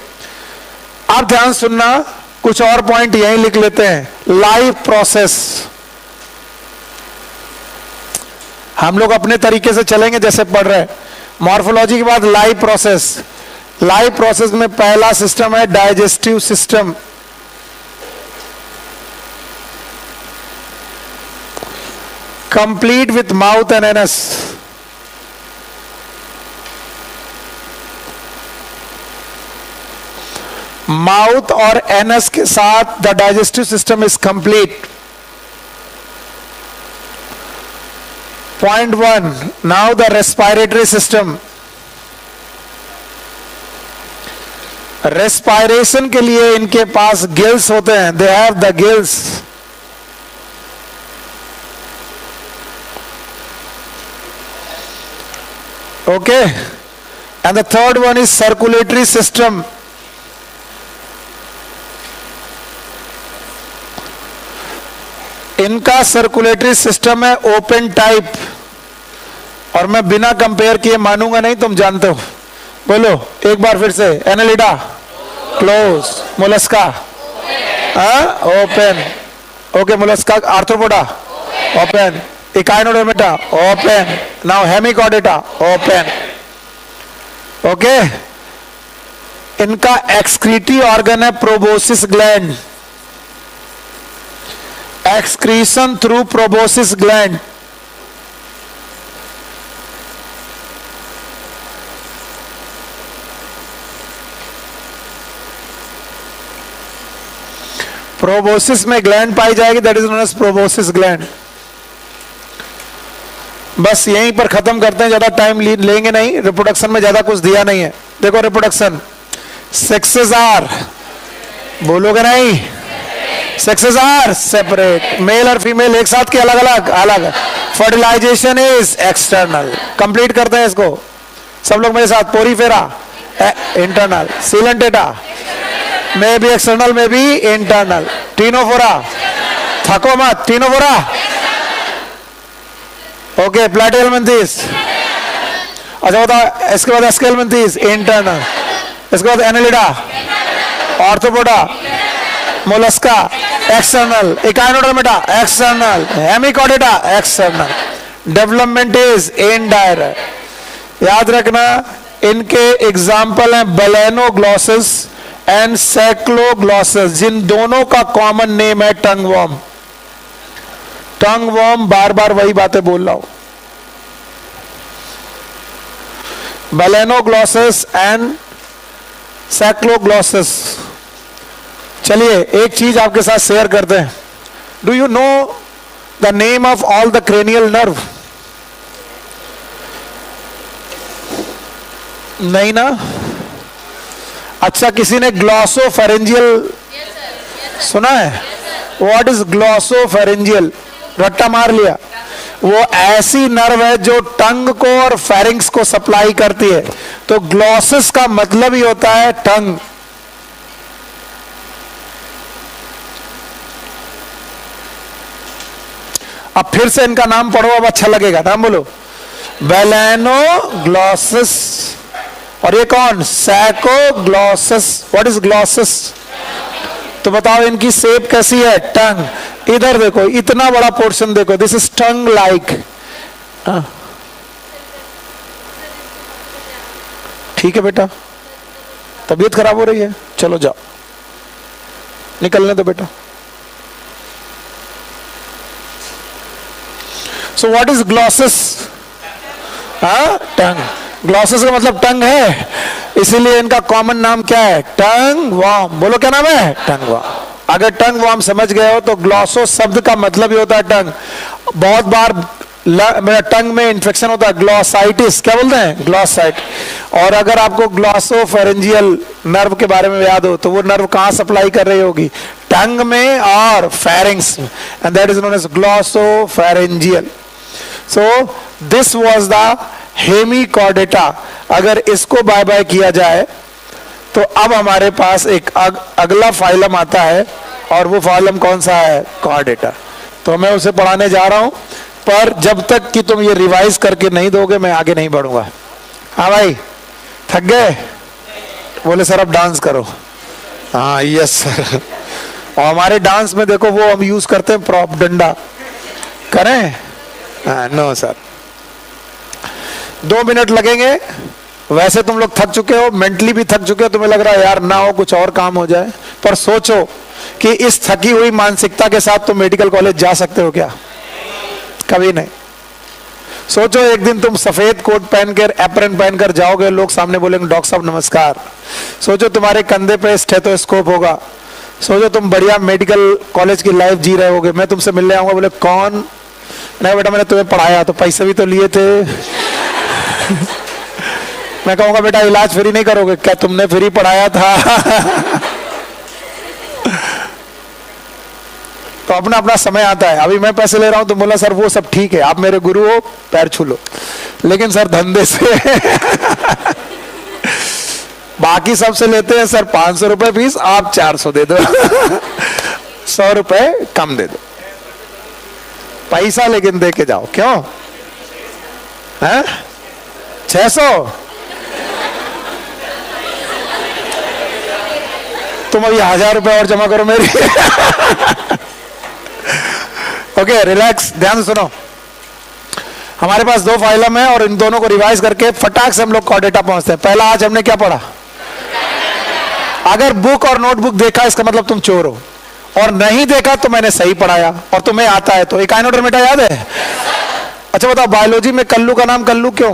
आप ध्यान सुनना, कुछ और पॉइंट यहीं लिख लेते हैं. Life process. हम लोग अपने तरीके से चलेंगे जैसे पढ़ रहे हैं. मॉर्फोलॉजी के बाद लाइफ प्रोसेस. लाइफ प्रोसेस में पहला सिस्टम है digestive system. Complete with mouth and anus. Mouth और एनस के साथ the digestive system is complete. Point 1. Now the respiratory system. Respiration के लिए इनके पास गिल्स होते हैं. They have the gills. Okay. And the third one is circulatory system. इनका circulatory system है ओपन टाइप. और मैं बिना कंपेयर किए मानूंगा नहीं, तुम जानते हो. बोलो एक बार फिर से. Annelida close. Mollusca open. Okay. Mollusca. Arthropoda open. Echinodermata, open. Now hemichordata, open. Okay इनका एक्सक्रीटरी ऑर्गन है proboscis gland, excretion through proboscis gland. Proboscis में ग्लैंड पाई जाएगी, that is known as proboscis gland. बस यहीं पर खत्म करते हैं, ज्यादा टाइम लेंगे नहीं, रिप्रोडक्शन में ज्यादा कुछ दिया नहीं है। देखो रिप्रोडक्शन, सेक्सेस आर, बोलोगे नहीं, सेक्सेस आर सेपरेट, मेल और फीमेल एक साथ के अलग अलग अलग। Fertilisation is external. कंप्लीट करते हैं इसको सब लोग मेरे साथ। पोरीफेरा इंटरनल, सीलेंटेटा में भी एक्सटर्नल में भी इंटरनल, टीनोफोरा, थको मत, टीनोफोरा ओके, प्लेटिहेलमिन्थेस, अच्छा बताओ इसके बाद एस्केलमिन्थेस इंटरनल, इसके बाद Annelida, Arthropoda, Mollusca external, Echinodermata external, Hemichordata external, development is indirect. याद रखना इनके एग्जाम्पल हैं बलेनोग्लॉसिस एंड सैक्लोग्लॉसिस, जिन दोनों का कॉमन नेम है टंग वॉर्म। टंग वॉर्म, बार बार वही बातें बोल रहा हूं, बलेनोग्लॉसिस एंड सैक्लोग्लॉसिस। चलिए एक चीज आपके साथ शेयर करते हैं। Do you know the name of all the cranial nerve? नहीं ना? अच्छा, किसी ने ग्लॉसोफेरेंजियल सुना है? What is glossopharyngeal? रट्टा मार लिया। वो ऐसी नर्व है जो टंग को और फेरिंग्स को सप्लाई करती है। तो ग्लॉसिस का मतलब ही होता है टंग। अब फिर से इनका नाम पढ़ो, अब अच्छा लगेगा। नाम बोलो, बेलेनोग्लॉसिस। और ये कौन? सैकोग्लॉसिस। What is glossus? तो बताओ इनकी शेप कैसी है? टंग। इधर देखो, इतना बड़ा पोर्शन देखो, दिस इज टंग लाइक। ठीक है बेटा, तबीयत खराब हो रही है, चलो जाओ, निकलने दो बेटा। So what is ग्लॉसिस? टंग। ग्लॉसिस का मतलब टंग है, इसीलिए इनका कॉमन नाम क्या है? टंग वॉर्म। बोलो क्या नाम है? टंग वॉर्म। अगर टंग वॉर्म समझ गए हो तो ग्लॉसो शब्द का मतलब ही होता है टंग। बहुत बार मेरा टंग में इंफेक्शन होता है, ग्लॉसाइटिस, क्या बोलते हैं? ग्लॉसाइट। और अगर आपको ग्लॉसोफेरेंजियल नर्व के बारे में याद हो तो वो नर्व कहां सप्लाई कर रही होगी? टंग में और फेरिंग्स में, and that is known as glossopharyngeal. So this was the Hemichordata. अगर इसको बाय बाय किया जाए तो अब हमारे पास एक अगला फाइलम आता है, और वो फाइलम कौन सा है? कॉर्डेटा। तो मैं उसे पढ़ाने जा रहा हूं, पर जब तक कि तुम ये रिवाइज करके नहीं दोगे मैं आगे नहीं बढ़ूंगा। हाँ भाई, थक गए? बोले सर अब डांस करो। हाँ यस सर। और हमारे डांस में देखो वो हम यूज करते हैं प्रॉप, डंडा। करें? हाँ नो सर। 2 मिनट लगेंगे। वैसे तुम लोग थक चुके हो, मेंटली भी थक चुके हो, तुम्हें लग रहा है यार ना हो कुछ और काम हो जाए, पर सोचो कि इस थकी हुई मानसिकता के साथ तुम मेडिकल कॉलेज जा सकते हो क्या? कभी नहीं। सोचो एक दिन तुम सफेद कोट पहनकर, एप्रन पहनकर जाओगे, लोग सामने बोलेंगे डॉक्टर साहब नमस्कार। सोचो तुम्हारे कंधे पे स्टेथोस्कोप होगा। सोचो तुम बढ़िया मेडिकल कॉलेज की लाइफ जी रहे होगे। मैं तुमसे मिलने आऊंगा, बोले कौन? नहीं बेटा मैंने तुम्हें पढ़ाया, तो पैसे भी तो लिए थे। मैं कहूंगा बेटा इलाज फ्री नहीं करोगे क्या? तुमने फ्री पढ़ाया था। तो अपना अपना समय आता है। अभी मैं पैसे ले रहा हूं, तुम बोला सर वो सब ठीक है, आप मेरे गुरु हो, पैर छू लो, लेकिन सर धंधे से बाकी सबसे लेते हैं सर 500 रुपए फीस, आप 400 दे दो। 100 रुपए कम दे दो, पैसा लेकिन दे के जाओ। क्यों है? 600? तुम अभी 1000 रुपए और जमा करो मेरी। ओके रिलैक्स, ध्यान से सुनो। हमारे पास दो फाइलम है और इन दोनों को रिवाइज करके फटाक से हम लोग कॉर्डेटा पहुंचते हैं। पहला आज हमने क्या पढ़ा? अगर बुक और नोटबुक देखा इसका मतलब तुम चोर हो, और नहीं देखा तो मैंने सही पढ़ाया और तुम्हें आता है। तो इकाइनोडर्मेटा याद है? अच्छा बताओ, बायोलॉजी में कल्लू का नाम कल्लू क्यों?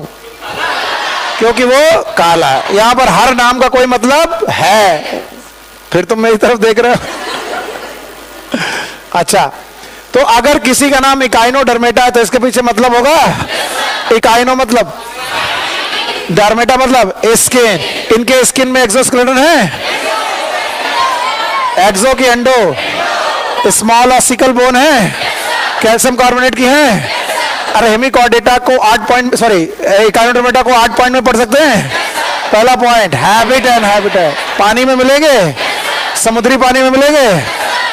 क्योंकि वो काला है। यहां पर हर नाम का कोई मतलब है। फिर तुम मेरी तरफ देख रहे हो। अच्छा, तो अगर किसी का नाम इकाइनोडर्मेटा है तो इसके पीछे मतलब होगा इकाइनो मतलब डर्मेटा मतलब स्किन। इनके स्किन में एक्सोस्केलेटन है, एक्सो की एंडो, स्मॉल ऑसिकल बोन है, कैल्शियम कार्बोनेट की है। अरे हेमिकॉर्डेटा को 8 पॉइंट, सॉरी इकाइनोडर्मेटा को 8 पॉइंट में पढ़ सकते हैं। पहला पॉइंट हैबिट एंड हैबिटेट, पानी में मिलेंगे, समुद्री पानी में मिलेंगे,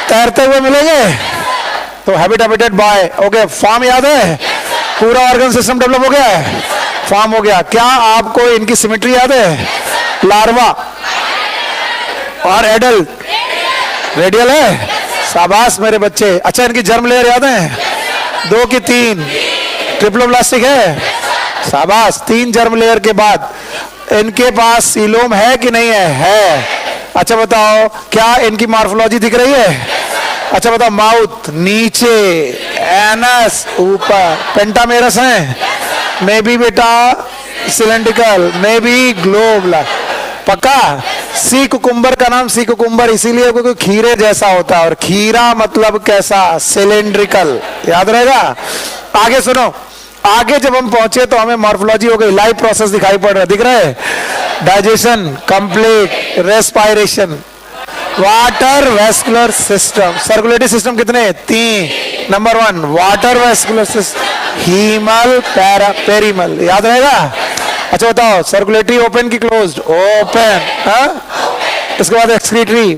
तैरते हुए मिलेंगे, तो habit habitat by. Okay, form याद है? पूरा ऑर्गन सिस्टम डेवलप हो गया है, फॉर्म हो गया। क्या आपको इनकी सिमेट्री याद है? लार्वा और एडल्ट रेडियल है। शाबाश मेरे बच्चे। अच्छा, इनकी जर्म लेयर याद है? 2 की 3 ट्रिप्लोब्लास्टिक है। शाबाश। 3 जर्म लेयर के बाद इनके पास सीलोम है कि नहीं है? है। अच्छा बताओ, क्या इनकी मॉर्फोलॉजी दिख रही है? अच्छा बताओ, माउथ नीचे, एनस ऊपर, पेंटामेरस है, मे बी बेटा सिलेंड्रिकल, मे बी ग्लोब। पक्का? सी कुकुम्बर का नाम सी कुकुम्बर इसीलिए क्योंकि खीरे जैसा होता है, और खीरा मतलब कैसा? सिलेंड्रिकल। याद रहेगा? आगे सुनो, आगे जब हम पहुंचे तो हमें मॉर्फोलॉजी हो गई, लाइफ प्रोसेस दिखाई पड़ रहा, दिख रहा है? Digestion complete, respiration, water vascular system, circulatory system कितने? 3। Number 1 water vascular system, haemal, perihaemal. याद रहेगा? अच्छा बताओ, सर्कुलेटरी ओपन की क्लोज्ड? ओपन। इसके बाद एक्सक्रीटरी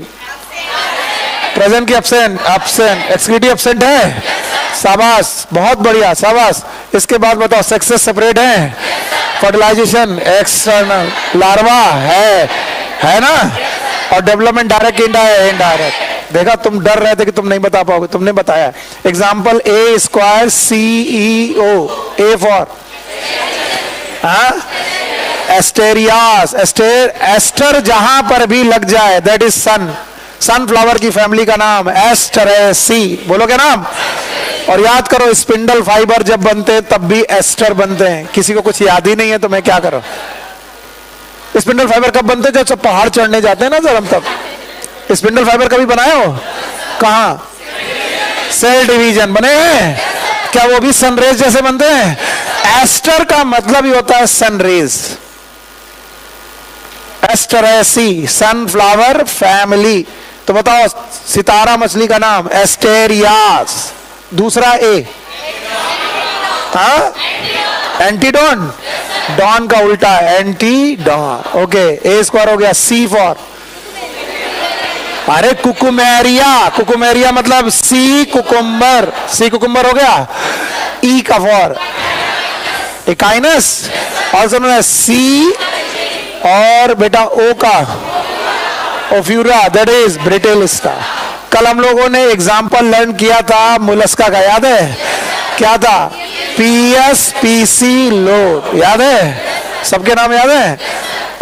प्रेजेंट की एब्सेंट? एब्सेंट। एक्सक्रीटरी एब्सेंट है। शाबाश, बहुत बढ़िया, शाबाश। इसके बाद बताओ, सेक्सेस सेपरेट है? फर्टिलाइजेशन एक्सटर्नल, लार्वा है ना? और डेवलपमेंट डायरेक्ट इनडायरेक्ट। देखा, तुम डर रहे थे कि तुम नहीं बता पाओगे, तुमने बताया। Example a square CEO, A for asterias, aster जहां पर भी लग जाए दैट इज सन। सनफ्लावर की फैमिली का नाम एस्टरेसी। बोलो क्या नाम? और याद करो, स्पिंडल फाइबर जब बनते हैं तब भी एस्टर बनते हैं। किसी को कुछ याद ही नहीं है तो मैं क्या करूं? स्पिंडल फाइबर कब बनते हैं? जब पहाड़ चढ़ने जाते हैं ना सर हम, तब। स्पिंडल फाइबर कभी बनाए हो? कहां? सेल डिवीजन बने हैं क्या? वो भी सनरेज जैसे बनते हैं। एस्टर का मतलब ही होता है सनरेज। Asteraceae, sunflower family. तो बताओ, सितारा मछली का नाम एस्टेरियास। दूसरा ए, एंटीडॉन, डॉन का उल्टा anti don. Okay, A square हो गया। सी फॉर, अरे कुकुमेरिया, कुकुमेरिया मतलब सी कुकुम्बर, सी कुकुम्बर हो गया। ई का for Echinus, also known as sea, और बेटा ओ का ओफ्यूरा, दैट इज ब्रिटेलिस्टा। कल हम लोगों ने एग्जाम्पल लर्न किया था मुलस्का का, याद है? क्या था? PSPC load. याद है? सबके नाम याद है?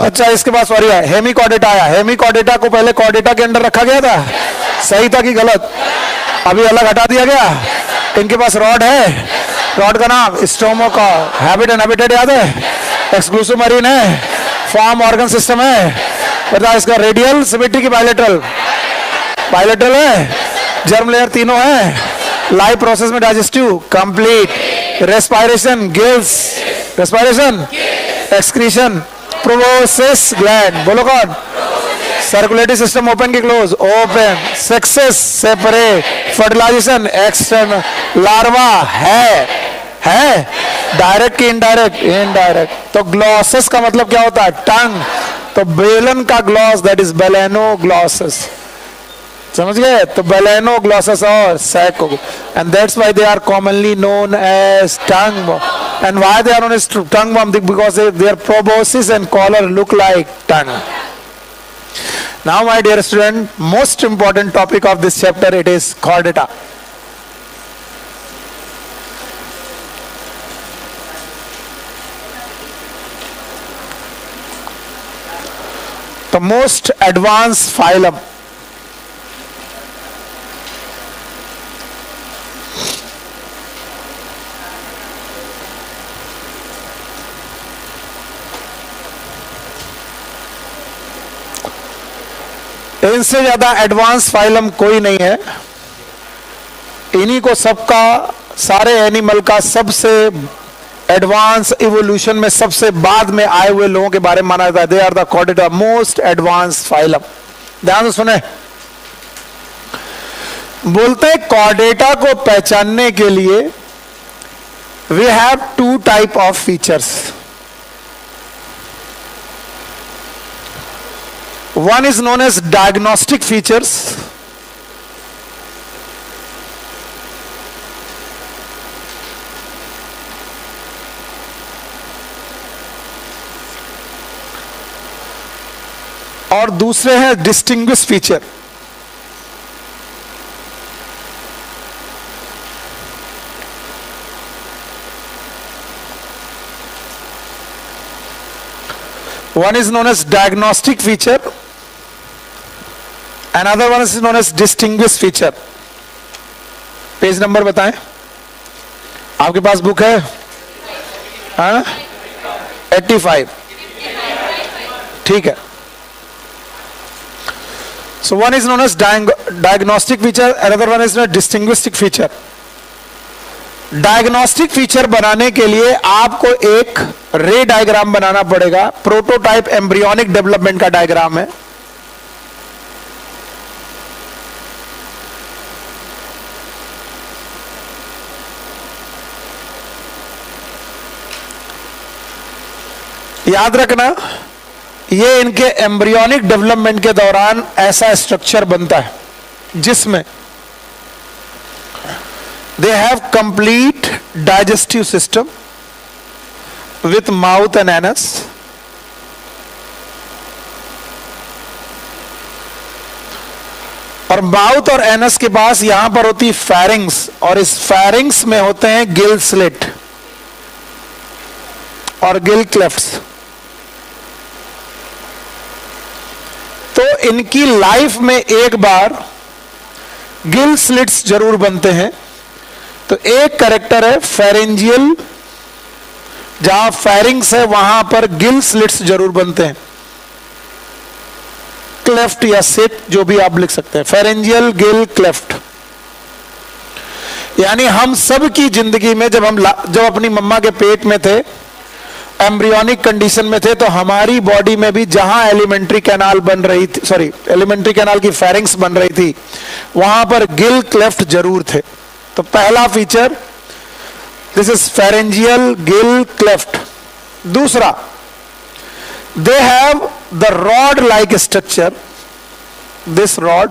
अच्छा, इसके बाद सॉरी है, हेमिकॉर्डेटा आया। हेमिकॉर्डेटा को पहले कॉर्डेटा के अंदर रखा गया था, सही था कि गलत? अभी अलग हटा दिया गया। इनके पास रॉड है, रॉड का नाम स्टोमोका। हैबिट एंड हैबिटेट याद है? एक्सक्लूसिव मरीन है, फॉर्म ऑर्गन सिस्टम है। बता इसका रेडियल सिमेट्री की बायलेटरल? बायलेटरल है। जर्म लेयर तीनों है। लाइफ प्रोसेस में digestive complete, respiration gills, respiration excretion, proboscis gland. बोलो कौन? सर्कुलेटरी सिस्टम ओपन की close? Open. Sexes separate, fertilisation external, larva है डायरेक्ट की इनडायरेक्ट? इनडायरेक्ट। तो ग्लॉसस का मतलब क्या होता है? टंग। तो बेलन का ग्लॉस दैट इज बेलेनोग्लॉसस। समझ गए? तो बेलेनोग्लॉसस और सैको, and that's why they are commonly known as tongue worm. And why they are known as tongue worm? Because their proboscis and collar look like tongue. Now my dear student, most important topic of this chapter, it is chordata. तो most advance phylum, इनसे ज्यादा advance phylum कोई नहीं है। इन्हीं को सबका, सारे एनिमल का सबसे एडवांस इवोल्यूशन में सबसे बाद में आए हुए लोगों के बारे में माना जाता है। They are the chordata most advance phylum. ध्यान से सुने, बोलते हैं कॉर्डेटा को पहचानने के लिए we have two type of features. One is known as diagnostic features, और दूसरे हैं distinguish feature. One is known as diagnostic feature, another one is known as distinguished feature। Page number बताएं, आपके पास बुक है? हाँ, 85। ठीक है। So one is known as diagnostic feature, another one is known as distinguished feature। Diagnostic feature बनाने के लिए आपको एक रे डायग्राम बनाना पड़ेगा। प्रोटोटाइप एम्ब्रियोनिक डेवलपमेंट का डायग्राम है। याद रखना, ये इनके एम्ब्रियोनिक डेवलपमेंट के दौरान ऐसा स्ट्रक्चर बनता है जिसमें they have complete digestive system with mouth and anus, और माउथ और एनस के पास यहां पर होती फेरिंग्स, और इस फेरिंग्स में होते हैं गिल स्लिट और गिल क्लेफ्ट्स। तो इनकी लाइफ में एक बार गिल स्लिट्स जरूर बनते हैं। तो एक कैरेक्टर है फेरेंजियल, जहां फेरिंग्स है वहां पर गिल स्लिट्स जरूर बनते हैं। क्लेफ्ट या सिट जो भी आप लिख सकते हैं, फेरेंजियल, गिल, क्लेफ्ट। यानी हम सब की जिंदगी में जब अपनी मम्मा के पेट में थे, एम्ब्रियोनिक कंडीशन में थे, तो हमारी बॉडी में भी जहां एलिमेंट्री कैनाल बन रही थी, सॉरी एलिमेंट्री कैनाल की फेरिंग्स बन रही थी, वहां पर गिल क्लेफ्ट जरूर थे। तो पहला feature this is pharyngeal, gill, cleft. दूसरा, they have the rod like structure, this rod,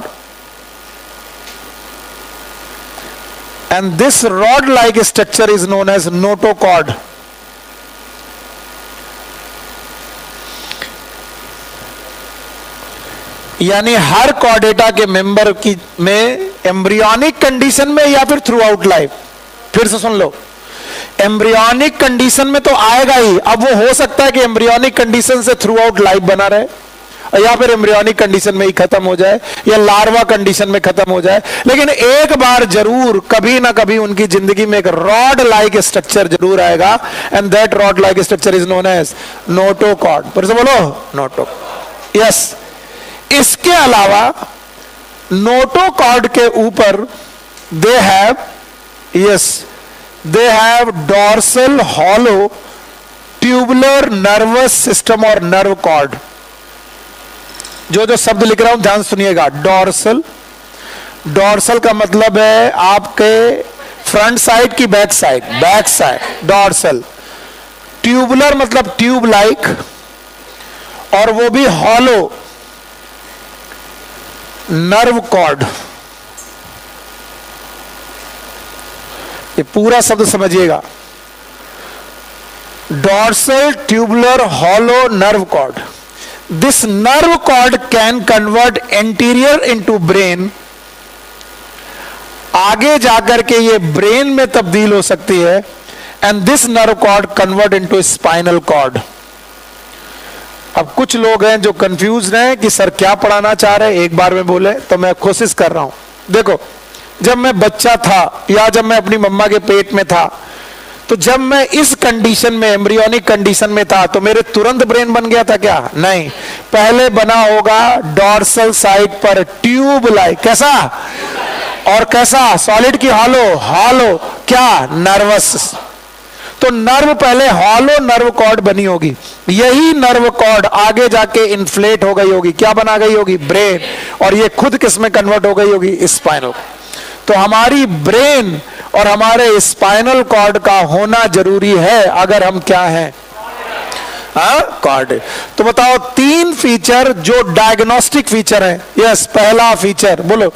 and this rod like structure is known as notochord. यानी हर कॉर्डेटा के मेंबर की में एम्ब्रियोनिक कंडीशन में या फिर थ्रू आउट लाइफ, फिर से सुन लो, एम्ब्रियोनिक कंडीशन में तो आएगा ही। अब वो हो सकता है कि एम्ब्रियोनिक कंडीशन से थ्रू आउट लाइफ बना रहे, या फिर एम्ब्रियोनिक कंडीशन में ही खत्म हो जाए, या लार्वा कंडीशन में खत्म हो जाए, लेकिन एक बार जरूर कभी ना कभी उनकी जिंदगी में एक रॉड लाइक स्ट्रक्चर जरूर आएगा, and that rod like structure is known as notochord. फिर से बोलो, नोटो। यस, इसके अलावा नोटोकॉर्ड के ऊपर they have dorsal hollow tubular nervous system और नर्व कॉर्ड। जो शब्द लिख रहा हूं ध्यान सुनिएगा। डॉर्सल का मतलब है आपके फ्रंट साइड की बैक साइड डॉर्सल। ट्यूबुलर मतलब ट्यूब लाइक, और वो भी हॉलो, नर्व कॉर्ड। ये पूरा शब्द समझिएगा, dorsal, tubular, hollow, nerve cord. This nerve cord can convert anterior into brain. आगे जाकर के ये ब्रेन में तब्दील हो सकती है, and this nerve cord convert into spinal cord. अब कुछ लोग हैं जो कंफ्यूज हैं कि सर क्या पढ़ाना चाह रहे हैं, एक बार में बोले, तो मैं कोशिश कर रहा हूं। देखो, जब मैं बच्चा था या जब मैं अपनी मम्मा के पेट में था, तो जब मैं इस कंडीशन में, एम्ब्रियोनिक कंडीशन में था, तो मेरे तुरंत ब्रेन बन गया था क्या? नहीं, पहले बना होगा डॉर्सल साइड पर ट्यूब लाइक। कैसा? और कैसा? सॉलिड की हॉलो? हॉलो। क्या? नर्वस। तो नर्व पहले हॉलो नर्व कॉर्ड बनी होगी, यही नर्व कॉर्ड आगे जाके इन्फ्लेट हो गई होगी, क्या बना गई होगी? ब्रेन। और ये खुद किस में कन्वर्ट हो गई होगी? स्पाइनल। तो हमारी ब्रेन और हमारे स्पाइनल कॉर्ड का होना जरूरी है अगर हम क्या हैं? कॉर्ड। तो बताओ 3 फीचर जो डायग्नोस्टिक फीचर हैं। यस, पहला फीचर बोलो,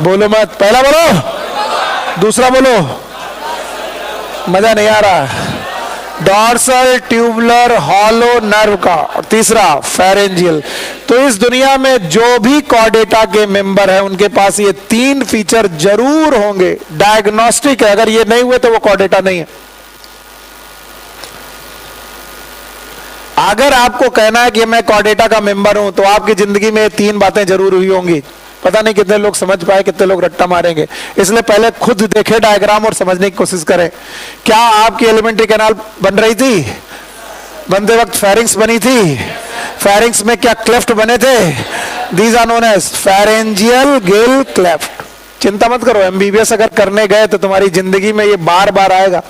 बोलो मत, पहला बोलो, दूसरा बोलो, मजा नहीं आ रहा। डॉर्सल ट्यूबुलर हॉलो नर्व का, और तीसरा फेरेंजियल। तो इस दुनिया में जो भी कॉर्डेटा के मेंबर हैं उनके पास ये 3 फीचर जरूर होंगे, डायग्नोस्टिक है। अगर ये नहीं हुए तो वो कॉर्डेटा नहीं है। अगर आपको कहना है कि मैं कॉर्डेटा का मेंबर हूं, तो आपकी जिंदगी में 3 बातें जरूर हुई होंगी। पता नहीं कितने लोग समझ पाए, कितने लोग रट्टा मारेंगे, इसलिए पहले खुद देखे डायग्राम और समझने की कोशिश करें। क्या आपकी एलिमेंट्री कैनाल बन रही थी? बनते वक्त फेरिंग्स बनी थी। फेरिंग्स में क्या क्लेफ्ट बने थे? These are known as pharyngeal gill cleft. चिंता मत करो, एमबीबीएस अगर करने गए तो तुम्हारी जिंदगी में ये बार बार आएगा।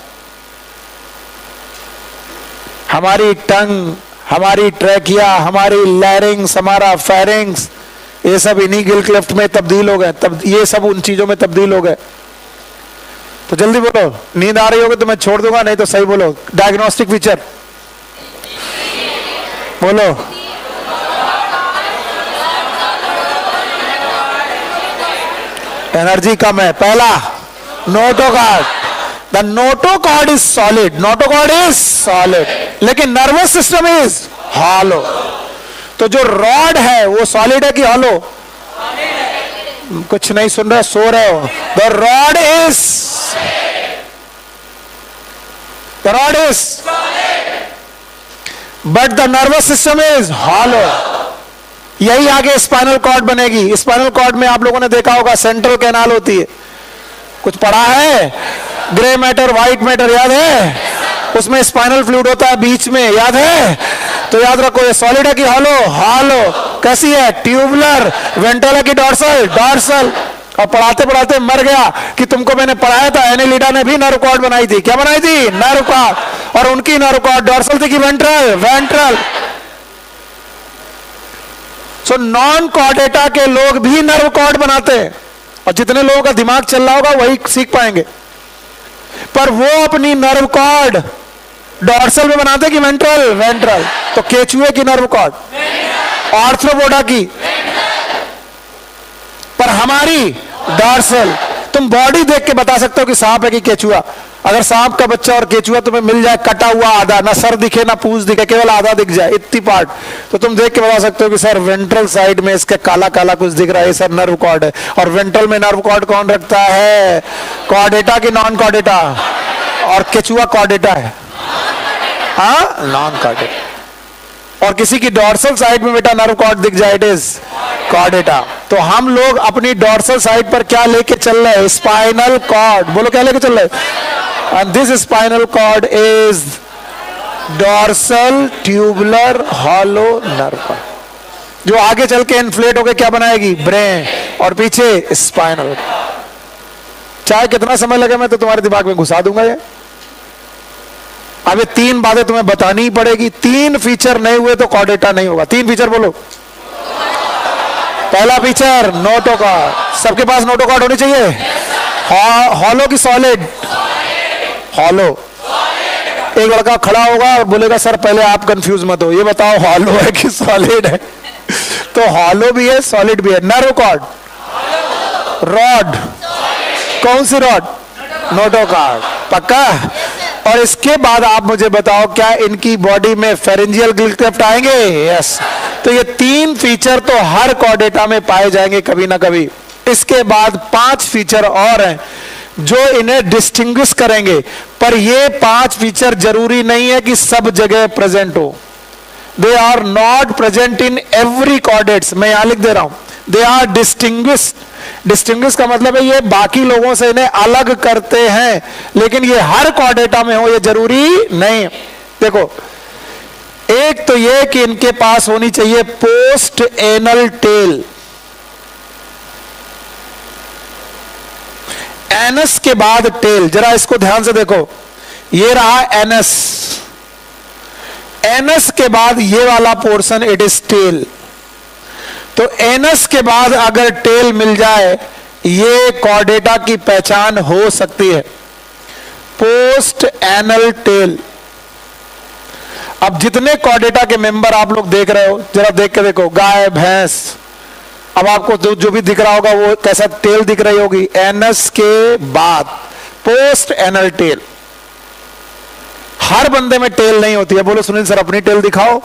हमारी टंग, हमारी ट्रैकिया, हमारी लैरिंग्स, हमारा फेरिंग्स, ये सब इन्हीं गिल क्लेफ्ट में तब्दील हो गए। तब ये सब उन चीजों में तब्दील हो गए। तो जल्दी बोलो, नींद आ रही होगी तो मैं छोड़ दूंगा, नहीं तो सही बोलो। डायग्नोस्टिक फीचर बोलो। एनर्जी कम है। पहला notochord. The notochord is solid, notochord is solid, लेकिन नर्वस सिस्टम इज हॉलो। तो जो रॉड है वो सॉलिड है कि हॉलो? कुछ नहीं सुन रहे, सो रहे हो। The rod is, the rod is, but the nervous system is hollow. यही आगे स्पाइनल कॉर्ड बनेगी। स्पाइनल कॉर्ड में आप लोगों ने देखा होगा सेंट्रल कैनाल होती है, कुछ पढ़ा है? ग्रे मैटर, व्हाइट मैटर, याद है? उसमें स्पाइनल फ्लूइड होता है बीच में, याद है? तो याद रखो, ये सॉलिड है कि हॉलो? हॉलो। कैसी है? ट्यूबुलर। वेंट्रल की डॉर्सल? डॉर्सल। और पढ़ाते पढ़ाते मर गया कि तुमको मैंने पढ़ाया था, एनेलिडा ने भी नर्व कॉर्ड बनाई थी। क्या बनाई थी? Nerve cord. और उनकी नर्व कॉर्ड डॉर्सल थी कि ventral? Ventral. So non chordata के लोग भी नर्व कॉर्ड बनाते हैं, और जितने लोगों का दिमाग चल रहा होगा वही सीख पाएंगे। पर वो अपनी नर्व कॉर्ड डॉर्सल में बनाते कि वेंट्रल? वेंट्रल। तो केचुए की नर्व कॉर्ड, आर्थ्रोपोडा की, पर हमारी डॉर्सल। तुम बॉडी देख के बता सकते हो कि सांप है कि केचुआ। अगर सांप का बच्चा और केचुआ तुम्हें मिल जाए कटा हुआ आधा, ना सर दिखे ना पूंछ दिखे, केवल आधा दिख जाए, इतनी पार्ट, तो तुम देख के बता सकते हो कि सर वेंट्रल साइड में इसके काला काला कुछ दिख रहा है, सर नर्व कॉर्ड है। और वेंट्रल में नर्व कॉर्ड कौन रखता है? कॉर्डेटा की नॉन कॉर्डेटा? और केचुआ कॉर्डेटा है, हाँ, नॉन कॉर्डेटा। और किसी की डॉर्सल साइड में बेटा नर्व कॉर्ड दिख जाए, इट इज कॉर्डेटा। तो हम लोग अपनी डॉर्सल साइड पर क्या लेके चल रहे हैं? Spinal cord. बोलो क्या लेके चल रहे हैं? And this spinal cord is dorsal tubular hollow nerve cord, जो आगे चल के इन्फ्लेट होकर क्या बनाएगी? ब्रेन। और पीछे स्पाइनल। चाहे कितना समय लगे मैं तो तुम्हारे दिमाग में घुसा दूंगा ये। अब ये 3 बातें तुम्हें बतानी ही पड़ेगी। 3 फीचर नहीं हुए तो कॉर्डेटा नहीं होगा। 3 फीचर बोलो। पहला फीचर नोटोकॉर्ड। सबके पास नोटोकॉर्ड होनी चाहिए। हॉलो की सॉलिड? हॉलो। एक लड़का खड़ा होगा और बोलेगा सर पहले आप कंफ्यूज मत हो, ये बताओ हॉलो है कि सॉलिड है? तो हॉलो भी है, सॉलिड भी है। Nerve cord? रॉड? कौन सी रॉड? नोटोकॉर्ड। पक्का? और इसके बाद आप मुझे बताओ क्या इनकी बॉडी में फेरेंजियल गिल क्लेफ्ट आएंगे? यस। तो ये 3 फीचर तो हर कॉर्डेटा में पाए जाएंगे कभी ना कभी। इसके बाद 5 फीचर और हैं जो इन्हें डिस्टिंग्विश करेंगे, पर ये 5 फीचर जरूरी नहीं है कि सब जगह प्रेजेंट हो। They are not present in every chordates, मैं यहां लिख दे रहा हूं, दे आर डिस्टिंग्विश। डिस्टिंग्विश का मतलब है ये बाकी लोगों से इन्हें अलग करते हैं, लेकिन ये हर कॉर्डेटा में हो ये जरूरी नहीं। देखो, एक तो ये कि इनके पास होनी चाहिए पोस्ट एनल टेल, एनस के बाद टेल। जरा इसको ध्यान से देखो, ये रहा एनस, एनस के बाद ये वाला पोर्शन इट इज टेल। तो एनस के बाद अगर टेल मिल जाए ये कॉर्डेटा की पहचान हो सकती है, पोस्ट एनल टेल। अब जितने कॉर्डेटा के मेंबर आप लोग देख रहे हो, जरा देख के देखो, गाय, भैंस, अब आपको जो भी दिख रहा होगा वो कैसा टेल दिख रही होगी, एनस के बाद पोस्ट एनल टेल। हर बंदे में टेल नहीं होती है। बोलो सुनील सर अपनी टेल दिखाओ।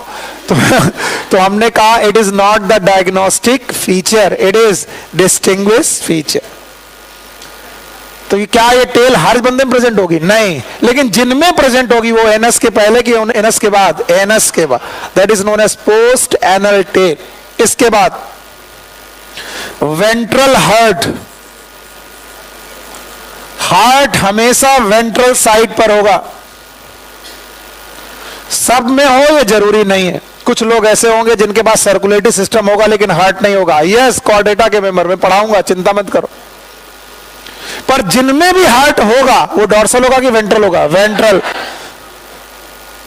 तो हमने कहा it is not the diagnostic feature, it is distinguish feature. तो ये क्या ये टेल हर बंदे में प्रेजेंट होगी? नहीं, लेकिन जिनमें प्रेजेंट होगी वो एनस के पहले की एनस के बाद, एनस के बाद, that is known as post anal tail. इसके बाद वेंट्रल हार्ट, हार्ट हमेशा वेंट्रल साइड पर होगा। सब में हो ये जरूरी नहीं है, कुछ लोग ऐसे होंगे जिनके पास सर्कुलेटरी सिस्टम होगा लेकिन हार्ट नहीं होगा। यस, कॉर्डेटा के मेंबर में पढ़ाऊंगा, चिंता मत करो। पर जिनमें भी हार्ट होगा वो डॉर्सल होगा कि वेंट्रल होगा? Ventral.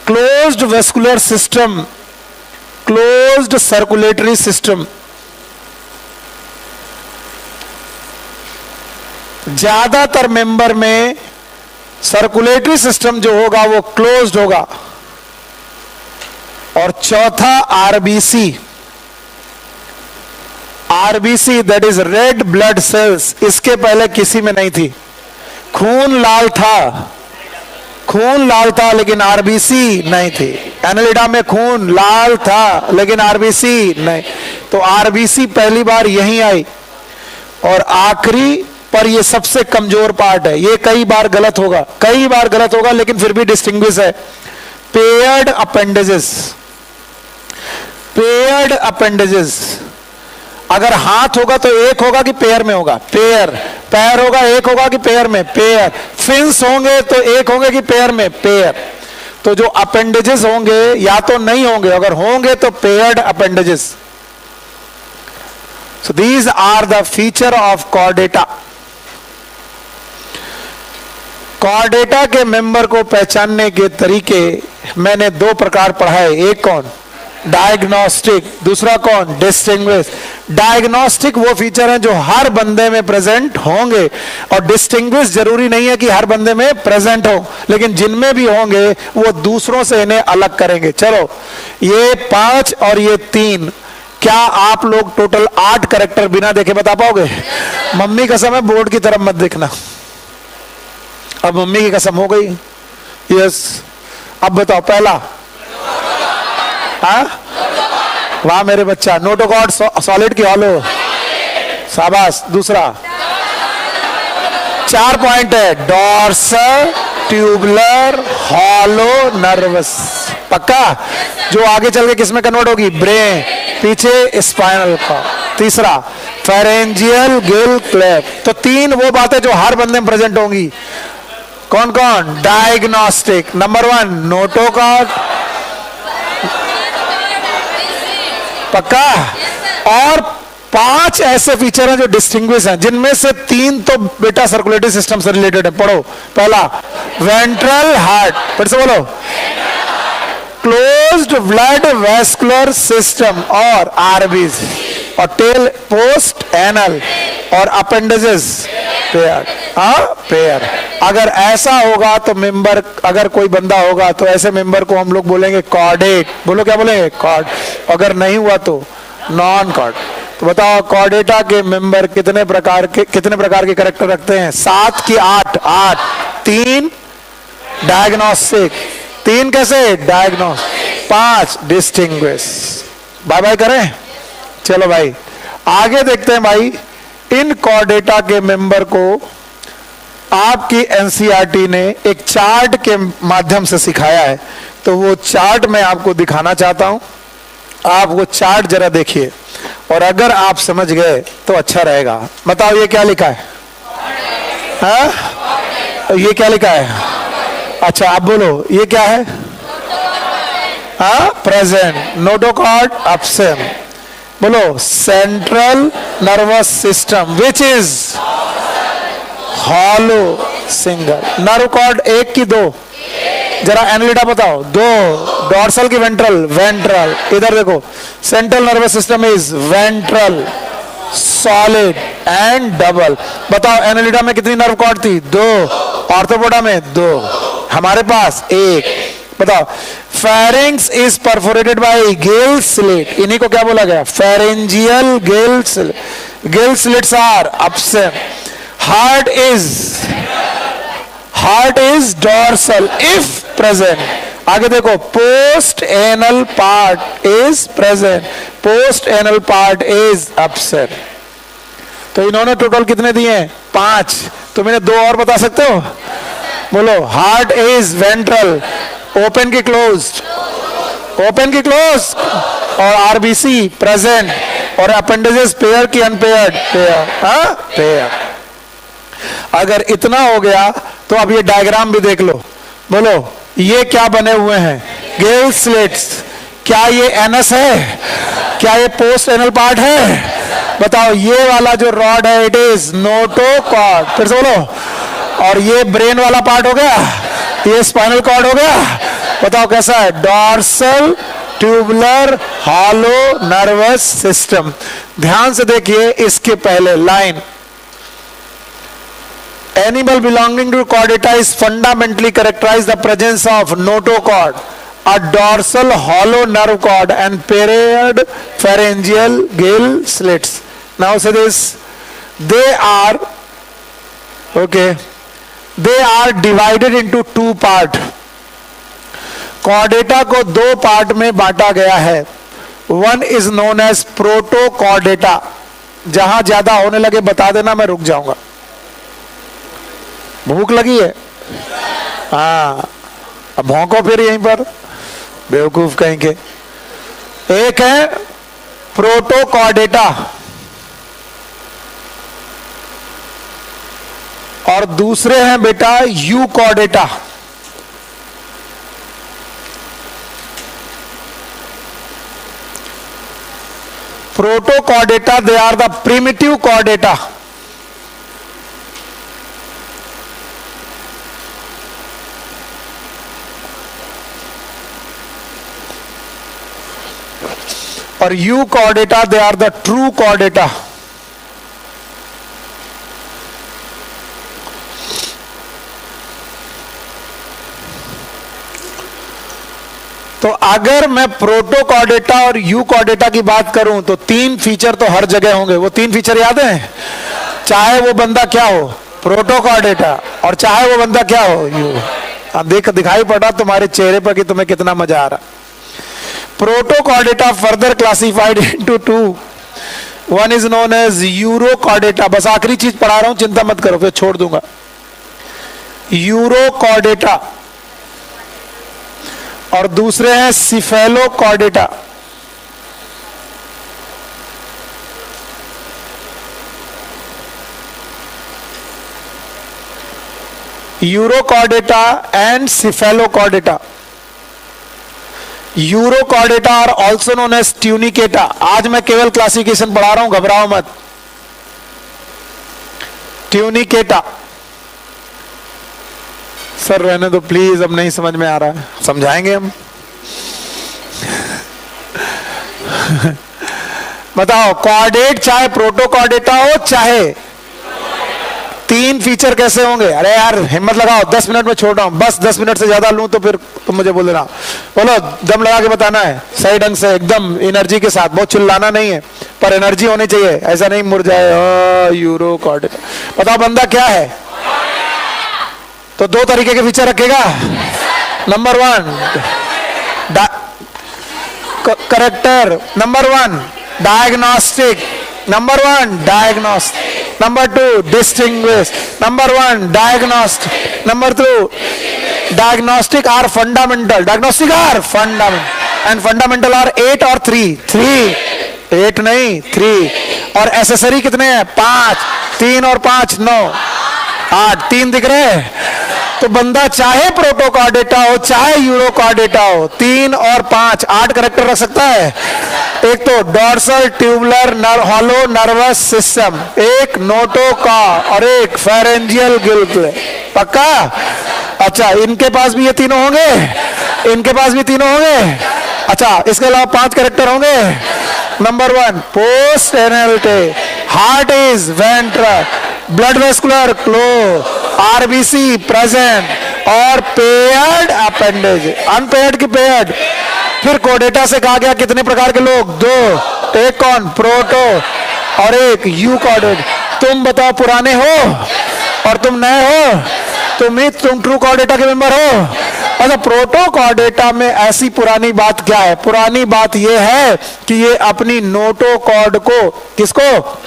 Closed vascular system, closed circulatory system, ज्यादातर मेंबर में सर्कुलेटरी सिस्टम जो होगा वो क्लोज्ड होगा। और चौथा RBC, RBC that is red blood cells, इसके पहले किसी में नहीं थी। खून लाल था, खून लाल था लेकिन आरबीसी नहीं थी। एनालिडा में खून लाल था लेकिन आरबीसी नहीं। तो आरबीसी पहली बार यहीं आई। और आखिरी पर ये सबसे कमजोर पार्ट है, ये कई बार गलत होगा, कई बार गलत होगा लेकिन फिर भी डिस्टिंग्विश है, पेयर्ड अपेंडेजेस। पेयर्ड अपेंडेजेस, अगर हाथ होगा तो एक होगा कि पेयर में होगा? पेयर। पैर होगा एक होगा कि पेयर में? पेयर। फिन्स होंगे तो एक होंगे कि पेयर में? पेयर। तो जो अपेंडेजेस होंगे या तो नहीं होंगे, अगर होंगे तो paired appendages. So these are the feature of chordata. Chordata के मेंबर को पहचानने के तरीके मैंने दो प्रकार पढ़ाए, एक कौन? डायग्नोस्टिक, दूसरा कौन? डिस्टिंग्विश। डायग्नोस्टिक वो फीचर हैं जो हर बंदे में प्रेजेंट होंगे, और डिस्टिंग्विश जरूरी नहीं है कि हर बंदे में प्रेजेंट हो, लेकिन जिनमें भी होंगे वो दूसरों से इन्हें अलग करेंगे। चलो, ये 5 और ये 3, क्या आप लोग टोटल 8 कैरेक्टर बिना देखे बता पाओगे? मम्मी कसम है बोर्ड की तरफ मत देखना। अब मम्मी की कसम हो गई। यस, अब बताओ पहला। हाँ, वाह मेरे बच्चा, नोटोकॉर्ड सॉलिड की हॉलो, शाबाश। दूसरा 4 पॉइंट है, डॉर्सल, ट्यूबुलर, हॉलो, नर्वस। पक्का? जो आगे चल के किस में कन्वर्ट होगी? ब्रेन, पीछे स्पाइनल का। तीसरा फेरेंजियल, गिल, क्लेफ। तो 3 वो बातें जो हर बंदे में प्रेजेंट होंगी। कौन कौन? डायग्नोस्टिक, नंबर 1 नोटोकॉर्ड, पक्का? और 5 ऐसे फीचर हैं जो डिस्टिंग्विश हैं, जिनमें से 3 तो बेटा सर्कुलेटरी सिस्टम से रिलेटेड है। पढ़ो। पहला वेंट्रल हार्ट, फिर से बोलो। क्लोज्ड ब्लड वेस्कुलर सिस्टम और आरबीसी, और टेल पोस्ट एनल, और अपेंडेजेस पेयर। पेयर। अगर ऐसा होगा तो मेंबर, अगर कोई बंदा होगा तो ऐसे मेंबर को हम लोग बोलेंगे कॉर्डेट। बोलो क्या बोलेंगे? कॉर्ड। अगर नहीं हुआ तो नॉन कॉर्ड। तो बताओ कॉर्डेटा के मेंबर कितने प्रकार के कैरेक्टर रखते हैं? 7 की 8? 8। 3 डायग्नोस्टिक, 3 कैसे? Diagnostic, 5 distinguish. बाय बाय करें? चलो भाई आगे देखते हैं। भाई इन कॉर्डेटा के मेंबर को आपकी एनसीईआरटी ने एक चार्ट के माध्यम से सिखाया है तो वो चार्ट मैं आपको दिखाना चाहता हूं, आप वो चार्ट जरा देखिए, और अगर आप समझ गए तो अच्छा रहेगा। बताओ ये क्या लिखा है? हाँ, ये क्या लिखा है? अच्छा आप बोलो ये क्या है? हाँ, प्रेजेंट। Notochord absent. बोलो central nervous system which is hollow single. Nerve cord एक की दो? जरा एनालिटा बताओ। दो। डॉर्सल की वेंट्रल? वेंट्रल। इधर देखो, central nervous system is ventral, solid and double. बताओ एनालिटा में कितनी नर्व कॉर्ड थी? दो। ऑर्थोपोडा में दो, हमारे पास एक। बताओ pharynx is perforated by gill slit, इन्हीं को क्या बोला गया? Pharyngeal gill slit. Gill slits are absent. Heart is dorsal if present. आगे देखो, post anal part is present, post anal part is absent. तो इन्होंने टोटल कितने दिए? 5। तो मैंने 2 और बता सकते हो? बोलो हार्ट इज वेंट्रल, ओपन की क्लोज्ड? ओपन की क्लोज। और आरबीसी प्रेजेंट, और अपेंडेजेस पेयर की अनपेयर्ड? पेयर। हाँ, पेयर। अगर इतना हो गया तो अब ये डायग्राम भी देख लो। बोलो ये क्या बने हुए हैं? Gill slits. क्या ये एनस है? क्या ये पोस्ट एनल पार्ट है? बताओ ये वाला जो रॉड है इट इज नोटोकॉर्ड। फिर से बोलो। और ये ब्रेन वाला पार्ट हो गया, ये स्पाइनल कॉर्ड हो गया। बताओ कैसा है? Dorsal tubular hollow nervous system. ध्यान से देखिए इसके पहले line, animal belonging to chordata is fundamentally characterized the presence of notochord, a dorsal hollow nerve cord and paired pharyngeal gill slits. Now say this, they are divided into 2 part. chordata को 2 part में बांटा गया है। One is known as protochordata। जहां ज्यादा होने लगे बता देना, मैं रुक जाऊंगा। भूख लगी है? हाँ, अब भौंको फिर यहीं पर, बेवकूफ कहीं के। एक है प्रोटोकॉर्डेटा और दूसरे हैं बेटा Euchordata. Protochordata, they are the primitive Chordata. और Euchordata, they are the true Chordata. तो अगर मैं प्रोटोकॉर्डेटा और यू कॉर्डेटा की बात करूं तो 3 फीचर तो हर जगह होंगे। वो 3 फीचर याद हैं? चाहे वो बंदा क्या हो, प्रोटोकॉर्डेटा, और चाहे वो बंदा क्या हो, यू। देख दिखाई पड़ा तुम्हारे चेहरे पर कि तुम्हें कितना मजा आ रहा। Protochordata further classified into 2. One is known as Urochordata। बस आखिरी चीज पढ़ा रहा हूं, चिंता मत करो, फिर छोड़ दूंगा। Urochordata और दूसरे हैं Cephalochordata। Urochordata and Cephalochordata। Urochordata और ऑल्सो नोन एज ट्यूनिकेटा। आज मैं केवल क्लासिफिकेशन पढ़ा रहा हूं, घबराओ मत। ट्यूनिकेटा। सर रहने दो प्लीज, अब नहीं समझ में आ रहा है, समझाएंगे हम। बताओ कॉर्डेट चाहे प्रोटोकॉर्डेटा हो चाहे, 3 फीचर कैसे होंगे? अरे यार हिम्मत लगाओ, 10 मिनट में छोड़ रहा हूं, बस 10 मिनट से ज्यादा लूं तो फिर तुम मुझे बोल देना। बोलो, दम लगा के बताना है, सही ढंग से, एकदम एनर्जी के साथ। बहुत चिल्लाना नहीं है, पर एनर्जी होनी चाहिए, ऐसा नहीं मुड़ जाए। यूरोकॉर्डेटा। बताओ बंदा क्या है? तो 2 तरीके के फीचर रखेगा। Number 1 character, number 1 diagnostic, number 1 diagnostic, number 2 distinguish, number 1 diagnostic, number 2 diagnostic are fundamental, diagnostic are fundamental and fundamental are 8 और 3, 8 नहीं 3, और एसेसरी कितने हैं 5, 3 और 5 9, 8, 3 दिख रहे हैं। तो बंदा चाहे प्रोटोकार्डेटा हो चाहे यूरोकार्डेटा हो, 3 और 5 8 करेक्टर रख सकता है। एक तो dorsal tubular hollow nervous system, एक नोटोका और एक फेरेंजियल गिल्ट। पक्का? अच्छा, इनके पास भी ये तीनों होंगे, इनके पास भी तीनों होंगे। अच्छा, इसके अलावा 5 करेक्टर होंगे। Number 1 post anal tail, heart is ventral, blood vascular closed, RBC present और पेयर्ड अपेंडेज, अनपेयर्ड की पेयर्ड। फिर कोडेटा से कहा गया कितने प्रकार के लोग, 2, एक कौन प्रोटो और एक यूकॉर्डेट। तुम बताओ पुराने हो और तुम नए हो, तुम ट्रू कॉर्डेटा के मेंबर हो। अच्छा, प्रोटो कॉर्डेटा में ऐसी पुरानी बात क्या है? पुरानी बात यह है कि ये अपनी नोटोकॉर्ड को, किसको,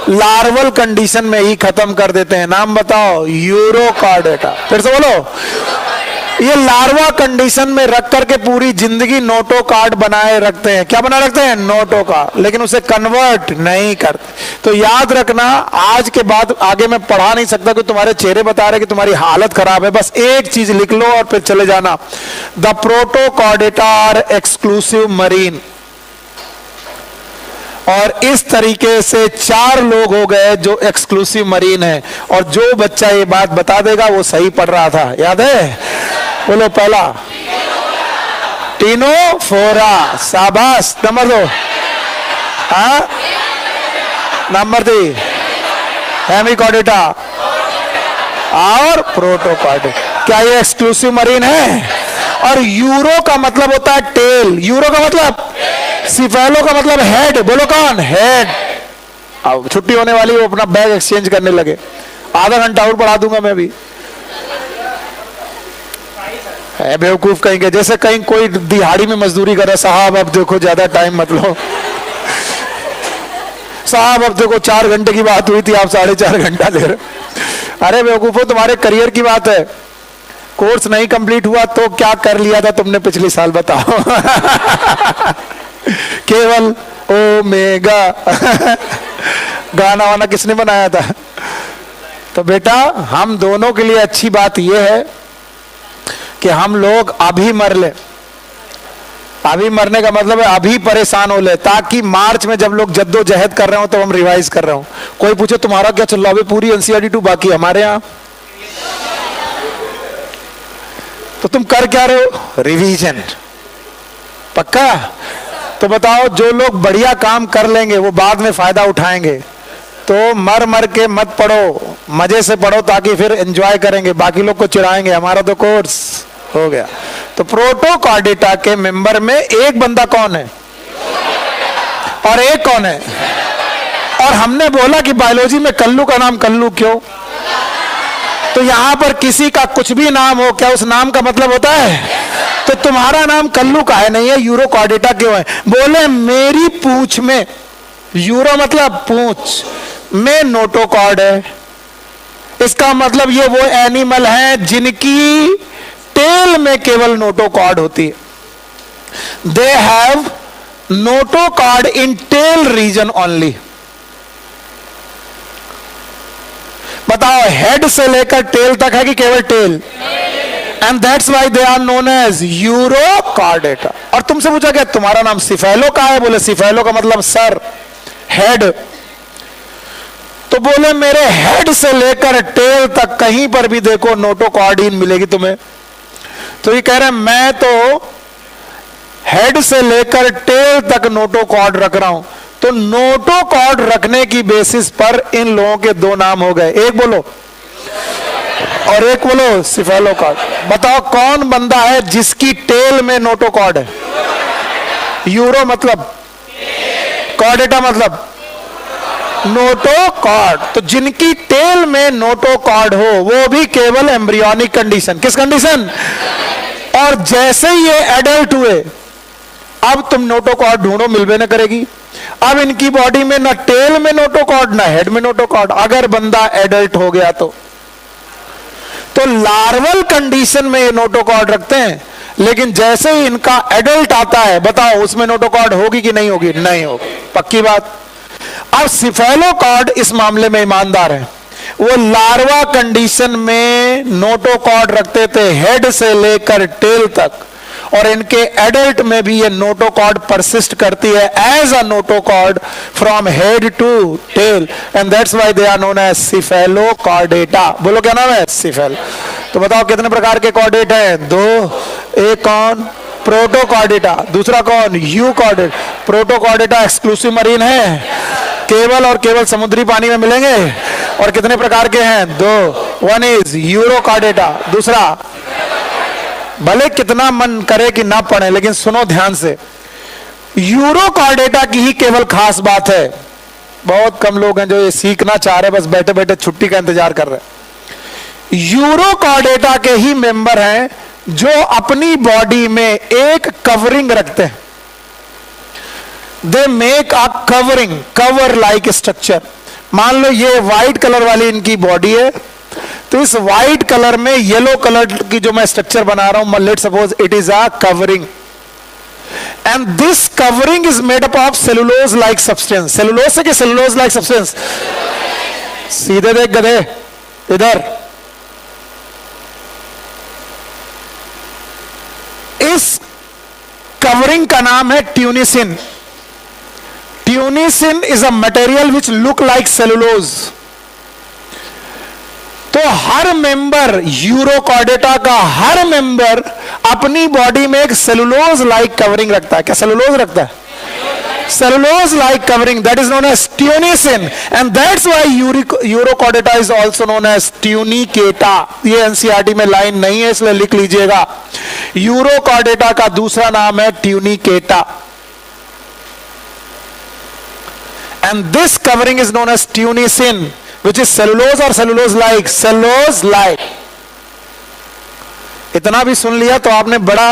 लार्वल कंडीशन में ही खत्म कर देते हैं। नाम बताओ, यूरोकॉर्डेटा। फिर से बोलो, ये लार्वा कंडीशन में रख करके पूरी जिंदगी नोटोकार्ड बनाए रखते हैं। क्या बनाए रखते हैं? नोटोकार्ड, लेकिन उसे कन्वर्ट नहीं करते। तो याद रखना, आज के बाद आगे मैं पढ़ा नहीं सकता कि तुम्हारे चेहरे बता रहे कि तुम्हारी हालत खराब है। बस एक चीज लिख लो और फिर चले जाना, the protochordata are exclusive marine. और इस तरीके से 4 लोग हो गए जो एक्सक्लूसिव मरीन है। और जो बच्चा ये बात बता देगा वो सही पढ़ रहा था। याद है? बोलो, पहला टीनोफोरा, शाबाश। नंबर 2, नंबर 3 हेमिकॉर्डेटा और प्रोटोकॉर्डेटा। क्या ये एक्सक्लूसिव मरीन है? और यूरो का मतलब होता है टेल, यूरो का मतलब, सिफेलो का मतलब हेड। बोलो कौन? हेड। अब छुट्टी होने वाली, वो अपना बैग एक्सचेंज करने लगे। आधा घंटा और पढ़ा दूंगा मैं भी। बेवकूफ कहेंगे, जैसे कहीं कोई दिहाड़ी में मजदूरी कर रहा है। साहब अब देखो ज्यादा टाइम मत लो, साहब अब देखो 4 घंटे की बात हुई थी, आप 4.5 घंटा ले रहे। अरे बेवकूफो, तुम्हारे करियर की बात है। कोर्स नहीं कंप्लीट हुआ तो क्या कर लिया था तुमने पिछले साल, बताओ? केवल ओमेगा। गाना वाना किसने बनाया था? तो बेटा, हम दोनों के लिए अच्छी बात यह है कि हम लोग अभी मर ले। अभी मरने का मतलब है अभी परेशान हो ले, ताकि मार्च में जब लोग जद्दोजहद कर रहे हो तो हम रिवाइज कर रहे हो। कोई पूछे तुम्हारा क्या चल रहा है? पूरी एनसीईआरटी 2 बाकी हमारे यहाँ। तो तुम कर क्या रहे हो? रिवीजन। पक्का? तो बताओ, जो लोग बढ़िया काम कर लेंगे वो बाद में फायदा उठाएंगे। तो मर मर के मत पढ़ो, मजे से पढ़ो, ताकि फिर एंजॉय करेंगे। बाकी लोग को चिढ़ाएंगे, हमारा तो कोर्स हो गया। तो प्रोटोकॉर्डेटा के मेंबर में एक बंदा कौन है और एक कौन है? और हमने बोला कि बायोलॉजी में कल्लू का नाम कल्लू क्यों? तो यहां पर किसी का कुछ भी नाम हो, क्या उस नाम का मतलब होता है? तो तुम्हारा नाम कल्लू का है नहीं है, यूरोकॉर्डेटा क्यों है? बोले मेरी पूंछ में, यूरो मतलब पूंछ में नोटोकॉर्ड है। इसका मतलब ये वो एनिमल है जिनकी टेल में केवल नोटोकॉर्ड होती है। They have notochord in tail region only. बताओ, हेड से लेकर टेल तक है कि केवल tail? And that's why they are known as Urochordata. और तुमसे पूछा गया तुम्हारा नाम सिफेलो का है? बोले सिफेलो का मतलब सर, हेड। तो बोले मेरे हेड से लेकर टेल तक कहीं पर भी देखो नोटोकॉर्डीन मिलेगी तुम्हें। तो ये कह रहे हैं मैं तो हेड से लेकर टेल तक नोटोकॉर्ड रख रहा हूं। तो नोटोकॉर्ड रखने की बेसिस पर इन लोगों के 2 नाम हो गए, एक बोलो और एक बोलो सिफेलोकॉर्ड। बताओ कौन बंदा है जिसकी टेल में नोटोकॉर्ड है? यूरो मतलब, कॉर्डेटा मतलब नोटोकॉर्ड। तो जिनकी टेल में नोटोकॉर्ड हो वो भी केवल एम्ब्रियोनिक कंडीशन। किस कंडीशन? और जैसे ही ये एडल्ट हुए, अब तुम नोटोकॉर्ड ढूंढो, मिलवे न करेगी। अब इनकी बॉडी में ना टेल में नोटोकॉर्ड ना हेड में नोटोकॉर्ड। अगर बंदा एडल्ट हो गया तो तो लार्वल कंडीशन में ये नोटोकॉर्ड रखते हैं, लेकिन जैसे ही इनका एडल्ट आता है, बताओ उसमें नोटोकॉर्ड होगी कि नहीं होगी? नहीं होगी, पक्की बात। अब सिफेलोकॉर्ड इस मामले में ईमानदार है, वो लार्वा कंडीशन में नोटोकॉर्ड रखते थे हेड से लेकर टेल तक, और इनके एडल्ट में भी ये नोटोकॉर्ड परसिस्ट करती है as a notochord from head to tail, and that's why they are known as Cephalochordata. बोलो क्या नाम है? सिफेल। तो बताओ कितने प्रकार के कॉर्डेट हैं? दो। एक कौन? प्रोटोकॉर्डेटा। दूसरा कौन? यूकॉर्डेट। प्रोटोकॉर्डेटा एक्सक्लूसिव मरीन है, केवल और केवल समुद्री पानी में मिलेंगे। और कितने प्रकार के हैं? दो। वन इज यूरोकॉर्डेटा, दूसरा, भले कितना मन करे कि ना पढ़े लेकिन सुनो ध्यान से, यूरोकॉर्डेटा की ही केवल खास बात है, बहुत कम लोग हैं जो ये सीखना चाह रहे, बस बैठे बैठे छुट्टी का इंतजार कर रहे हैं। यूरोकॉर्डेटा के ही मेंबर हैं जो अपनी बॉडी में एक कवरिंग रखते हैं। They make a covering, cover like structure. मान लो ये व्हाइट कलर वाली इनकी बॉडी है, तो इस व्हाइट कलर में येलो कलर की जो मैं स्ट्रक्चर बना रहा हूं, let's suppose it is a covering, and this covering is made up of cellulose like substance. Cellulose से कि सेलुलोज लाइक सब्सटेंस? सीधे देख गधे, इधर। इस कवरिंग का नाम है ट्यूनिसिन। ट्यूनिसिन is a material which look like cellulose. तो हर मेंबर, यूरोकॉर्डेटा का हर मेंबर अपनी बॉडी में एक सेलुलोज लाइक कवरिंग रखता है। क्या सेलुलोज रखता है? Cellulose like covering, that is known as tunicin, and that's why Urochordata is also known as Tunicata. ये एनसीईआरटी में लाइन नहीं है, इसलिए लिख लीजिएगा, यूरोकॉर्डेटा का दूसरा नाम है Tunicata, and this covering is known as tunicin, which is cellulose or cellulose like? cellulose like। इतना भी सुन लिया तो आपने बड़ा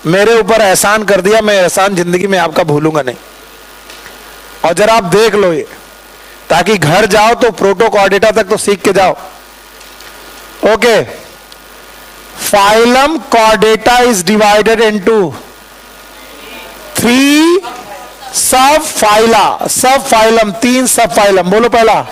मेरे ऊपर एहसान कर दिया, मैं एहसान जिंदगी में आपका भूलूंगा नहीं। और जरा आप देख लो ये, ताकि घर जाओ तो प्रोटोकॉर्डेटा तक तो सीख के जाओ। Okay, phylum Chordata is divided into 3 सब फाइला। सब फाइलम, 3 सब फाइलम। बोलो पहला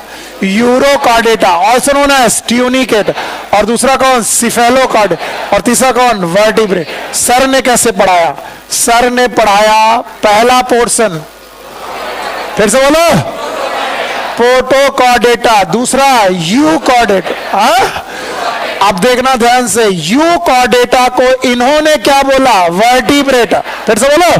Urochordata, also known as tunicate, और दूसरा कौन? सिफेलोकॉर्ड, और तीसरा कौन? वर्टिब्रेट। सर ने कैसे पढ़ाया? सर ने पढ़ाया पहला पोर्शन, फिर से बोलो, प्रोटोकॉर्डेटा, दूसरा यूकॉर्डेट। अब देखना ध्यान से, यूकॉर्डेटा को इन्होंने क्या बोला? वर्टिब्रेट। फिर से बोलो,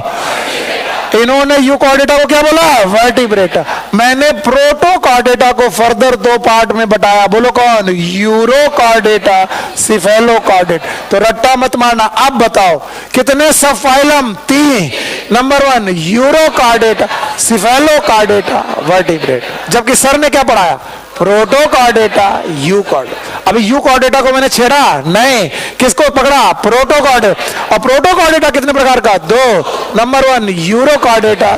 इन्होंने यूकॉर्डेटा को क्या बोला? वर्टिब्रेट। मैंने प्रोटोकॉर्डेटा को फर्दर 2 पार्ट में बताया। बोलो कौन? Urochordata, cephalochordate. तो रट्टा मत मारना। अब बताओ कितने सब phylum? 3। Number 1 urochordata, cephalochordata, vertebrate. जबकि सर ने क्या पढ़ाया? Protochordata, euchordata. अभी यूकॉर्डेटा को मैंने छेड़ा नहीं, किसको पकड़ा? प्रोटोकॉर्डेटा। और प्रोटोकॉर्डेटा कितने प्रकार का? 2। नंबर 1 यूरोकॉर्डेटा,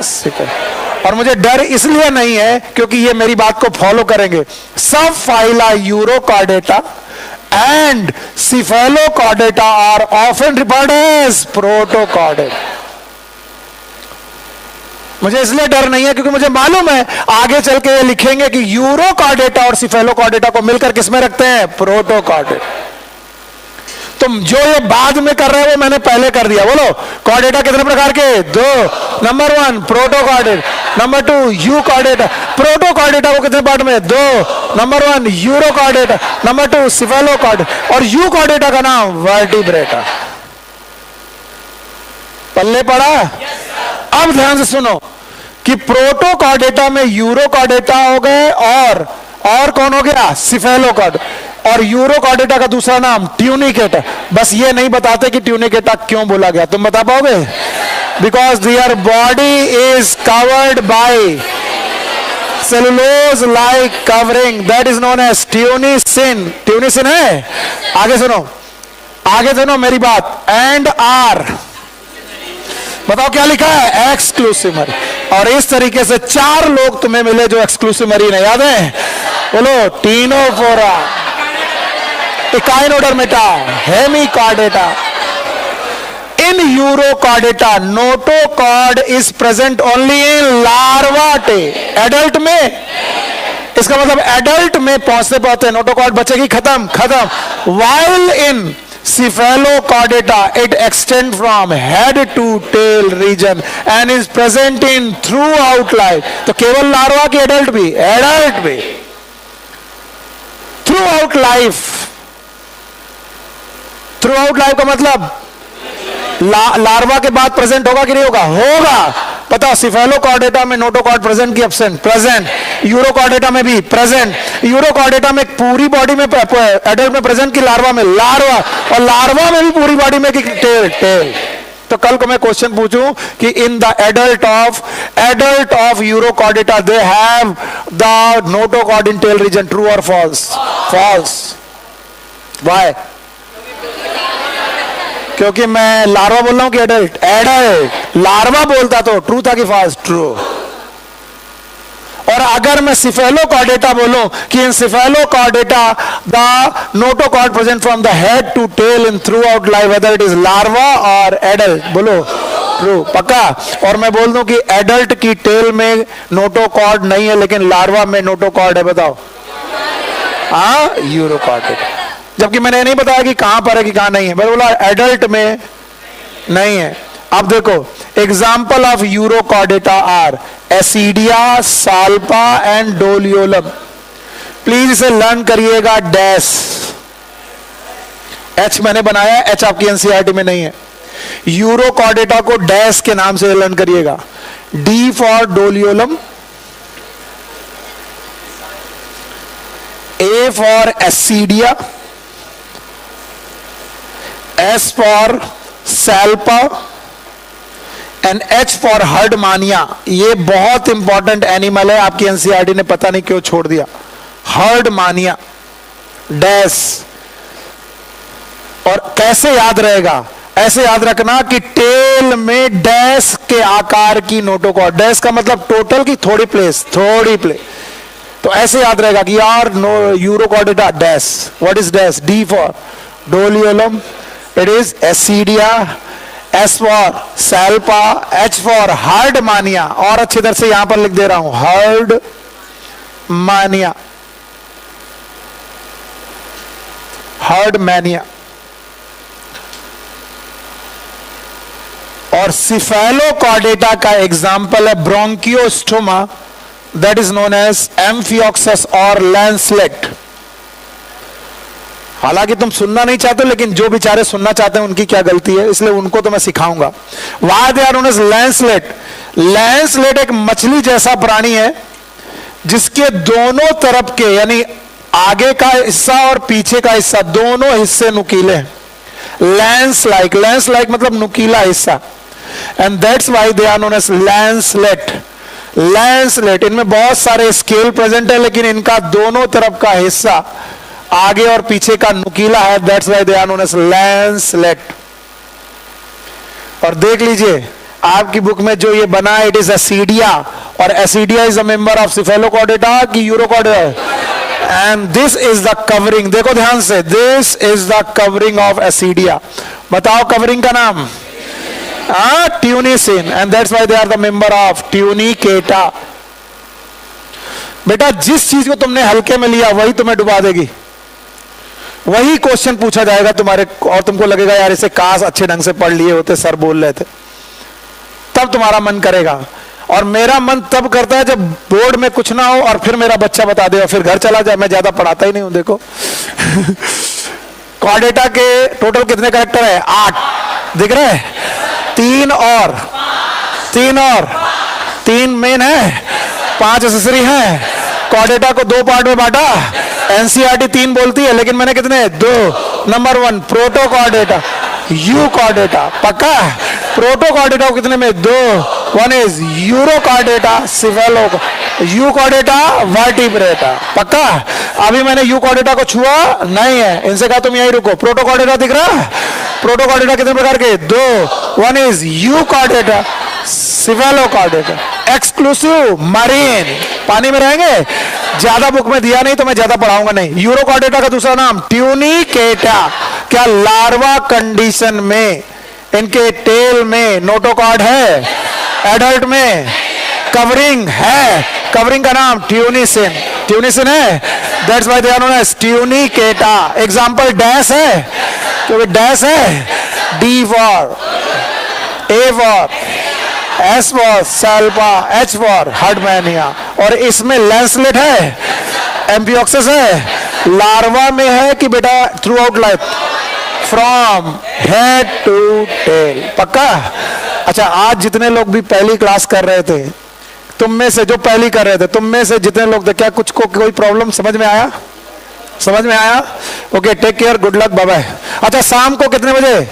और मुझे डर इसलिए नहीं है क्योंकि ये मेरी बात को फॉलो करेंगे। Sub phyla Urochordata and Cephalochordata are often referred as Protochordata. मुझे इसलिए डर नहीं है क्योंकि मुझे मालूम है आगे चल के ये लिखेंगे कि यूरोकॉर्डेटा और सिफेलोकॉर्डेटा को मिलकर किसमें रखते हैं? प्रोटोकॉर्डेटा। तुम जो ये बाद में कर रहे हो वो मैंने पहले कर दिया। बोलो कॉर्डेटा कितने प्रकार के? 2। Number 1 protochordate, number 2 euchordata. Protochordata को कितने पार्ट में? 2। नंबर 1 यूरोकॉर्डेटा, नंबर 2 सिफेलोकॉर्डेटा, और यूकॉर्डेटा का नाम वर्टिब्रेटा। पल्ले पड़ा? अब ध्यान से सुनो कि प्रोटोकॉर्डेटा में यूरोकॉर्डेटा हो गए, और कौन हो गया? सिफेलोकॉर्डेटा। और यूरोकॉर्डेटा का दूसरा नाम ट्यूनिकेटा। बस ये नहीं बताते कि ट्यूनिकेटा क्यों बोला गया, तुम बता पाओगे? Because their body is covered by cellulose like covering, that is known as tunicin. Tunicin है? आगे सुनो, आगे सुनो मेरी बात। एंड आर, बताओ क्या लिखा है? Exclusive marine. और इस तरीके से 4 लोग तुम्हें मिले जो एक्सक्लूसिव मरीन है, याद है? बोलो Ctenophora, Echinodermata, Hemichordata. In Urochordata notochord is present only in larva tail. Adult में, इसका मतलब एडल्ट में पहुंचते पहुंचते नोटोकॉर्ड बचेगी, खत्म। While in cephalochordata it extends from head to tail region and is present in throughout life। तो केवल लार्वा की एडल्ट भी थ्रू आउट लाइफ का मतलब लार्वा के बाद प्रेजेंट होगा कि नहीं होगा? बताओ, सिफेलोकॉर्डेटा में नोटोकॉर्ड प्रेजेंट की एब्सेंट? प्रेजेंट। यूरोकॉर्डेटा में भी प्रेजेंट। यूरोकॉर्डेटा में पूरी बॉडी में एडल्ट में प्रेजेंट की लार्वा में? लार्वा। और लार्वा में भी पूरी बॉडी में कि टेल। तो कल को मैं क्वेश्चन पूछूं कि in the adult of urochordata they have the notochord in tail reason, true और फॉल्स? फॉल्स। व्हाई? क्योंकि मैं लार्वा बोल रहा हूं कि एडल्ट? लार्वा बोलता तो ट्रू था कि फॉल्स? ट्रू। और अगर मैं सिफेलोकॉर्डेटा बोलूं कि in Cephalochordata the notochord present from the head to tail in throughout life, whether it is larva और एडल्ट, बोलो ट्रू, पक्का। और मैं बोल दूं कि एडल्ट की टेल में नोटोकॉर्ड नहीं है लेकिन लार्वा में नोटोकॉर्ड है, बताओ? हाँ, यूरोकॉर्डेटा। जबकि मैंने नहीं बताया कि कहां पर है कि कहां नहीं है, मैंने बोला एडल्ट में नहीं है। अब देखो, example of Urochordata are Ascidia, Salpa and Doliolum. Please इसे लर्न करिएगा। डैश एच मैंने बनाया, एच आपकी एनसीईआरटी में नहीं है। यूरोकॉर्डेटा को डैश के नाम से लर्न करिएगा। D for Doliolum, A for Ascidia, S for salpa and H for herdmania। ये बहुत इंपॉर्टेंट एनिमल है, आपकी एनसीईआरटी ने पता नहीं क्यों छोड़ दिया। Herdmania, dash. और कैसे याद रहेगा? ऐसे याद रखना कि टेल में डैश के आकार की नोटोकॉर्ड। डैश का मतलब टोटल की थोड़ी प्लेस। तो ऐसे याद रहेगा कि यार urochordata dash. What is dash? D for Doliolum, it is Asidia, S for Salpa, H for Herdmania। और अच्छी तरह से यहां पर लिख दे रहा हूं, हर्डमैनिया। और सिफेलोकॉर्डेटा का एग्जाम्पल है Branchiostoma, that is known as Amphioxus और लैंसलेट। हालांकि तुम सुनना नहीं चाहते, लेकिन जो बेचारे सुनना चाहते हैं उनकी क्या गलती है, इसलिए उनको तो मैं सिखाऊंगा। Why they are known as lancelet? Lancelet एक मछली जैसा प्राणी है जिसके दोनों तरफ के, यानी आगे का हिस्सा और पीछे का हिस्सा, दोनों हिस्से नुकीले हैं। लैंस लाइक मतलब नुकीला हिस्सा। And that's why they are known as lancelet. इनमें बहुत सारे स्केल प्रेजेंट है, लेकिन इनका दोनों तरफ का हिस्सा आगे और पीछे का नुकीला है। That's why they are known as lancelet. और देख लीजिए आपकी बुक में जो ये बना है, इट इज एसिडिया, और ascidia is a member of cephalochordata की urochordata. And this is the covering, देखो ध्यान से, this is the covering of ascidia. बताओ कवरिंग का नाम? Tunicin. And that's why they are the member of tunicata. बेटा जिस चीज को तुमने हल्के में लिया वही तुम्हें डुबा देगी। वही क्वेश्चन पूछा जाएगा तुम्हारे, और तुमको लगेगा यार इसे काश अच्छे ढंग से पढ़ लिए होते, सर बोल रहे थे, तब तुम्हारा मन करेगा। और मेरा मन तब करता है जब बोर्ड में कुछ ना हो और फिर मेरा बच्चा बता दे और फिर घर चला जाए। मैं ज्यादा पढ़ाता ही नहीं हूं। देखो कॉर्डेटा के टोटल कितने कैरेक्टर है? 8 दिख रहे हैं? 3 और 3 मेन है, 5 एक्सेसरी हैं। कॉर्डेटा को 2 पार्ट में बांटा। एनसीईआरटी 3 बोलती है, लेकिन मैंने कितने? 2। नंबर 1 प्रोटोकॉर्डेटा, यूकॉर्डेटा, पक्का? प्रोटोकॉर्डेटा को कितने में? 2। 1 इज यूरोकॉर्डेटा, यूकॉर्डेटा वर्टिब्रेटा, पक्का? अभी मैंने यूकॉर्डेटा को छुआ नहीं है, इनसे कहा तुम यहीं रुको। प्रोटोकॉर्डेटा दिख रहा है? प्रोटोकॉर्डेटा कितने प्रकार के? 2। 1 is euchordata, cephalochordata, exclusive marine, पानी में रहेंगे। ज्यादा बुक में दिया नहीं तो मैं ज्यादा पढ़ाऊंगा नहीं। यूरोकॉर्डेटा का दूसरा नाम ट्यूनिकेटा। क्या लार्वा कंडीशन में इनके टेल में नोटोकॉर्ड है? एडल्ट में कवरिंग है। कवरिंग का नाम ट्यूनिसिन। ट्यूनिसिन है, that's why they are known as tunicata. Example dash है, क्योंकि डैश है D for, A for, S for salpa, H for herdmania. और इसमें लैंसलेट है, एम्पियोक्सिस है, लार्वा में है कि बेटा throughout life, from head to tail. पक्का? अच्छा, आज जितने लोग भी पहली क्लास कर रहे थे, तुम में से जो पहली कर रहे थे, तुम में से जितने लोग थे, क्या कुछ को कोई प्रॉब्लम समझ में आया? समझ में आया? Okay, take care, good luck, bye bye. अच्छा, शाम को कितने बजे?